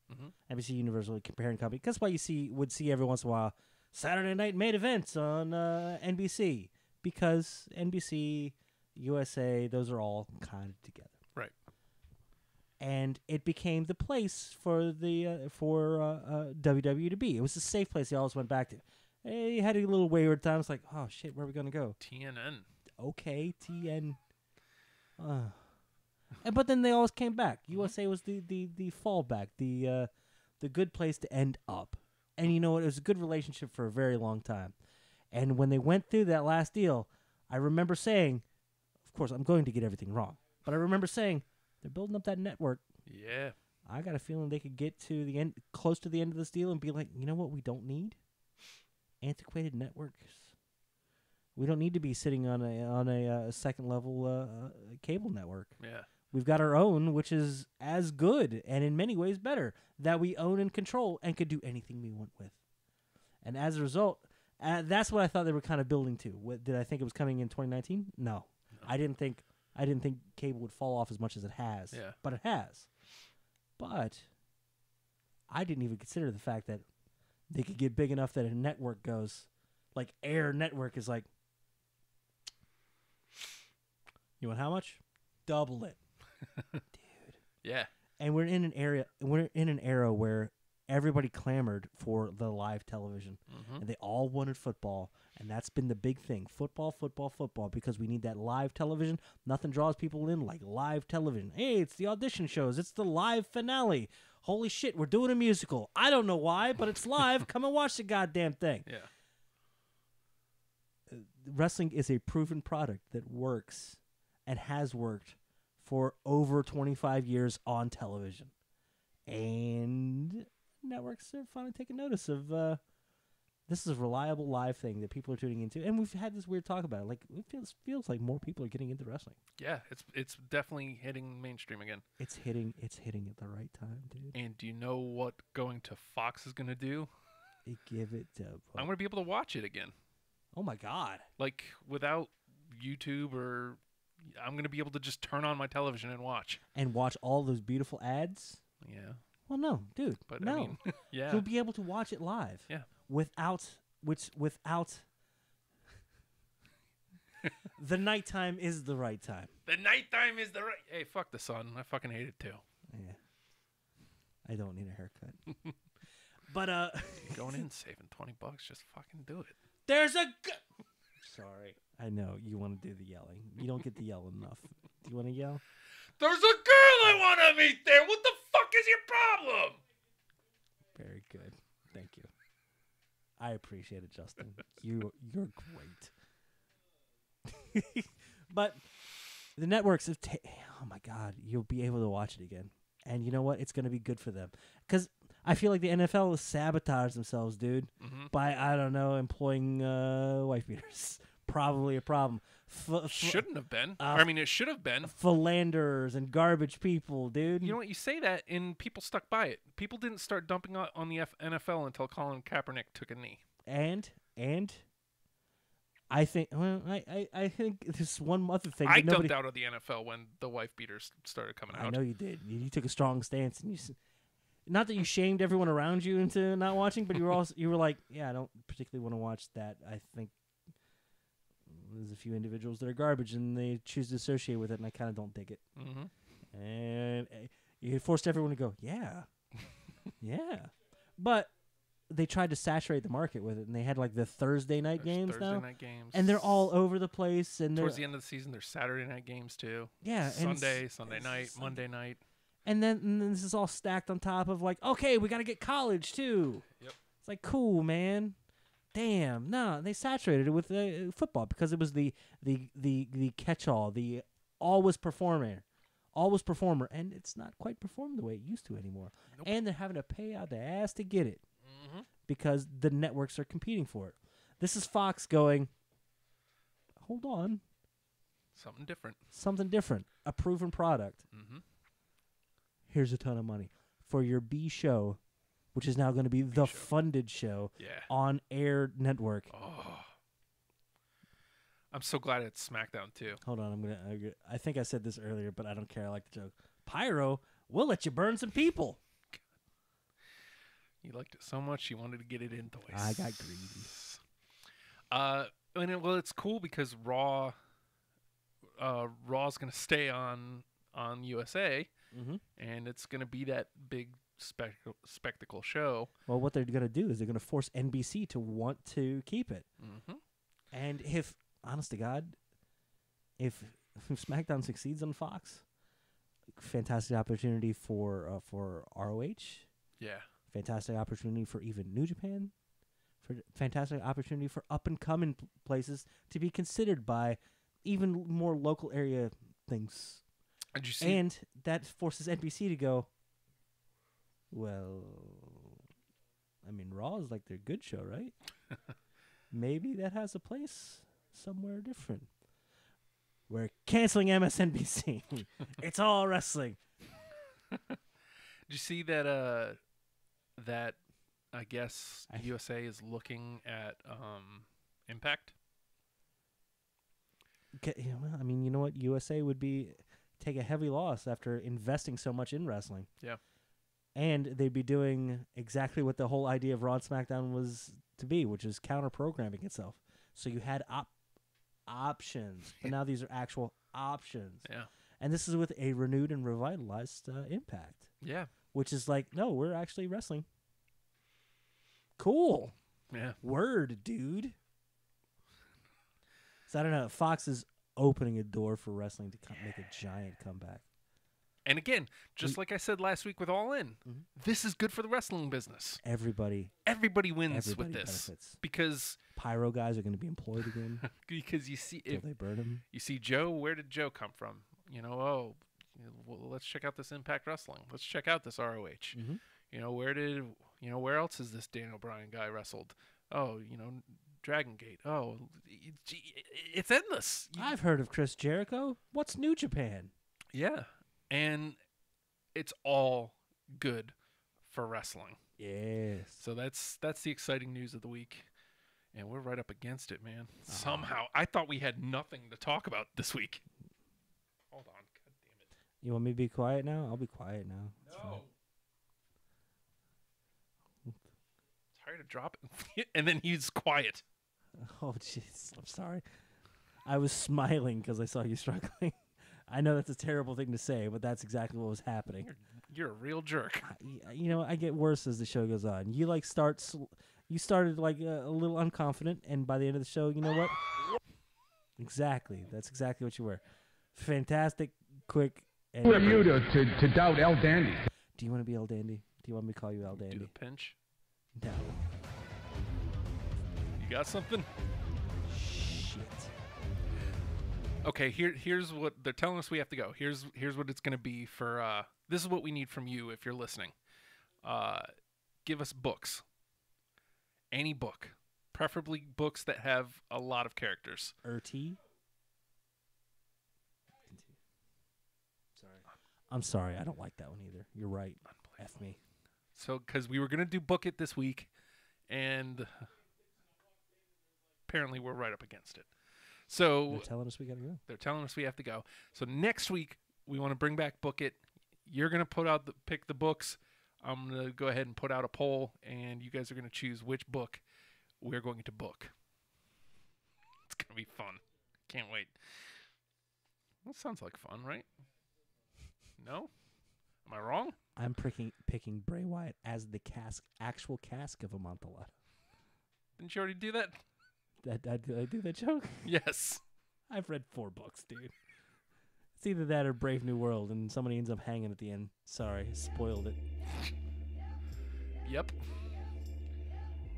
NBC Universal comparing company. That's why you would see every once in a while Saturday night main events on NBC, because NBC, USA, those are all kind of together. Right. And it became the place for the WWE to be. It was a safe place they always went back to. You had a little wayward time. It's like, oh shit, where are we gonna go? TNN. Okay, TN. But then they always came back. USA was the fallback, the good place to end up. And you know what? It was a good relationship for a very long time. And when they went through that last deal, I remember saying, of course, I'm going to get everything wrong, but I remember saying, they're building up that network. Yeah. I got a feeling they could get to the end, close to the end of this deal, and be like, you know what? We don't need antiquated networks. We don't need to be sitting on a second level cable network. Yeah. We've got our own, which is as good and in many ways better, that we own and control and could do anything we want with. And as a result, that's what I thought they were kind of building to. Did I think it was coming in 2019? No. I didn't think cable would fall off as much as it has. Yeah. But it has. But I didn't even consider the fact that they could get big enough that a network goes, like Air Network is like, you want how much? Double it. Dude. Yeah. And we're in an era where everybody clamored for the live television. And they all wanted football, and that's been the big thing. Football, because we need that live television. Nothing draws people in like live television. Hey, it's the audition shows. It's the live finale. Holy shit, we're doing a musical. I don't know why, but it's live. Come and watch the goddamn thing. Yeah. Wrestling is a proven product that works and has worked for over 25 years on television. And networks are finally taking notice of this is a reliable live thing that people are tuning into. And we've had this weird talk about it. Like, it feels like more people are getting into wrestling. Yeah, it's definitely hitting mainstream again. It's hitting at the right time, dude. And do you know what going to Fox is going to do? Give it to... I'm going to be able to watch it again. Oh, my God. Like, without YouTube or... I'm going to be able to just turn on my television and watch. And watch all those beautiful ads? Yeah. Well, no, dude. But, no. I mean, yeah. You'll be able to watch it live. Yeah. Without... the nighttime is the right time. The nighttime is the right... Hey, fuck the sun. I fucking hate it, too. Yeah. I don't need a haircut. But, Going in, saving $20, just fucking do it. there's a... Sorry. I know, you want to do the yelling. You don't get to yell enough. Do you want to yell? There's a girl I want to meet there. What the fuck is your problem? Very good. Thank you. I appreciate it, Justin. You're great. But the networks have oh my God, you'll be able to watch it again. And you know what? It's going to be good for them. Because I feel like the NFL has sabotaged themselves, dude, by, I don't know, employing wife beaters. Probably a problem. Shouldn't have been. I mean, it should have been. Philanderers and garbage people, dude. You know what? You say that, and people stuck by it. People didn't start dumping on the NFL until Colin Kaepernick took a knee. And I think, well, I think there's one other thing. I that nobody, dumped out of the NFL when the wife beaters started coming out. I know you did. You took a strong stance, and not that you shamed everyone around you into not watching, but you were like, yeah, I don't particularly want to watch that. I think there's a few individuals that are garbage, and they choose to associate with it, and I kind of don't dig it. And you forced everyone to go, yeah, yeah. But they tried to saturate the market with it, and they had like the Thursday night games now. Night games. And they're all over the place. And towards the end of the season, there's Saturday night games too. Yeah, Sunday night, Monday night. And then this is all stacked on top of like, okay, we got to get college too. Yep. It's like, cool, man. Damn, no, they saturated it with football because it was the catch-all, the always performer, and it's not quite performing the way it used to anymore. Nope. And they're having to pay out their ass to get it because the networks are competing for it. This is Fox going, hold on, something different, a proven product. Here's a ton of money for your B show which is now going to be the funded show Yeah. on Air Network. Oh. I'm so glad it's SmackDown too. Hold on, I think I said this earlier, but I don't care. I like the joke. Pyro, we'll let you burn some people. You liked it so much you wanted to get it in twice. I got greedy. Well, it's cool because Raw's going to stay on USA, and it's going to be that big spectacle show. Well, what they're going to do is they're going to force NBC to want to keep it. And if, honest to God, if SmackDown succeeds on Fox, fantastic opportunity for ROH. Yeah. Fantastic opportunity for even New Japan. For fantastic opportunity for up and coming places to be considered by even more local area things. Did you see? And that forces NBC to go, well, I mean, Raw is like their good show, right? Maybe that has a place somewhere different. We're canceling MSNBC. It's all wrestling. Did you see that? That I guess USA is looking at Impact. I mean, you know what? USA would take a heavy loss after investing so much in wrestling. Yeah. And they'd be doing exactly what the whole idea of Raw and SmackDown was to be, which is counter-programming itself. So you had options, but now these are actual options. Yeah. And this is with a renewed and revitalized Impact. Yeah. Which is like, no, we're actually wrestling. Cool. Yeah. Word, dude. So I don't know. Fox is opening a door for wrestling to make a giant comeback. And again, just like I said last week with All In, this is good for the wrestling business. Everybody wins with this benefits. Because pyro guys are going to be employed again. Because you see, if they burn them, you see Joe. Where did Joe come from? Well, let's check out this Impact Wrestling. Let's check out this ROH. Where else is this Daniel Bryan guy wrestled? Oh, Dragon Gate. Oh, it's endless. I've heard of Chris Jericho. What's New Japan? Yeah, and it's all good for wrestling. Yes. So that's the exciting news of the week, and we're right up against it, man. Somehow, I thought we had nothing to talk about this week. Hold on, God damn it! You want me to be quiet now? I'll be quiet now. No. Tired of dropping, and then he's quiet. Oh, jeez. I'm sorry. I was smiling because I saw you struggling. I know that's a terrible thing to say, but that's exactly what was happening. You're a real jerk. I get worse as the show goes on. You you started like a little unconfident, and by the end of the show, you know what? Exactly. That's exactly what you were. Fantastic, quick. And Who are you to doubt El Dandy? Do you want to be El Dandy? Do you want me to call you El Dandy? Do the pinch. No. You got something? Shit. Okay, here's what they're telling us we have to go. Here's what it's going to be for this is what we need from you if you're listening. Give us books. Any book. Preferably books that have a lot of characters. Sorry. I'm sorry. I don't like that one either. You're right. F me. So, because we were going to do Book It this week, and apparently we're right up against it. So They're telling us we got to go. They're telling us we have to go. So next week, we want to bring back Book It. You're going to pick the books. I'm going to go ahead and put out a poll, and you guys are going to choose which book we're going to book. It's going to be fun. Can't wait. That sounds like fun, right? No? Am I wrong? I'm picking Bray Wyatt as the actual cask of Amontillado. Didn't you already do that? Did I do that joke? Yes. I've read 4 books, dude. It's either that or Brave New World, and somebody ends up hanging at the end. Sorry, spoiled it. Yep.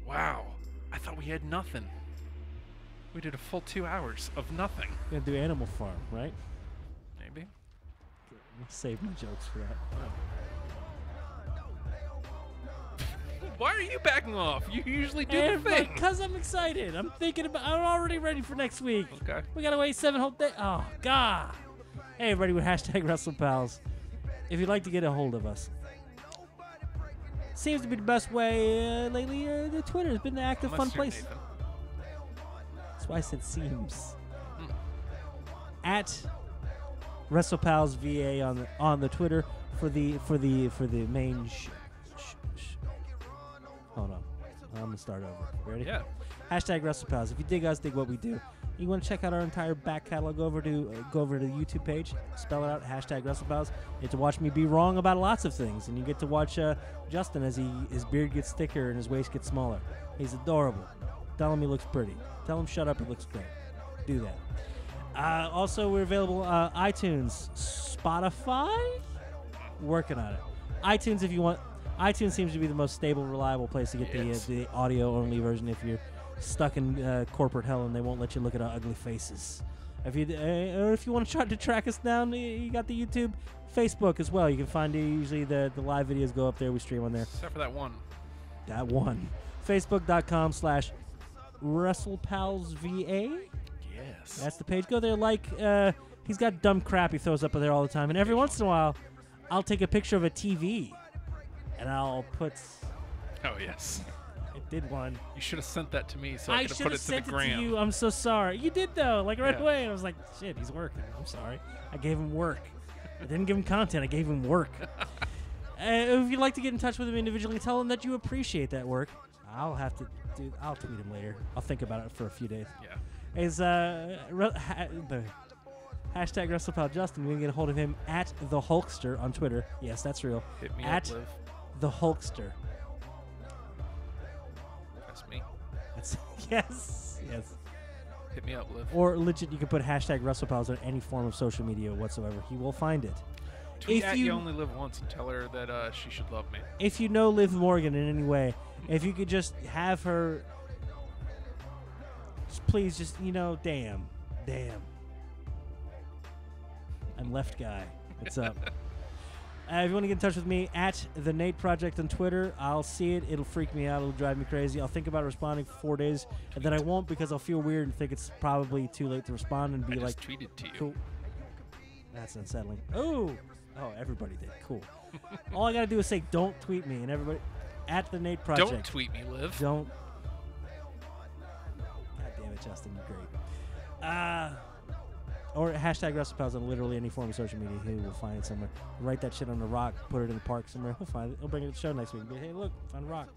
Wow. I thought we had nothing. We did a full 2 hours of nothing. We're gonna do Animal Farm, right? Maybe. I'll save my jokes for that. Why are you backing off? You usually do the thing. Because I'm excited. I'm already ready for next week. Okay. We gotta wait 7 whole days. Oh, God. Hey, everybody, we're #WrestlePals. If you'd like to get a hold of us, seems to be the best way lately. The Twitter has been an active, Unless fun you're place. Nathan. That's why I said seems. At WrestlePals VA on the Twitter for the main. Hold on, I'm gonna start over. Ready? Yeah. Hashtag WrestlePals. If you dig us, dig what we do. You want to check out our entire back catalog? Go over to the YouTube page. Spell it out. Hashtag WrestlePals. You get to watch me be wrong about lots of things, and you get to watch Justin as his beard gets thicker and his waist gets smaller. He's adorable. Tell him he looks pretty. Tell him shut up. He looks great. Do that. Also, we're available iTunes, Spotify. Working on it. iTunes, if you want. iTunes seems to be the most stable, reliable place to get the audio-only version if you're stuck in corporate hell and they won't let you look at our ugly faces. If you want to try to track us down, you got the YouTube, Facebook as well. You can find usually the live videos go up there. We stream on there. Except for that one. That one. Facebook.com/WrestlePalsVA. Yes. That's the page. Go there. He's got dumb crap he throws up there all the time. And every once in a while, I'll take a picture of a TV. And I'll put... Oh, yes. I did one. You should have sent that to me so I I could have should put have it to the sent it gram. to you. I'm so sorry. You did, though. Right Yeah. away. And I was like, shit, he's working. I'm sorry. I gave him work. I didn't give him content. I gave him work. If you'd like to get in touch with him individually, tell him that you appreciate that work. I'll tweet him later. I'll think about it for a few days. Yeah. The hashtag WrestlePal Justin. We can get a hold of him at the Hulkster on Twitter. Yes, that's real. Hit me at up, Liv. the Hulkster. That's me. That's yes. Hit me up, Liv. Or legit, you can put hashtag WrestlePals on any form of social media whatsoever. He will find it. Tweet if at you- you only live once and tell her that she should love me. If you know Liv Morgan in any way, if you could just have her, please, damn. I'm left guy. What's up? If you want to get in touch with me, at the Nate Project on Twitter, I'll see it. It'll freak me out. It'll drive me crazy. I'll think about responding for 4 days, and then I won't because I'll feel weird and think it's probably too late to respond and be I like, just tweeted to you. cool. That's unsettling. Oh, everybody did. Cool. All I got to do is say, don't tweet me, and everybody, at the Nate Project. Don't tweet me, Liv. Don't. God damn it, Justin, you're great. Or hashtag WrestlePals on literally any form of social media. He will find it somewhere. Write that shit on a rock, put it in the park somewhere. He'll find it. He'll bring it to the show next week. Be, hey, look, found a rock.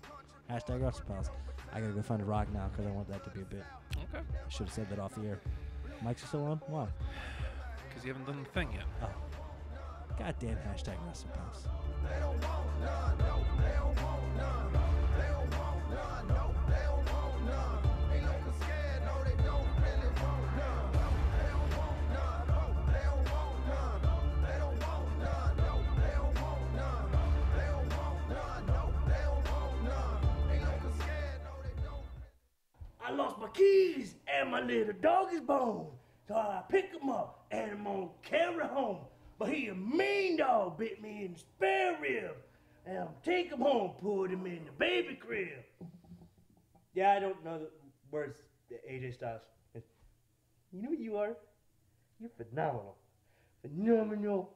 Hashtag WrestlePals. I gotta go find a rock now because I want that to be a bit. Okay. I should have said that off the air. Mics are still on? Why? Because you haven't done the thing yet. Oh. Goddamn hashtag WrestlePals. I lost my keys and my little dog is bone. So I pick him up and I'm gonna carry home. But he a mean dog, bit me in the spare rib. And I'm take him home, put him in the baby crib. Yeah, I don't know the words to AJ Styles. You know what you are? You're phenomenal. Phenomenal.